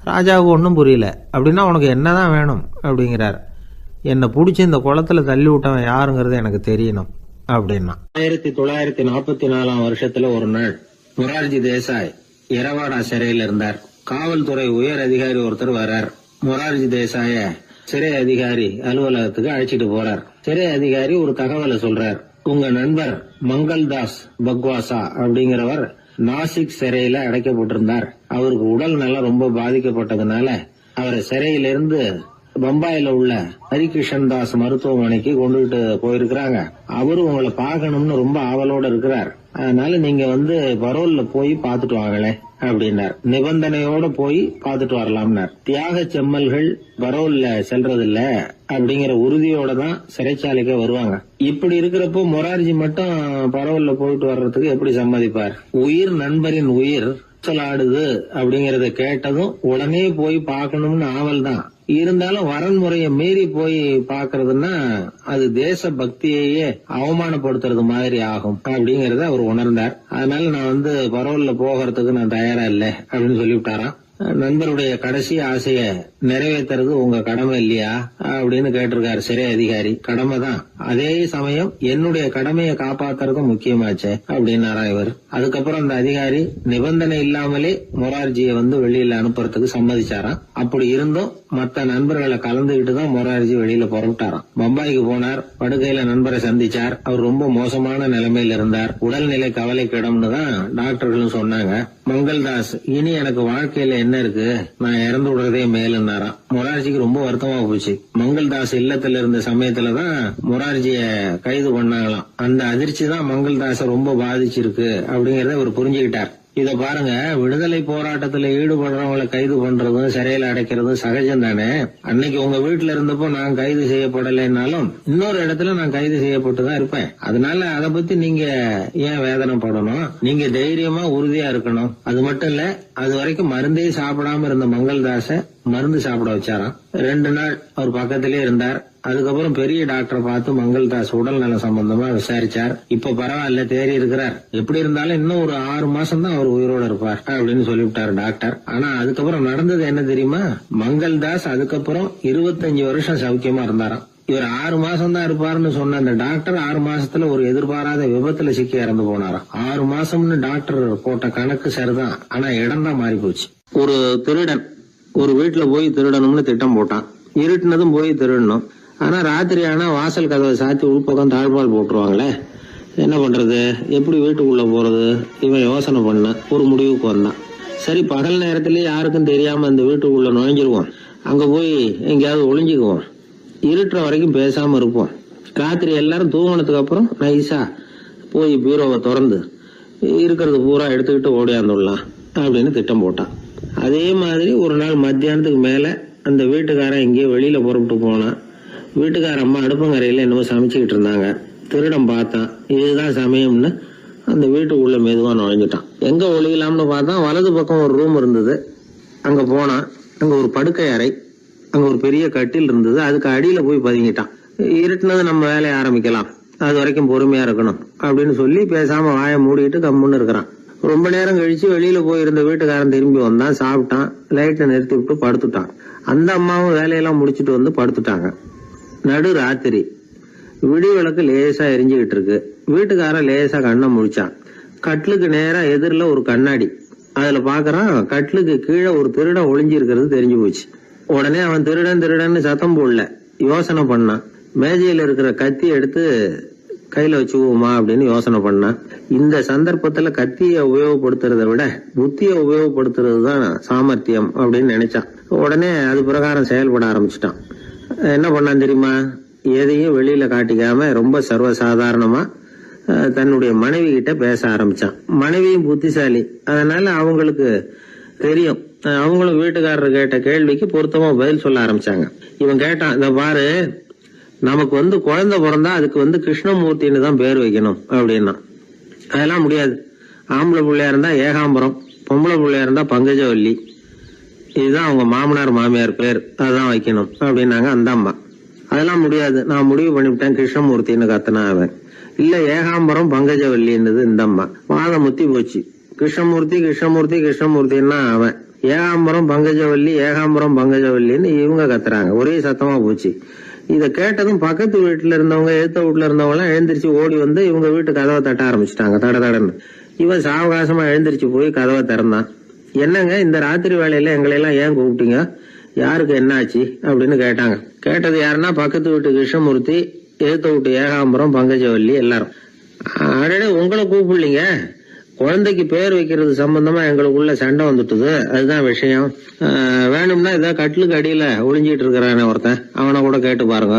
ராஜாவுக்கு ஒன்றும் புரியல. அப்படின்னா உனக்கு என்ன தான் வேணும் அப்படிங்கிறார். என்னை பிடிச்சி இந்த குளத்தில் தள்ளி விட்டவன் யாருங்கிறது எனக்கு தெரியணும் அப்படின்னா. 1944 வருஷத்துல ஒரு நாள் மொரார்ஜி தேசாய் எரவாடா சிறையில் இருந்தார். காவல்துறை உயர் அதிகாரி ஒருத்தர் வர்றார். மொரார்ஜி தேசாய சிறை அதிகாரி அலுவலகத்துக்கு அழைச்சிட்டு போறார். சிறை அதிகாரி ஒரு தகவலை சொல்றார். உங்க நண்பர் மங்கள்தாஸ் பக்வாசா அப்படிங்கிறவர் நாசிக் சிறையில அடைக்கப்பட்டிருந்தார். அவருக்கு உடல் நலம் ரொம்ப பாதிக்கப்பட்டதுனால அவரை சிறையிலிருந்து பம்பாயில உள்ள ஹரிகிருஷ்ணன் தாஸ் மருத்துவமனைக்கு கொண்டுகிட்டு போயிருக்கிறாங்க. அவரு உங்களை பார்க்கணும்னு ரொம்ப ஆவலோட இருக்கிறார். அதனால நீங்க வந்து பரோல்ல போய் பாத்துட்டு வாங்களே அப்படின்னார். நிபந்தனையோட போய் பாத்துட்டு வரலாம்னார். தியாக செம்மல்கள் பரோல்ல செல்றதில்ல அப்படிங்கிற உறுதியோட தான் சிறைச்சாலைக்கு வருவாங்க. இப்படி இருக்கிறப்போ மொரார்ஜி மட்டும் பரோல்ல போயிட்டு வர்றதுக்கு எப்படி சம்மதிப்பார்? உயிர் நண்பரின் உயிர் சொல்லாடுது அப்படிங்கறத கேட்டதும் உடனே போய் பார்க்கணும்னு ஆவல் தான். இருந்தாலும் வரன்முறையை மீறி போய் பாக்குறதுன்னா அது தேச பக்தியையே அவமானப்படுத்துறது மாதிரி ஆகும் அப்படிங்கறத அவர் உணர்ந்தார். அதனால நான் வந்து பரோல்ல போகிறதுக்கு நான் தயாரா இல்ல அப்படின்னு சொல்லிவிட்டாராம். நண்பருடைய கடைசி ஆசைய நிறைவேற்றுறது உங்க கடமை இல்லையா அப்படின்னு கேட்டிருக்காரு சிறை அதிகாரி. கடமை தான், அதே சமயம் என்னுடைய கடமையை காப்பாத்துறதும் முக்கியமாச்சே அப்படின்னாரா இவர். அதுக்கப்புறம் அந்த அதிகாரி நிபந்தனை இல்லாமலே மொரார்ஜியை வந்து வெளியில அனுப்புறதுக்கு சம்மதிச்சாராம். அப்படி இருந்தும் மற்ற நண்பர்களை கலந்துகிட்டு தான் மொரார்ஜி வெளியில புறப்பட்டாராம். பம்பாய்க்கு போனார். படுக்கையில நண்பரை சந்திச்சார். அவர் ரொம்ப மோசமான நிலைமையில இருந்தார். உடல்நிலை கவலைக்கிடம்னு தான் டாக்டர்களும் சொன்னாங்க. மங்கள்தாஸ், இனி எனக்கு வாழ்க்கையில என்ன இருக்கு, நான் இறந்து விடுறதே மேலுன்னாராம். மொரார்ஜிக்கு ரொம்ப வருத்தமா போச்சு. மங்கள்தாஸ் இல்லத்துல இருந்த சமயத்துலதான் மொரார்ஜிய கைது பண்ணாங்களாம். அந்த அதிர்ச்சி தான் மங்கள்தாஸ ரொம்ப பாதிச்சிருக்கு அப்படிங்கறத அவர் புரிஞ்சுக்கிட்டார். இத பாருங்க, விடுதலை போராட்டத்துல ஈடுபடுறவங்களை கைது பண்றதும் சிறையில அடைக்கிறதும் சகஜம் தானே. அன்னைக்கு உங்க வீட்டுல இருந்தப்போ நான் கைது செய்யப்படலைன்னாலும் இன்னொரு இடத்துல நான் கைது செய்யப்பட்டுதான் இருப்பேன். அதனால அதை பத்தி நீங்க ஏன் வேதனைப்படணும்? நீங்க தைரியமா உறுதியா இருக்கணும். அது மட்டும் இல்ல, அது வரைக்கும் மருந்தே சாப்பிடாம இருந்த மங்கள்தாஸ மருந்து சாப்பிட வச்சாராம். 2 நாள் அவர் பக்கத்திலே இருந்தார். அதுக்கப்புறம் பெரிய டாக்டரை பார்த்து மங்கள்தாஸ் உடல் நல சம்பந்தமா விசாரிச்சார். இப்ப பரவாயில்ல, தேறி இருக்கிறார். எப்படி இருந்தாலும் இன்னும் ஒரு 6 மாசம் தான் அவர் உயிரோட இருப்பார் அப்படின்னு சொல்லிவிட்டாரு டாக்டர். ஆனா அதுக்கப்புறம் நடந்தது என்ன தெரியுமா? மங்கள்தாஸ் அதுக்கப்புறம் 25 வருஷம் சௌக்கியமா இருந்தாராம். இவர் 6 மாசம் தான் இருப்பாருன்னு சொன்ன அந்த டாக்டர் 6 மாசத்துல ஒரு எதிர்பாராத விபத்துல சிக்கி இறந்து போனாராம். 6 மாசம்னு டாக்டர் போட்ட கணக்கு சரிதான், ஆனா இடம் தான் மாறி போச்சு. ஒரு திருடன் ஒரு வீட்டுல போய் திருடணும்னு திட்டம் போட்டான். இருட்டுனதும் போய் திருடணும். ஆனா ராத்திரி ஆனா வாசல் கதவை சாத்தி உள்பக்கம் தாழ்பால் போட்டுருவாங்களே, என்ன பண்றது, எப்படி வீட்டுக்குள்ள போறது? இவன் யோசனை பண்ண ஒரு முடிவுக்கு வந்தான். சரி, பகல் நேரத்திலேயே யாருக்கும் தெரியாம அந்த வீட்டுக்குள்ள நுழைஞ்சிருவோம், அங்க போய் எங்கேயாவது ஒளிஞ்சுக்குவோம், இருட்டுற வரைக்கும் பேசாம இருப்போம், ராத்திரி எல்லாரும் தூங்கினதுக்கு அப்புறம் நைஸா போய் பீரோவை திறந்து இருக்கிறது பூரா எடுத்துக்கிட்டு ஓடியாந்துடலாம் அப்படின்னு திட்டம் போட்டான். அதே மாதிரி ஒரு நாள் மத்தியானத்துக்கு மேல அந்த வீட்டுக்காரன் எங்கேயோ வெளியில புறப்பட்டு போனான். வீட்டுக்கார அம்மா அடுப்பங்கரையில என்னமோ சமைச்சுக்கிட்டு இருந்தாங்க. திருடன் பார்த்தான். இதுதான் சமயம்னு அந்த வீட்டுக்குள்ள மெதுவா நுழைஞ்சிட்டான். எங்க ஒளியலாம்னு பார்த்தா வலது பக்கம் ஒரு ரூம் இருந்தது. அங்க போனான். அங்க ஒரு படுக்கை அறை, அங்க ஒரு பெரிய கட்டில் இருந்தது. அதுக்கு அடியில போய் பதுங்கிட்டான். இருட்டுனது நம்ம வேலையை ஆரம்பிக்கலாம், அது வரைக்கும் பொறுமையா இருக்கணும் அப்படின்னு சொல்லி பேசாம வாயை மூடிட்டு கம்முன்னு இருக்கிறான். ரொம்ப நேரம் கழிச்சு வெளியில போயிருந்த வீட்டுக்காரன் திரும்பி வந்தான். சாப்பிட்டான். லைட்டை நிறுத்தி விட்டு படுத்துட்டான். அந்த அம்மாவும் வேலையெல்லாம் முடிச்சுட்டு வந்து படுத்துட்டாங்க. நடு ராத்திரி. விடி விளக்கு லேசா எரிஞ்சுகிட்டு இருக்கு. வீட்டுக்காரன் லேசா கண்ணை முடிச்சான். கட்லுக்கு நேரா எதிரில ஒரு கண்ணாடி. அதுல பாக்குறான், கட்லுக்கு கீழே ஒரு திருடன் ஒளிஞ்சு இருக்கிறது தெரிஞ்சு போச்சு. உடனே அவன் திருடன் திருடன்னு சத்தம் போடல, யோசனை பண்ணான். மேஜையில இருக்கிற கத்தி எடுத்து கையில வச்சுக்குவோமா அப்படின்னு யோசனை பண்ணான். இந்த சந்தர்ப்பத்துல கத்தியை உபயோகப்படுத்துறதை விட புத்தியை உபயோகப்படுத்துறது தான் சாமர்த்தியம் அப்படின்னு நினைச்சான். உடனே அது பிரகாரம் செயல்பட ஆரம்பிச்சிட்டான். என்ன பண்ணான் தெரியுமா? எதையும் வெளியில காட்டிக்காம ரொம்ப சர்வசாதாரணமா தன்னுடைய மனைவி கிட்ட பேச ஆரம்பிச்சான். மனைவியும் புத்திசாலி, அதனால அவங்களுக்கு தெரியும். அவங்களும் வீட்டுக்காரர் கேட்ட கேள்விக்கு பொருத்தமா பதில் சொல்ல ஆரம்பிச்சாங்க. இவன் கேட்டான், இந்த பாரு, நமக்கு குழந்தை பிறந்தா அதுக்கு கிருஷ்ணமூர்த்தின்னு தான் பேர் வைக்கணும் அப்படின்னா. அதெல்லாம் முடியாது. ஆம்பளை பிள்ளையா இருந்தா ஏகாம்பரம், பொம்பளை பிள்ளையா இருந்தா பங்கஜவல்லி, இதுதான் அவங்க மாமனார் மாமியார் பேர், அதான் வைக்கணும் அப்படின்னாங்க அந்த அம்மா. அதெல்லாம் முடியாது, நான் முடிவு பண்ணிவிட்டேன் கிருஷ்ணமூர்த்தின்னு கத்தனா அவன். இல்ல ஏகாம்பரம் பங்கஜவல்லின்றது இந்த அம்மா. வாதம் முத்தி போச்சு. கிருஷ்ணமூர்த்தி கிருஷ்ணமூர்த்தி கிருஷ்ணமூர்த்தின்னா அவன். ஏகாம்பரம் பங்கஜவல்லி ஏகாம்பரம் பங்கஜவல்லின்னு இவங்க கத்துறாங்க. ஒரே சத்தமா போச்சு. இத கேட்டதும் பக்கத்து வீட்டுல இருந்தவங்க, எழுத்த வீட்டுல இருந்தவங்க எல்லாம் எழுந்திரிச்சு ஓடி வந்து இவங்க வீட்டு கதவை தட்ட ஆரம்பிச்சுட்டாங்க. தடன்னு. இவன் சாவகாசமா எழுந்திரிச்சு போய் கதவை திறந்தான். என்னங்க, இந்த ராத்திரி வேலையில எங்களை எல்லாம் ஏன் கூப்பிட்டீங்க, யாருக்கு என்னாச்சு அப்படின்னு கேட்டாங்க. கேட்டது யாருன்னா பக்கத்து வீட்டு கிருஷ்ணமூர்த்தி, எழுத்த வீட்டு ஏகாம்பரம் பங்கஜவல்லி எல்லாரும். அடடே, உங்களை கூப்பிடலீங்க, குழந்தைக்கு பேர் வைக்கிறது சம்பந்தமா எங்களுக்குள்ள சண்டை வந்துட்டுது, அதுதான் விஷயம். வேணும்னா இதை கட்டிலுக்கு அடியில ஒளிஞ்சிட்டு இருக்கிறானே ஒருத்தன், அவனை கூட கேட்டு பாருங்க,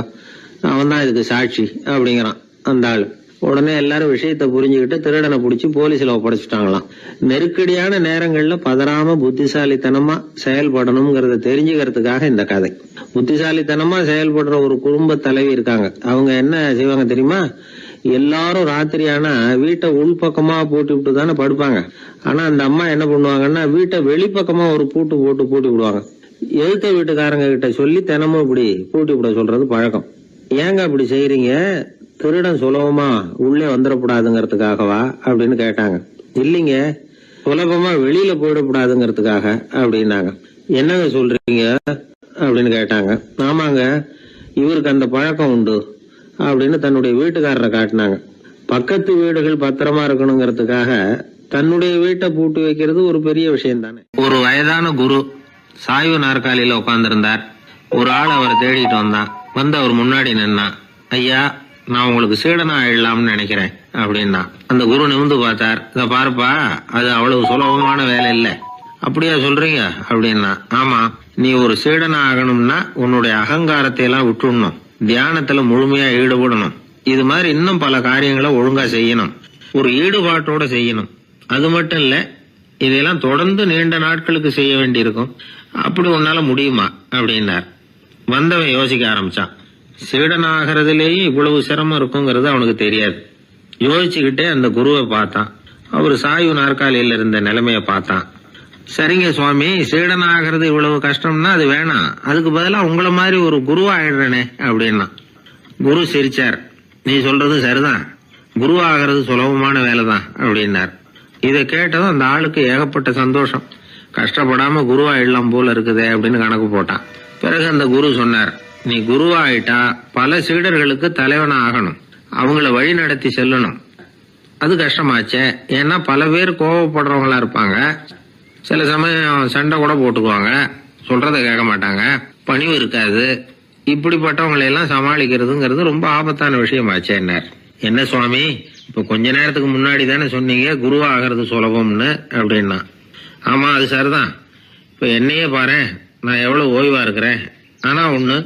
அவன் தான் இதுக்கு சாட்சி அப்படிங்கிறான் அந்த ஆளு. உடனே எல்லாரும் விஷயத்த புரிஞ்சுக்கிட்டு திருடனை பிடிச்சி போலீஸ்ல ஒப்படைச்சிட்டாங்களாம். நெருக்கடியான நேரங்கள்ல பதறாம புத்திசாலித்தனமா செயல்படணுங்கிறத தெரிஞ்சுக்கிறதுக்காக இந்த கதை. புத்திசாலித்தனமா செயல்படுற ஒரு குடும்ப தலைவி இருக்காங்க. அவங்க என்ன செய்வாங்க தெரியுமா? எல்லாரும் ராத்திரி ஆனா வீட்டை உள்பக்கமா பூட்டி விட்டு தானே படுப்பாங்க. ஆனா அந்த அம்மா என்ன பண்ணுவாங்கன்னா, வீட்டை வெளிப்பக்கமா ஒரு பூட்டு போட்டு பூட்டி விடுவாங்க. எழுத்த வீட்டுக்காரங்க கிட்ட சொல்லி தினமும் இப்படி பூட்டி விட சொல்றது பழக்கம். ஏங்க அப்படி செய்யறீங்க, திருடன் சுலபமா உள்ளே வந்துடக்கூடாதுங்கிறதுக்காகவா அப்படின்னு கேட்டாங்க. இல்லைங்க, சுலபமா வெளியில போயிடக்கூடாதுங்கிறதுக்காக அப்படின்னாங்க. என்னங்க சொல்றீங்க அப்படின்னு கேட்டாங்க. ஆமாங்க, இவருக்கு அந்த பழக்கம் உண்டு அப்படின்னு தன்னுடைய வீட்டுக்காரரை காட்டினாங்க. பக்கத்து வீடுகள் பத்திரமா இருக்கணுங்கிறதுக்காக தன்னுடைய வீட்டை பூட்டி வைக்கிறது ஒரு பெரிய விஷயம் தானே. ஒரு வயதான குரு சாய்வு நாற்காலியில உட்கார்ந்திருந்தார். ஒரு ஆள் அவரை தேடிட்டு வந்தான். வந்து அவர் முன்னாடி நின்னான். ஐயா, நான் உங்களுக்கு சீடனா ஆயிடலாம்னு நினைக்கிறேன் அப்படின்னா. அந்த குரு நிமிந்து பார்த்தார். இத பாருப்பா, அது அவ்வளவு சுலபமான வேலை இல்ல. அப்படியா சொல்றீங்க அப்படின்னா. ஆமா, நீ ஒரு சீடனா ஆகணும்னா உன்னுடைய அகங்காரத்தை எல்லாம் விட்டுடணும், தியானத்துல முழுமையா ஈடுபடணும், இது மாதிரி இன்னும் பல காரியங்களை ஒழுங்கா செய்யணும், ஒரு ஈடுபாட்டோட செய்யணும். அது மட்டும் இல்ல, இதெல்லாம் தொடர்ந்து நீண்ட நாட்களுக்கு செய்ய வேண்டியிருக்கும். அப்படி உன்னால முடியுமா அப்படின்னார். வந்தவன் யோசிக்க ஆரம்பிச்சான். சீடனாகிறதுலேயே இவ்வளவு சிரமம் இருக்குங்கிறது அவனுக்கு தெரியாது. யோசிச்சுக்கிட்டே அந்த குருவை பார்த்தான். அவர் சாய்வு நாற்காலியில் இருந்த நிலைமைய பார்த்தான். சரிங்க சுவாமி, சீடனாகிறது இவ்வளவு கஷ்டம்னா அது வேணாம், அதுக்கு பதிலா உங்களை மாதிரி ஒரு குருவா ஆயிடுறேனே அப்படின்னா. குரு சிரிச்சார். நீ சொல்றது சரிதான், குருவாகிறது சுலபமான வேலைதான் அப்படின்னார். இதை கேட்டதும் அந்த ஆளுக்கு ஏகப்பட்ட சந்தோஷம். கஷ்டப்படாம குருவாயிடலாம் போல இருக்குதே அப்படின்னு கணக்கு போட்டான். பிறகு அந்த குரு சொன்னார், நீ குருவாயிட்டா பல சீடர்களுக்கு தலைவனா ஆகணும், அவங்கள வழி நடத்தி செல்லணும். அது கஷ்டமாச்சே. ஏன்னா பல பேர் கோவப்படுறவங்களா இருப்பாங்க, சில சமயம் சண்டை கூட போட்டுக்குவாங்க, சொல்றத கேட்க மாட்டாங்க, பணிவு இருக்காது. இப்படிப்பட்டவங்களை எல்லாம் சமாளிக்கிறதுங்கிறது ரொம்ப ஆபத்தான விஷயமாச்சேன்னார். என்ன சுவாமி, இப்ப கொஞ்ச நேரத்துக்கு முன்னாடி தானே சொன்னீங்க குருவாகிறது சுலபம்னு அப்படின்னா. ஆமா, அது சரிதான். இப்ப என்னையே பாரு, நான் எவ்வளவு ஓய்வா இருக்கிறேன். ஆனா ஒண்ணு,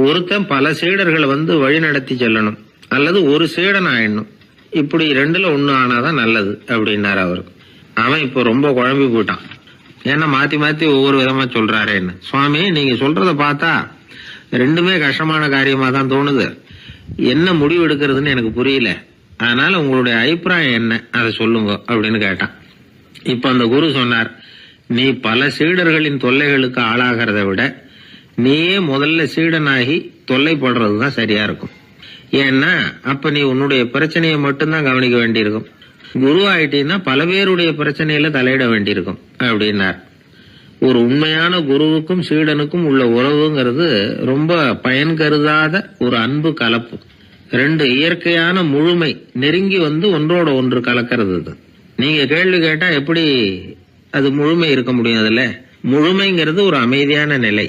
ஒருத்தன் பல சீடர்களை வழி நடத்தி செல்லணும், அல்லது ஒரு சீடன் ஆயிடணும். இப்படி ரெண்டுல ஒண்ணு ஆனாதான் நல்லது அப்படின்னாரு அவரு. அவன் இப்ப ரொம்ப குழம்பி போயிட்டான். ஏன்னா மாத்தி மாத்தி ஒவ்வொரு விதமா சொல்றாருன்னு. சுவாமி, நீங்க சொல்றத பார்த்தா ரெண்டுமே கஷ்டமான காரியமா தான் தோணுது. என்ன முடிவு எடுக்கிறதுன்னு எனக்கு புரியல. அதனால உங்களுடைய அபிப்பிராயம் என்ன, அதை சொல்லுங்க அப்படின்னு கேட்டான். இப்ப அந்த குரு சொன்னார், நீ பல சீடர்களின் தொல்லைகளுக்கு ஆளாகிறத விட நீயே முதல்ல சீடனாகி தொல்லைப்படுறதுதான் சரியா இருக்கும். ஏன்னா அப்ப நீ உன்னுடைய பிரச்சனையை மட்டும்தான் கவனிக்க வேண்டியிருக்கும். குரு ஆயிட்டீங்கன்னா பல பேருடைய பிரச்சனையில தலையிட வேண்டியிருக்கும் அப்படின்னார். ஒரு உண்மையான குருவுக்கும் சீடனுக்கும் உள்ள உறவுங்கிறது ரொம்ப பயன் கருதாத ஒரு அன்பு கலப்பு. ரெண்டு இயற்கையான முழுமை நெருங்கி ஒன்றோட ஒன்று கலக்கிறது. நீங்க கேள்வி கேட்டா எப்படி அது முழுமை இருக்க முடியும்? அதுல முழுமைங்கிறது ஒரு அமைதியான நிலை.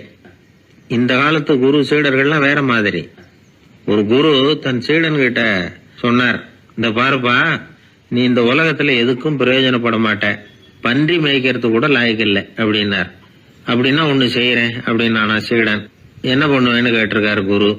இந்த காலத்து குரு சீடர்கள்லாம் வேற மாதிரி. ஒரு குரு தன் சீடன் கிட்ட சொன்னார், இந்த பாருப்பா, நீ இந்த உலகத்துல எதுக்கும் பிரயோஜனப்பட மாட்ட, பன்றி மேய்க்கிறது கூட லாய்க்கு இல்லை அப்படின்னார். அப்படின்னா ஒண்ணு செய்யறேன் அப்படின்னா சீடன். என்ன பண்ணுவேன்னு கேட்டிருக்காரு குரு.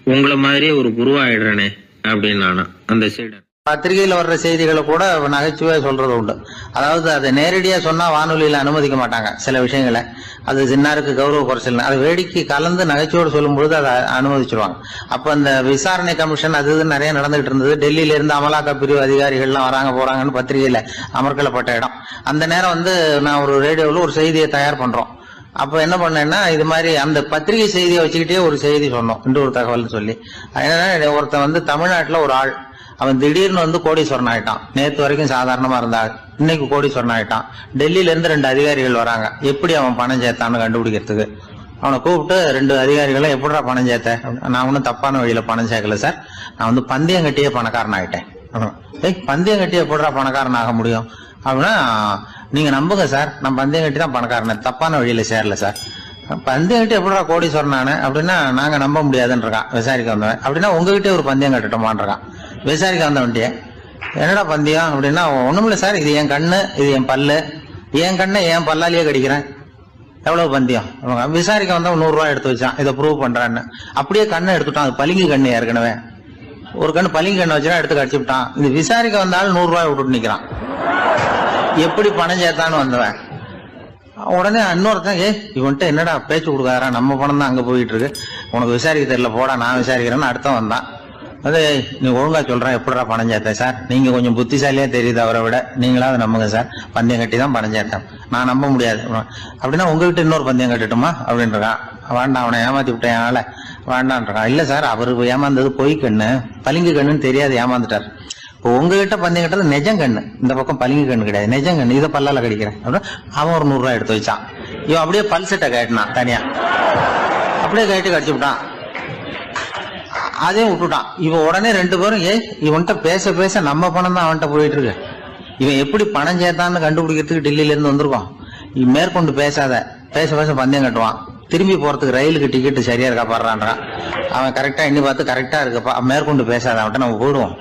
உங்களை மாதிரியே ஒரு குருவாயிடுறனே அப்படின்னானா அந்த சீடன். பத்திரிகையில வர்ற செய்திகளை கூட நகைச்சுவையா சொல்றது உண்டு. அதாவது அதை நேரடியா சொன்னா வானொலியில அனுமதிக்க மாட்டாங்க சில விஷயங்களை. அது சின்னாருக்கு கௌரவ குறைச்சல், அது வேடிக்கை கலந்து நகைச்சுவோடு சொல்லும் பொழுது அதை அனுமதிச்சிருவாங்க. அப்ப அந்த விசாரணை கமிஷன் அது நிறைய நடந்துகிட்டு இருந்தது. டெல்லியில இருந்து அமலாக்க பிரிவு அதிகாரிகள்லாம் வராங்க போறாங்கன்னு பத்திரிகையில அமர்க்கலப்பட்ட இடம். அந்த நேரம் நான் ஒரு ரேடியோவில் ஒரு செய்தியை தயார் பண்றோம். அப்ப என்ன பண்ணேன்னா, இது மாதிரி அந்த பத்திரிகை செய்தியை வச்சுக்கிட்டே ஒரு செய்தி சொன்னோம், இன்னொரு தகவல் சொல்லி. என்னன்னா, ஒருத்தன் தமிழ்நாட்டுல ஒரு ஆள், அவன் திடீர்னு கோடீஸ்வரன் ஆயிட்டான். நேற்று வரைக்கும் சாதாரணமா இருந்தாள், இன்னைக்கு கோடீஸ்வரன் ஆயிட்டான். டெல்லியில இருந்து 2 அதிகாரிகள் வராங்க, எப்படி அவன் பணம் சேர்த்தான்னு கண்டுபிடிக்கிறதுக்கு. அவனை கூப்பிட்டு 2 அதிகாரிகளை, எப்படிடா பணம் சேர்த்த? நான் ஒன்னும் தப்பான வழியில பணம் சேர்க்கல சார், நான் பந்தயம் கட்டியே பணக்காரன் ஆயிட்டேன். பந்தயம் கட்டி எப்படிடா பணக்காரன் ஆக முடியும் அப்படின்னா, நீங்க நம்புங்க சார், நான் பந்தயம் கட்டி தான் பணக்காரன், தப்பான வழியில சேரல சார். பந்தயம் கட்டி எப்படிடா கோடீஸ்வரன் ஆனே அப்படின்னா, நாங்க நம்ப முடியாதுன்னு இருக்கான் விசாரிக்க வந்தவன். அப்படின்னா உங்ககிட்டே ஒரு பந்தயம் கட்டட்டுமான் இருக்கான் விசாரிக்க வந்தவன்ட்டியே. என்னடா பந்தயம் அப்படின்னா, ஒண்ணுமில்ல சார், இது என் கண்ணு, இது என் பல்லு, என் கண்ணை என் பல்லாலேயே கடிக்கிறேன், எவ்வளவு பந்தயம். விசாரிக்க வந்தா 100 ரூபாய் எடுத்து வச்சான், இதை ப்ரூவ் பண்றான்னு. அப்படியே கண்ணை எடுத்துட்டான். அது பளிங்கு கண்ணு, ஏற்கனவே ஒரு கண்ணு பளிங்கு கண்ணு வச்சுனா எடுத்து கடிச்சு விட்டான். இது விசாரிக்க வந்தாலும் 100 ரூபாய் விட்டுட்டு நிக்கிறான். எப்படி பணம் சேர்த்தான்னு வந்தவன். உடனே இன்னொருத்தன், இவன்ட்ட என்னடா பேச்சு கொடுக்காரா, நம்ம பணம் தான் அங்க போயிட்டு இருக்கு, உனக்கு விசாரிக்க தெரியல, போடா நான் விசாரிக்கிறேன்னு அடுத்த வந்தான். அது நீ ஒழுங்கா சொல்றேன், எப்படிடா பணம் சேர்த்தேன் சார், நீங்க கொஞ்சம் புத்திசாலியா தெரியுது அவரை விட, நீங்களாவது நம்புங்க சார், பந்தயம் கட்டி தான் பணம் சேர்த்தேன், நான் நம்ப முடியாது அப்படின்னா உங்ககிட்ட இன்னொரு பந்தயம் கட்டட்டுமா அப்படின்றான். வேண்டாம், அவனை ஏமாத்தி விட்டேன் ஆள வேண்டான்றான். இல்ல சார், அவரு ஏமாந்தது பொய் கண்ணு, பளிங்கு கண்ணுன்னு தெரியாது, ஏமாந்துட்டார். இப்போ உங்ககிட்ட பந்தயம் கட்டது நெஜம் கண்ணு, இந்த பக்கம் பளிங்கு கண்ணு கிடையாது, நெஜம் கண்ணு, இதை பல்லால கடிக்கிறேன் அப்படின்னு அவன் ஒரு 100 ரூபாய் எடுத்து வச்சான். இவன் அப்படியே பல்செட்டை கேட்டினான் தனியா, அப்படியே கேட்டு கடிச்சு விட்டான். அதையும் விட்டுட்டான். இவன் உடனே 2 பேரும், இவன்கிட்ட பேச பேச நம்ம பணம் தான் அவன்கிட்ட போயிட்டு இருக்கு, இவன் எப்படி பணம் சேர்த்தான்னு கண்டுபிடிக்கிறதுக்கு டெல்லியில இருந்து வந்திருக்கோம், மேற்கொண்டு பேசாத, பேச பேச பந்தயம் கட்டுவான், திரும்பி போறதுக்கு ரயிலுக்கு டிக்கெட் சரியா இருக்கா பாடுறான்றான். அவன் கரெக்டா எண்ணி பார்த்து கரெக்டா இருக்குப்பா, மேற்கொண்டு பேசாத, அவன்கிட்ட நம்ம போயிடுவோம்,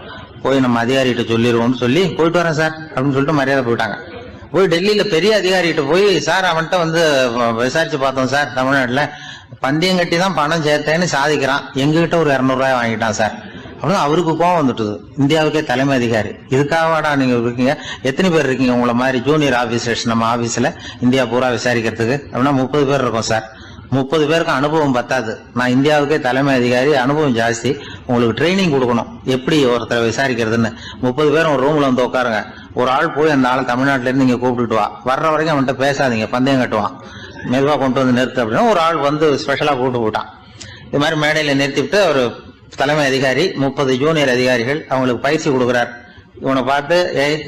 போய் நம்ம அதிகாரிகிட்ட சொல்லிடுவோம்னு சொல்லி போயிட்டு வரேன் சார் அப்படின்னு சொல்லிட்டு மரியாதை போயிட்டாங்க. போய் டெல்லியில பெரிய அதிகாரிகிட்ட போய், சார் அவன்கிட்ட வந்து விசாரிச்சு பார்த்தோம் சார், தமிழ்நாட்டுல பந்தயம் கட்டி தான் பணம் சேர்த்தேன்னு சாதிக்கிறான், எங்ககிட்ட ஒரு 200 ரூபாய் வாங்கிட்டான் சார் அப்படின்னு அவருக்கு கோவம் வந்துட்டுது. இந்தியாவுக்கே தலைமை அதிகாரி, இதுக்காகவாடா நீங்க இருக்கீங்க, எத்தனை பேர் இருக்கீங்க உங்களை மாதிரி ஜூனியர் ஆபீசர்ஸ் நம்ம ஆபீஸ்ல இந்தியா பூரா விசாரிக்கிறதுக்கு அப்படின்னா 30 பேர் இருக்கோம் சார். 30 பேருக்கு அனுபவம் பத்தாது, நான் இந்தியாவுக்கே தலைமை அதிகாரி, அனுபவம் ஜாஸ்தி, உங்களுக்கு ட்ரைனிங் கொடுக்கணும் எப்படி ஒருத்தரை விசாரிக்கிறதுன்னு. 30 பேரும் ஒரு ரூம்ல வந்து உட்காருங்க, ஒரு ஆள் போய் அந்த ஆள் தமிழ்நாட்டுல இருந்து இங்க கூப்பிட்டுட்டு வா, வர்ற வரைக்கும் அவன்கிட்ட பேசாதீங்க, பந்தயம் கட்டுவான், மெதுவா கொண்டு வந்து நிறுத்து அப்படின்னா ஒரு ஆள் வந்து ஸ்பெஷலா கூப்பிட்டு போட்டான். இது மாதிரி மேடையில நிறுத்திவிட்டு ஒரு தலைமை அதிகாரி 30 ஜூனியர் அதிகாரிகள் அவங்களுக்கு பயிற்சி கொடுக்குறார். இவனை பார்த்து, ஏய்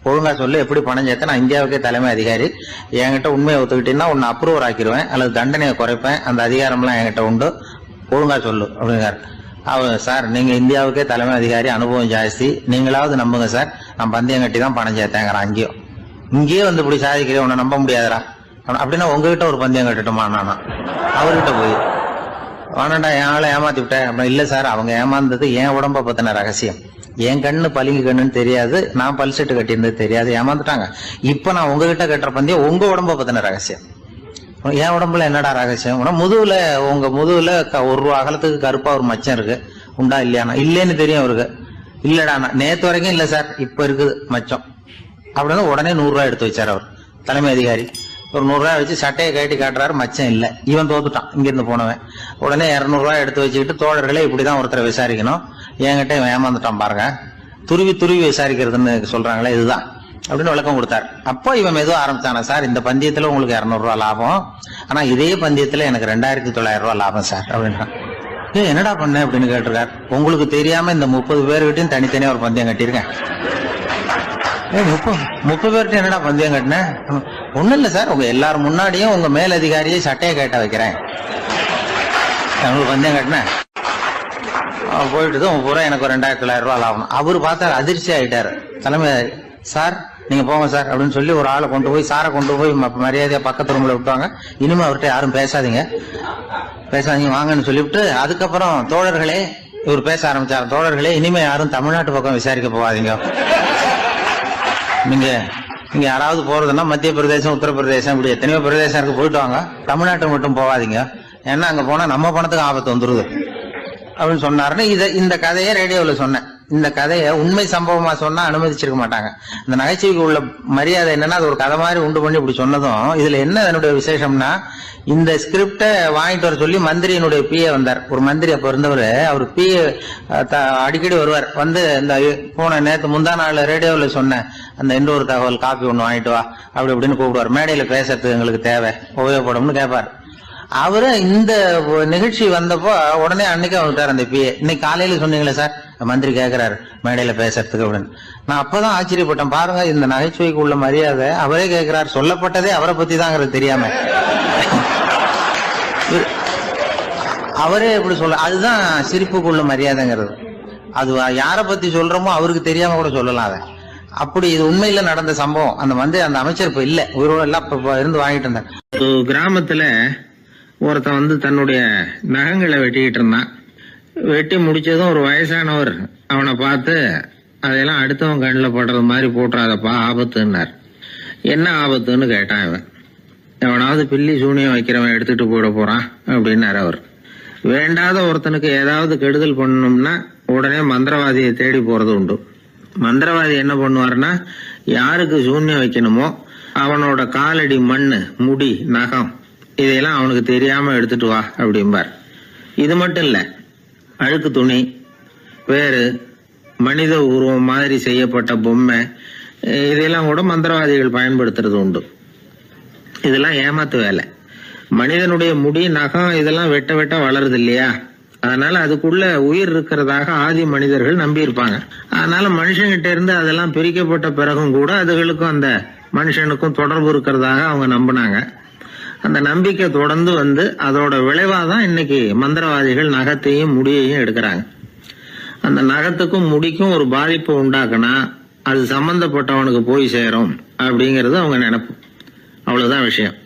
ஒழுங்கா சொல்லு, எப்படி பணம் சேர்த்த, நான் இந்தியாவுக்கே தலைமை அதிகாரி, என்கிட்ட உண்மையை ஒத்துக்கிட்டீங்கன்னா உன்னை அப்ரூவர் ஆக்கிடுவேன் அல்லது தண்டனையை குறைப்பேன், அந்த அதிகாரம்லாம் என்கிட்ட உண்டு, ஒழுங்கா சொல்லு அப்படிங்கிறார். அவர், சார் நீங்க இந்தியாவுக்கே தலைமை அதிகாரி, அனுபவம் ஜாஸ்தி, நீங்களாவது நம்புங்க சார், நான் பந்தயம் கட்டி தான் பணம் சேர்த்தேங்கிறான். இங்கேயே வந்து இப்படி சாதிக்கிறேன், உன்னை நம்ப முடியாதரா அப்படின்னா உங்ககிட்ட ஒரு பந்தயம் கட்டுட்டுமா நானா அவர்கிட்ட போய், வானண்டா என் ஆளை ஏமாத்தி விட்டேன் அப்படின்னா, இல்ல சார் அவங்க ஏமாந்தது என் உடம்ப பத்தின ரகசியம், என் கண்ணு பளிங்கு கண்ணுன்னு தெரியாது, நான் பல்செட்டு கட்டியிருந்தது தெரியாது, ஏமாந்துட்டாங்க. இப்ப நான் உங்ககிட்ட கட்டுற பந்தயம் உங்க உடம்ப பத்தின ரகசியம். என் உடம்புல என்னடா ரகசியம், முதுகுல, உங்க முதுகுல 1 ரூபா அகலத்துக்கு கருப்பா ஒரு மச்சம் இருக்கு, உண்டா இல்லையானா, இல்லேன்னு தெரியும் அவருக்கு. இல்லடா நேத்து வரைக்கும் இல்ல சார், இப்ப இருக்குது மச்சம் அப்படின்னு உடனே 100 ரூபாய் எடுத்து வச்சார் அவர் தலைமை அதிகாரி. ஒரு 100 ரூபாய் வச்சு சட்டையை கட்டி காட்டுறாரு, மச்சம் இல்ல, இவன் தோத்துட்டான் இங்கிருந்து போனவன். உடனே 200 ரூபாய் எடுத்து வச்சுக்கிட்டு, தோழர்களே இப்படிதான் ஒருத்தரை விசாரிக்கணும், என்கிட்ட இவன் ஏமாந்துட்டான் பாருங்க, துருவி துருவி விசாரிக்கிறதுன்னு சொல்றாங்களே இதுதான் அப்படின்னு விளக்கம் கொடுத்தாரு. அப்போ இவன் மெதுவா ஆரம்பிச்சானா, சார் இந்த பந்தயத்துல உங்களுக்கு 200 ரூபாய் லாபம், ஆனா இதே பந்தயத்துல எனக்கு 2900 ரூபாய் லாபம் சார் அப்படின்றான். என்னடா பண்ண அப்படின்னு கேட்டிருக்காரு. உங்களுக்கு தெரியாம இந்த 30 பேர்கிட்டையும் தனித்தனியா ஒரு பந்தயம் கட்டியிருக்கேன். 30 பேர்கிட்ட என்னடா பந்தயம் கட்டினேன், ஒண்ணும் இல்ல சார், உங்க எல்லாரும் முன்னாடியும் உங்க மேல் அதிகாரியை சட்டையை கேட்ட வைக்கிறேன், உங்களுக்கு பந்தயம் கட்டினேன், போயிட்டு பூரா எனக்கு 2900 ரூபாய் லாபம். அவரு பார்த்தா அதிர்ச்சி ஆயிட்டாரு தலைமை. சார் நீங்க போங்க சார் அப்படின்னு சொல்லி ஒரு ஆளை கொண்டு போய், சாரை கொண்டு போய் மரியாதையா பக்கத்து ரூம்ல விட்டுவாங்க, இனிமே அவர்கிட்ட யாரும் பேசாதீங்க வாங்கன்னு சொல்லிவிட்டு, அதுக்கப்புறம் தோழர்களே, இவர் பேச ஆரம்பிச்சார், தோழர்களே இனிமே யாரும் தமிழ்நாட்டு பக்கம் விசாரிக்க போகாதீங்க, நீங்க யாராவது போறதுன்னா மத்திய பிரதேசம், உத்தரப்பிரதேசம், இப்படி எத்தனையோ பிரதேசம் இருக்கு, போயிட்டு வாங்க, தமிழ்நாட்டுக்கு மட்டும் போகாதீங்க, ஏன்னா அங்க போனா நம்ம பணத்துக்கு ஆபத்து வந்துருது அப்படின்னு சொன்னாருன்னு இந்த கதையை ரேடியோல சொன்னேன். இந்த கதையை உண்மை சம்பவமா சொன்னா அனுமதிச்சிருக்க மாட்டாங்க. இந்த நகைச்சுவைக்கு உள்ள மரியாதை என்னன்னா, அது ஒரு கதை மாதிரி உண்டு பண்ணி இப்படி சொன்னதும், இதுல என்ன என்னுடைய விசேஷம்னா, இந்த ஸ்கிரிப்ட வாங்கிட்டு வர சொல்லி மந்திரியினுடைய பிஏ வந்தார். ஒரு மந்திரி அப்ப இருந்தவர், அவர் பிஏ அடிக்கடி வருவார், வந்து இந்த போன நேற்று முந்தா நாள் ரேடியோல சொன்ன அந்த இன்னொரு தகவல் காப்பி ஒண்ணு வாங்கிட்டு வா அப்படி இப்படின்னு கூப்பிடுவார், மேடையில பேசுறதுக்கு எங்களுக்கு தேவை, உபயோகப்படும்னு கேட்பார். அவரு இந்த நிகழ்ச்சி வந்தப்போ உடனே அன்னைக்கு வந்துட்டார் அந்த பிஏ. இன்னைக்கு காலையில சொன்னீங்களே சார், மந்திரி கேட்கிறாரு மேடையில பேசுறதுக்கு அப்படின்னு. நான் அப்பதான் ஆச்சரியப்பட்டேன், பாருங்க இந்த நகைச்சுவைக்கு உள்ள மரியாதை. அவரே கேட்கிறார், சொல்லப்பட்டதே அவரை பத்தி தாங்கிறது தெரியாம அவரே எப்படி சொல்ல, அதுதான் சிரிப்புக்குள்ள மரியாதைங்கிறது. அது யாரை பத்தி சொல்றோமோ அவருக்கு தெரியாம கூட சொல்லலாம் அதை. அப்படி இது உண்மையில நடந்த சம்பவம். அந்த அமைச்சர் இப்ப இல்ல, உயிரோட எல்லாம் இருந்து வாங்கிட்டு இருந்தார். கிராமத்துல ஒருத்தன் வந்து தன்னுடைய நகங்களை வெட்டிக்கிட்டு இருந்தான். வெட்டி முடிச்சதும் ஒரு வயசானவர் அவனை பார்த்து, அதையெல்லாம் அடுத்தவன் கண்ணில் படுறது மாதிரி போட்டுறாதப்பா, ஆபத்துன்னார். என்ன ஆபத்துன்னு கேட்டான் இவன். எவனாவது பில்லி சூனியம் வைக்கிறவன் எடுத்துட்டு போயிட போறான் அப்படின்னாரு அவர். வேண்டாத ஒருத்தனுக்கு ஏதாவது கெடுதல் பண்ணணும்னா உடனே மந்திரவாதியை தேடி போறது உண்டு. மந்திரவாதி என்ன பண்ணுவார்னா, யாருக்கு சூன்யம் வைக்கணுமோ அவனோட காலடி மண்ணு, முடி, நகம் இதையெல்லாம் அவனுக்கு தெரியாம எடுத்துட்டு வா அப்படிம்பார். இது மட்டும் இல்ல, அழுக்கு துணி, வேறு மனித உருவம் மாதிரி செய்யப்பட்ட பொம்மை, இதெல்லாம் கூட மந்திரவாதிகள் பயன்படுத்துறது உண்டு. இதெல்லாம் ஏமாத்து வேலை. மனிதனுடைய முடி, நகம் இதெல்லாம் வெட்ட வெட்ட வளருது இல்லையா, அதனால அதுக்குள்ள உயிர் இருக்கிறதாக ஆதி மனிதர்கள் நம்பி இருப்பாங்க. அதனால மனுஷங்கிட்ட இருந்து அதெல்லாம் பிரிக்கப்பட்ட பிறகும் கூட அதுகளுக்கும் அந்த மனுஷனுக்கும் தொடர்பு இருக்கிறதாக அவங்க நம்பினாங்க. அந்த நம்பிக்கை தொடர்ந்து வந்து அதோட விளைவாதான் இன்னைக்கு மந்திரவாதிகள் நகத்தையும் முடியையும் எடுக்கிறாங்க. அந்த நகத்துக்கும் முடிக்கும் ஒரு பாதிப்பு உண்டாக்குனா அது சம்பந்தப்பட்டவனுக்கு போய் சேரும் அப்படிங்கறது அவங்க நினைப்பு. அவ்வளவுதான் விஷயம்.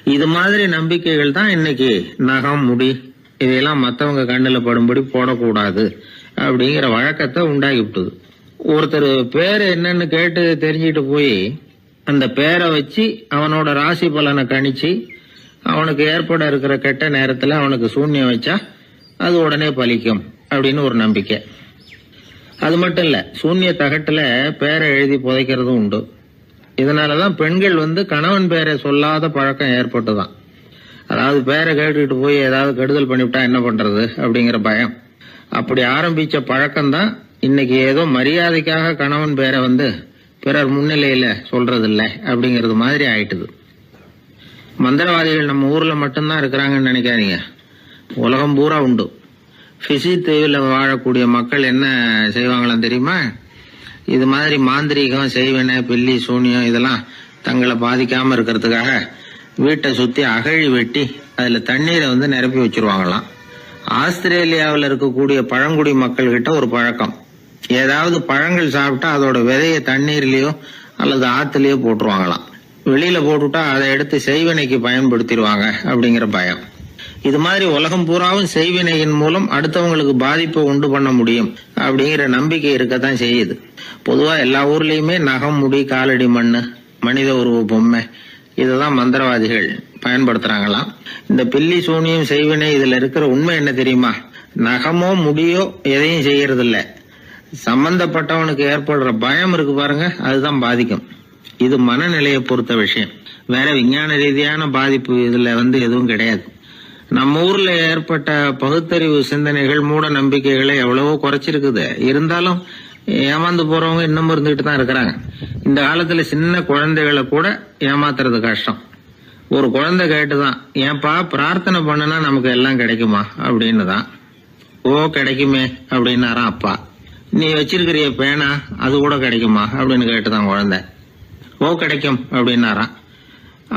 இது மாதிரி நம்பிக்கைகள் தான் இன்னைக்கு நகம், முடி இதையெல்லாம் மத்தவங்க கண்ணுல படும்படி போடக்கூடாது அப்படிங்கிற வழக்கத்தை உண்டாகி விட்டுது. ஒருத்தர் பேரு என்னன்னு கேட்டு தெரிஞ்சுட்டு போய் அந்த பேரை வச்சு அவனோட ராசி பலனை கணிச்சு அவனுக்கு ஏற்பட இருக்கிற கெட்ட நேரத்துல அவனுக்கு சூன்யம் வச்சா அது உடனே பலிக்கும் அப்படின்னு ஒரு நம்பிக்கை. அது மட்டும் இல்ல, சூன்ய தகட்டுல பேரை எழுதி புதைக்கிறதும் உண்டு. இதனாலதான் பெண்கள் கணவன் பேரை சொல்லாத பழக்கம் ஏற்பட்டுதான். அதாவது பேரை கேட்டுக்கிட்டு போய் ஏதாவது கெடுதல் பண்ணிவிட்டா என்ன பண்றது அப்படிங்கிற பயம். அப்படி ஆரம்பிச்ச பழக்கம்தான் இன்னைக்கு ஏதோ மரியாதைக்காக கணவன் பேரை பிறர் முன்னிலையில சொல்றது இல்லை அப்படிங்கறது மாதிரி ஆயிட்டுது. மந்திரவாதிகள் நம்ம ஊர்ல மட்டும்தான் இருக்கிறாங்கன்னு நினைக்காதீங்க, உலகம் பூரா உண்டு. பிசி தீவில் வாழக்கூடிய மக்கள் என்ன செய்வாங்களாம் தெரியுமா? இது மாதிரி மாந்திரீகம், செய்வன, பில்லி, சூனியம் இதெல்லாம் தங்களை பாதிக்காம இருக்கிறதுக்காக வீட்டை சுத்தி அகழி வெட்டி அதுல தண்ணீரை நிரப்பி வச்சிருவாங்களாம். ஆஸ்திரேலியாவில் இருக்கக்கூடிய பழங்குடி மக்கள் கிட்ட ஒரு பழக்கம், ஏதாவது பழங்கள் சாப்பிட்டா அதோட விதைய தண்ணீர்லயோ அல்லது ஆத்துலயோ போட்டுருவாங்களாம். வெளியில போட்டுட்டா அதை எடுத்து செய்வினைக்கு பயன்படுத்திடுவாங்க அப்படிங்கிற பயம். இது மாதிரி உலகம் பூராவும் செய்வினையின் மூலம் அடுத்தவங்களுக்கு பாதிப்பை உண்டு பண்ண முடியும் அப்படிங்கிற நம்பிக்கை இருக்கத்தான் செய்யுது. பொதுவா எல்லா ஊர்லயுமே நகம், முடி, காலடி மண்ணு, மனித உருவ பொம்மை இததான் மந்திரவாதிகள் பயன்படுத்துறாங்களாம். இந்த பில்லி, சூனியம், செய்வினை இதுல இருக்கிற உண்மை என்ன தெரியுமா? நகமோ முடியோ எதையும் செய்யறது இல்ல, சம்பந்தப்பட்டவனுக்கு ஏற்படுற பயம் இருக்கு பாருங்க, அதுதான் பாதிக்கும். இது மனநிலையை பொறுத்த விஷயம், வேற விஞ்ஞான ரீதியான பாதிப்பு இதுல எதுவும் கிடையாது. நம்ம ஊர்ல ஏற்பட்ட பகுத்தறிவு சிந்தனைகள், மூட நம்பிக்கைகளை எவ்வளவோ குறைச்சிருக்குது. இருந்தாலும் ஏமாந்து போறவங்க இன்னும் இருந்துகிட்டு தான் இருக்கிறாங்க. இந்த காலத்துல சின்ன குழந்தைகளை கூட ஏமாத்துறது கஷ்டம். ஒரு குழந்தை கேட்டுதான், ஏன்பா பிரார்த்தனை பண்ணுனா நமக்கு எல்லாம் கிடைக்குமா அப்படின்னு தான். ஓ கிடைக்குமே அப்படின்னாராம் அப்பா. நீ வச்சிருக்கிறிய பேனா அது கூட கிடைக்குமா அப்படின்னு கேட்டுதான் குழந்தை. ஓ கிடைக்கும் அப்படின்னாராம்.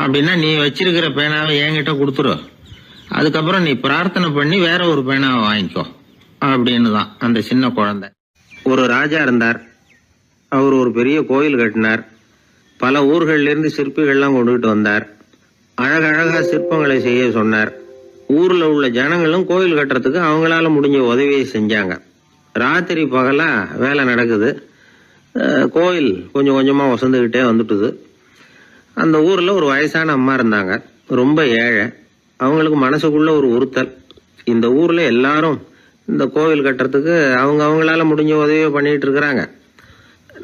அப்படின்னா நீ வச்சிருக்கிற பேனாவை என்கிட்ட கொடுத்துரு, அதுக்கப்புறம் நீ பிரார்த்தனை பண்ணி வேற ஒரு பேனாவை வாங்கிக்கோ அப்படின்னு தான் அந்த சின்ன குழந்தை. ஒரு ராஜா இருந்தார். அவர் ஒரு பெரிய கோயில் கட்டினார். பல ஊர்கள்ல இருந்து சிற்பிகள்லாம் கொண்டுகிட்டு வந்தார். அழகழகா சிற்பங்களை செய்ய சொன்னார். ஊர்ல உள்ள ஜனங்களும் கோயில் கட்டுறதுக்கு அவங்களால முடிஞ்ச உதவியை செஞ்சாங்க. ராத்திரி பகலா வேலை நடக்குது. கோயில் கொஞ்சம் கொஞ்சமா வசந்துகிட்டே வந்துட்டுது. அந்த ஊர்ல ஒரு வயசான அம்மா இருந்தாங்க, ரொம்ப ஏழை. அவங்களுக்கு மனசுக்குள்ள ஒரு உறுத்தல், இந்த ஊர்ல எல்லாரும் இந்த கோவில் கட்டுறதுக்கு அவங்களால முடிஞ்ச உதவியை பண்ணிட்டு இருக்கிறாங்க,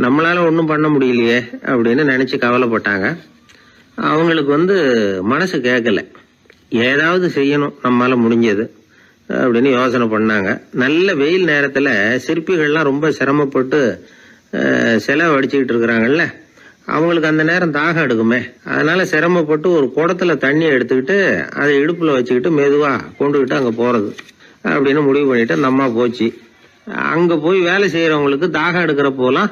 நம்மளால ஒன்றும் பண்ண முடியலையே அப்படின்னு நினைச்சு கவலைப்பட்டாங்க. அவங்களுக்கு மனசு கேட்கல, ஏதாவது செய்யணும் நம்மளால முடிஞ்சது அப்படின்னு யோசனை பண்ணாங்க. நல்ல வெயில் நேரத்துல சிற்பிகள்லாம் ரொம்ப சிரமப்பட்டு சிலை வடிச்சுக்கிட்டு இருக்கிறாங்கல்ல, அவங்களுக்கு அந்த நேரம் தாகம் எடுக்குமே, அதனால சிரமப்பட்டு ஒரு குடத்துல தண்ணி எடுத்துக்கிட்டு அதை இடுப்புல வச்சுக்கிட்டு மெதுவா கொண்டுகிட்டு அங்க போறது அப்படின்னு முடிவு பண்ணிட்டு அந்த அம்மா போச்சு. அங்க போய் வேலை செய்யறவங்களுக்கு தாகம் எடுக்கிறப்போலாம்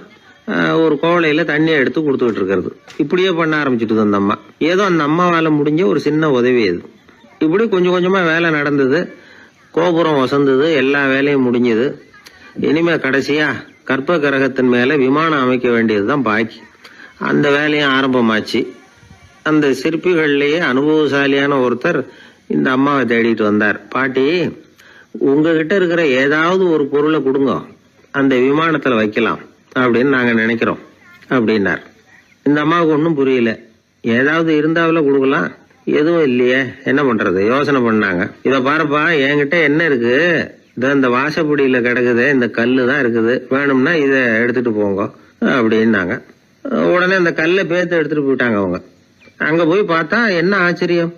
ஒரு கோவலையில தண்ணியை எடுத்து கொடுத்துக்கிட்டு இருக்கிறது. இப்படியே பண்ண ஆரம்பிச்சுட்டு அந்த அம்மா. ஏதோ அந்த அம்மாவால முடிஞ்ச ஒரு சின்ன உதவி அது. இப்படி கொஞ்சம் கொஞ்சமா வேலை நடந்தது. கோபுரம் வசந்தது, எல்லா வேலையும் முடிஞ்சது. இனிமே கடைசியா கற்ப கிரகத்தின் மேல விமானம் அமைக்க வேண்டியதுதான் பாக்கி. அந்த வேலையும் ஆரம்பமாச்சு. அந்த சிற்பிகள்லயே அனுபவசாலியான ஒருத்தர் இந்த அம்மாவை தேடிட்டு வந்தார். பாட்டி, உங்ககிட்ட இருக்கிற ஏதாவது ஒரு பொருளை கொடுங்க, அந்த விமானத்துல வைக்கலாம் அப்படின்னு நாங்க நினைக்கிறோம் அப்படின்னார். இந்த அம்மாவுக்கு ஒன்றும் புரியல. ஏதாவது இருந்தாவில கொடுக்கலாம், எதுவும் இல்லையே, என்ன பண்றது யோசனை பண்ணாங்க. இத பாருப்பா, என்கிட்ட என்ன இருக்கு, இந்த வாசப்படியில கிடக்குது, இந்த கல்லு தான் இருக்குது, வேணும்னா இத எடுத்துட்டு போங்க அப்படின்னாங்க. உடனே அந்த கல்லை பேத்து எடுத்துட்டு போயிட்டாங்க அவங்க. அங்க போய் பார்த்தா என்ன ஆச்சரியம்,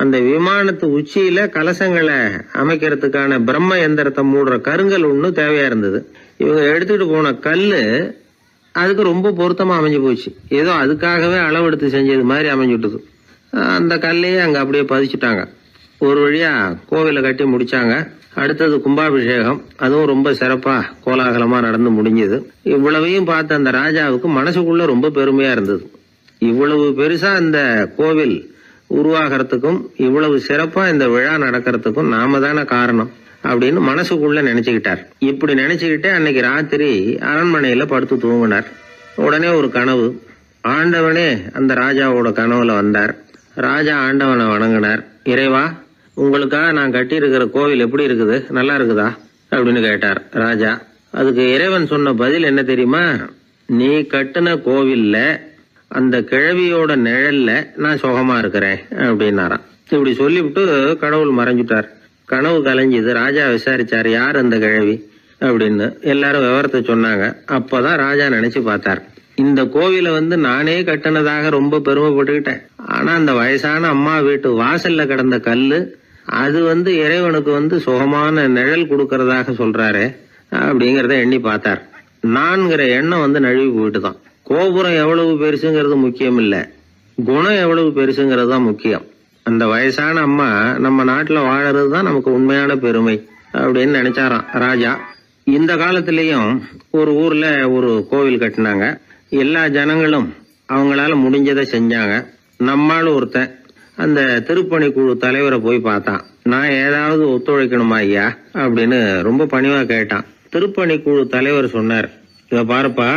அந்த விமானத்து உச்சியில கலசங்களை அமைக்கிறதுக்கான பிரம்ம எந்திரத்தை மூடுற கருங்கல் ஒண்ணு தேவையா இருந்தது. இவங்க எடுத்துட்டு போன கல்லு அதுக்கு ரொம்ப பொருத்தமா அமைஞ்சு போச்சு. ஏதோ அதுக்காகவே அளவெடுத்து செஞ்சது மாதிரி அமைஞ்சுட்டுது. அந்த கல்லையே அங்க அப்படியே பதிச்சுட்டாங்க. ஒரு வழியா கோவிலை கட்டி முடிச்சாங்க. அடுத்தது கும்பாபிஷேகம், அதுவும் ரொம்ப சிறப்பா கோலாகலமா நடந்து முடிஞ்சது. இவ்வளவையும் பார்த்த அந்த ராஜாவுக்கு மனசுக்குள்ள ரொம்ப பெருமையா இருந்தது. இவ்வளவு பெருசா இந்த கோவில் உருவாகிறதுக்கும் இவ்வளவு சிறப்பா இந்த விழா நடக்கிறதுக்கும் நாம தானே காரணம் அப்படின்னு மனசுக்குள்ள நினைச்சுக்கிட்டார். இப்படி நினைச்சுக்கிட்டே அன்னைக்கு ராத்திரி அரண்மனையில படுத்து தூங்கினார். உடனே ஒரு கனவு. ஆண்டவனே அந்த ராஜாவோட கனவுல வந்தார். ராஜா ஆண்டவனை வணங்கினார். இறைவா, உங்களுக்காக நான் கட்டியிருக்கிற கோவில் எப்படி இருக்குது, நல்லா இருக்குதா அப்படின்னு கேட்டார் ராஜா. அதுக்கு இறைவன் சொன்ன பதில் என்ன தெரியுமா? நீ கட்டின கோவில்ல அந்த கிழவியோட நிழல்ல நான் சுகமா இருக்கிறேன் அப்படின்னாராம். இப்படி சொல்லிவிட்டு கடவுள் மறைஞ்சுட்டார். கனவு கலைஞ்சுது. ராஜா விசாரிச்சார், யார் அந்த கிழவி அப்படின்னு. எல்லாரும் விவரத்தை சொன்னாங்க. அப்பதான் ராஜா நினைச்சு பார்த்தார், இந்த கோவிலை நானே கட்டினதாக ரொம்ப பெருமைப்பட்டுக்கிட்டேன். ஆனா அந்த வயசான அம்மா வீட்டு வாசல்ல கிடந்த கல்லு அது இறைவனுக்கு சுகமான நிழல் கொடுக்கறதாக சொல்றாரு அப்படிங்கறத எண்ணி பார்த்தார். நான்கிற எண்ணம் நழுவி போயிட்டுதான். கோபுரம் எவ்வளவு பெருசுங்கிறது முக்கியம் இல்ல, குணம் எவ்வளவு பெருசுங்கிறது தான் முக்கியம். அந்த வயசான அம்மா நம்ம நாட்டுல வாழறது தான் நமக்கு உண்மையான பெருமை அப்படின்னு நினைச்சாராம் ராஜா. இந்த காலத்திலயும் ஒரு ஊர்ல ஒரு கோவில் கட்டினாங்க. எல்லா ஜனங்களும் அவங்களால முடிஞ்சதை செஞ்சாங்க. நம்மால ஒருத்தன் அந்த திருப்பணி குழு தலைவரை போய் பார்த்தான். நான் ஏதாவது ஒத்துழைக்கணுமா ஐயா அப்படின்னு ரொம்ப பணிவா கேட்டான். திருப்பணி குழு தலைவர் சொன்னார், இத பாருப்பா,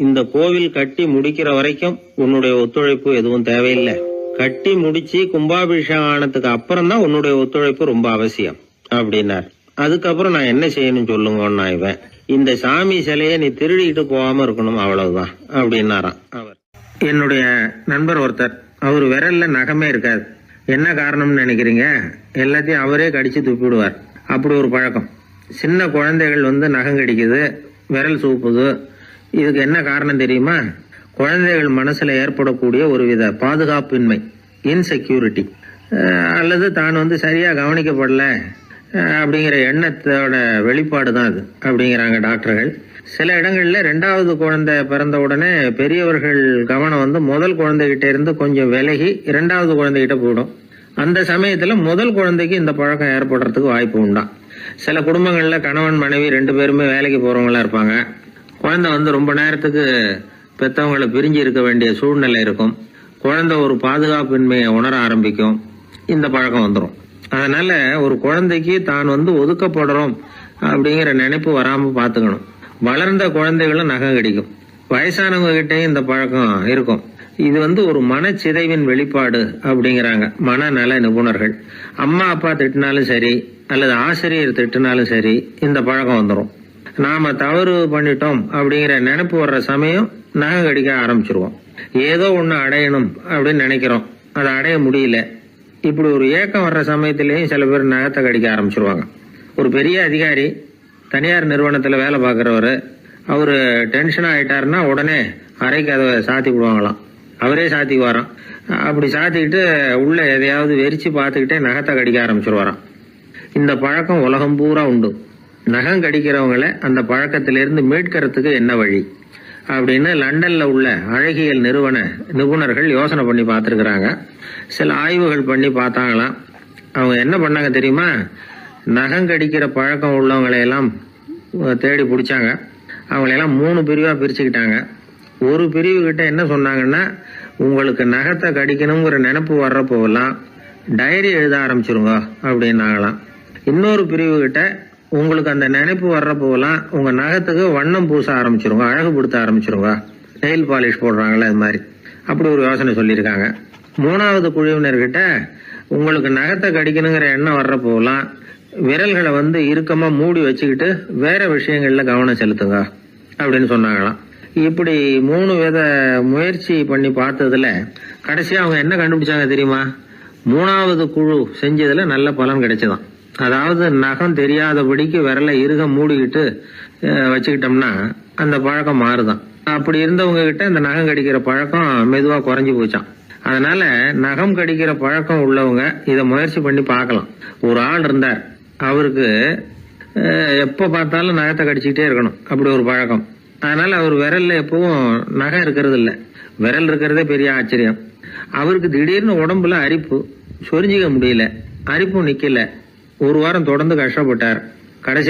இந்த கோவில் கட்டி முடிக்கிற வரைக்கும் உன்னுடைய ஒத்துழைப்பு எதுவும் தேவையில்லை. கட்டி முடிச்சு கும்பாபிஷேகம் ஆனதுக்கு அப்புறம் தான் உன்னுடைய ஒத்துழைப்பு ரொம்ப அவசியம் அப்படின்னார். அதுக்கப்புறம் நான் என்ன செய்யணும் சொல்லுங்கன்னா, இவன் இந்த சாமி சிலையை நீ திருடிட்டு போகாம இருக்கணும், அவ்வளவுதான் அப்படின்னாராம் அவர். என்னுடைய நண்பர் ஒருத்தர், அவர் விரல்ல நகமே இருக்காது. என்ன காரணம்னு நினைக்கிறீங்க? எல்லாத்தையும் அவரே கடிச்சு துப்பிடுவார். அப்படி ஒரு பழக்கம். சின்ன குழந்தைகள் நகம் கடிக்குது, விரல் சூப்புது. இதுக்கு என்ன காரணம் தெரியுமா? குழந்தைகள் மனசுல ஏற்படக்கூடிய ஒருவித பாதுகாப்பின்மை, இன்செக்யூரிட்டி, அல்லது தான் சரியா கவனிக்கப்படல அப்படிங்கிற எண்ணத்தோட வெளிப்பாடு தான் அது அப்படிங்கிறாங்க டாக்டர்கள். சில இடங்கள்ல 2வது குழந்தை பிறந்த உடனே பெரியவர்கள் கவனம் முதல் குழந்தைகிட்ட இருந்து கொஞ்சம் விலகி 2வது குழந்தைகிட்ட போயிடும். அந்த சமயத்துல முதல் குழந்தைக்கு இந்த பழக்கம் ஏற்படுறதுக்கு வாய்ப்பு உண்டாம். சில குடும்பங்கள்ல கணவன் மனைவி 2 பேருமே வேலைக்கு போறவங்களா இருப்பாங்க. குழந்தை ரொம்ப நேரத்துக்கு பெத்தவங்களை பிரிஞ்சு இருக்க வேண்டிய சூழ்நிலை இருக்கும். குழந்தை ஒரு பாதுகாப்பின்மையை உணர ஆரம்பிக்கும். இந்த பழக்கம் வந்துடும். அதனால ஒரு குழந்தைக்கு தான் ஒதுக்கப்படுறோம் அப்படிங்கிற நினைப்பு வராம பாத்துக்கணும். வளர்ந்த குழந்தைகளும் நகம் கடிக்கும். வயசானவங்க கிட்டையும் இந்த பழக்கம் இருக்கும். இது ஒரு மனச்சிதைவின் வெளிப்பாடு அப்படிங்கிறாங்க மனநல நிபுணர்கள். அம்மா அப்பா திட்டினாலும் சரி, அல்லது ஆசிரியர் திட்டினாலும் சரி, இந்த பழக்கம் வந்துடும். நாம தவறு பண்ணிட்டோம் அப்படிங்கிற நினைப்பு வர்ற சமயம் நகம் கடிக்க ஆரம்பிச்சிருவோம். ஏதோ ஒண்ணு அடையணும் அப்படின்னு நினைக்கிறோம், அதை அடைய முடியல. இப்படி ஒரு ஏக்கம் வர்ற சமயத்திலேயும் சில பேர் நகத்தை கடிக்க ஆரம்பிச்சிருவாங்க. ஒரு பெரிய அதிகாரி, தனியார் நிறுவனத்துல வேலை பார்க்கறவரு, அவரு டென்ஷன் ஆயிட்டாருன்னா உடனே அறைக்கு அதை சாத்தி விடுவாங்களாம். அவரே சாத்திக்குவாராம். அப்படி சாத்திக்கிட்டு உள்ள எதையாவது வெறிச்சு பார்த்துக்கிட்டே நகத்தை கடிக்க ஆரம்பிச்சிருவாராம். இந்த பழக்கம் உலகம் பூரா உண்டு. நகம் கடிக்கிறவங்களை அந்த பழக்கத்திலிருந்து மீட்கிறதுக்கு என்ன வழி அப்படின்னு லண்டன்ல உள்ள அழகியல் நிறுவன நிபுணர்கள் யோசனை பண்ணி பார்த்துருக்குறாங்க. சில ஆய்வுகள் பண்ணி பார்த்தாங்களாம். அவங்க என்ன பண்ணாங்க தெரியுமா? நகம் கடிக்கிற பழக்கம் உள்ளவங்களையெல்லாம் தேடி பிடிச்சாங்க. அவங்களையெல்லாம் 3 பிரிவா பிரிச்சுக்கிட்டாங்க. ஒரு பிரிவு கிட்ட என்ன சொன்னாங்கன்னா, உங்களுக்கு நகத்தை கடிக்கணுங்கிற நினைப்பு வர்றப்போலாம் டைரி எழுத ஆரம்பிச்சிருங்க அப்படின்னாங்களாம். இன்னொரு பிரிவு கிட்ட, உங்களுக்கு அந்த நினைப்பு வர்றப்போலாம் உங்க நகத்துக்கு வண்ணம் பூச ஆரம்பிச்சிருங்க, அழகுபடுத்த ஆரம்பிச்சிருங்க, நெயில் பாலிஷ் போடுறாங்களே அது மாதிரி. அப்படி ஒரு யோசனை சொல்லியிருக்காங்க. 3வது குழுவினர்கிட்ட, உங்களுக்கு நகத்தை கடிக்கணுங்கிற எண்ணம் வர்றப்போலாம் விரல்களை இறுக்கமா மூடி வச்சுக்கிட்டு வேற விஷயங்கள்ல கவனம் செலுத்துங்க அப்படின்னு சொன்னாங்களாம். இப்படி 3 வித முயற்சி பண்ணி பார்த்ததுல கடைசியா அவங்க என்ன கண்டுபிடிச்சாங்க தெரியுமா? 3வது குழு செஞ்சதுல நல்ல பலன் கிடைச்சதாம். அதாவது நகம் தெரியாதபடிக்கு விரலை இறுக மூடிக்கிட்டு வச்சுக்கிட்டோம்னா அந்த பழக்கம் மாறுதான். அப்படி இருந்தவங்க கிட்ட இந்த நகம் கடிக்கிற பழக்கம் மெதுவா குறைஞ்சு போச்சான். அதனால நகம் கடிக்கிற பழக்கம் உள்ளவங்க இதை முயற்சி பண்ணி பார்க்கலாம். ஒரு ஆள் இருந்தார், அவருக்கு எப்ப பார்த்தாலும் நகத்தை கடிச்சுக்கிட்டே இருக்கணும், அப்படி ஒரு பழக்கம். அதனால அவர் விரல்ல எப்பவும் நகம் இருக்கிறது இல்ல, விரல் இருக்கிறதே பெரிய ஆச்சரியம். அவருக்கு திடீர்னு உடம்புல அரிப்பு, சொரிஞ்சிக்க முடியல, அரிப்பும் நிக்கல. 1 வாரம் தொடர்ந்து கஷ்டப்பட்டார். கடைசி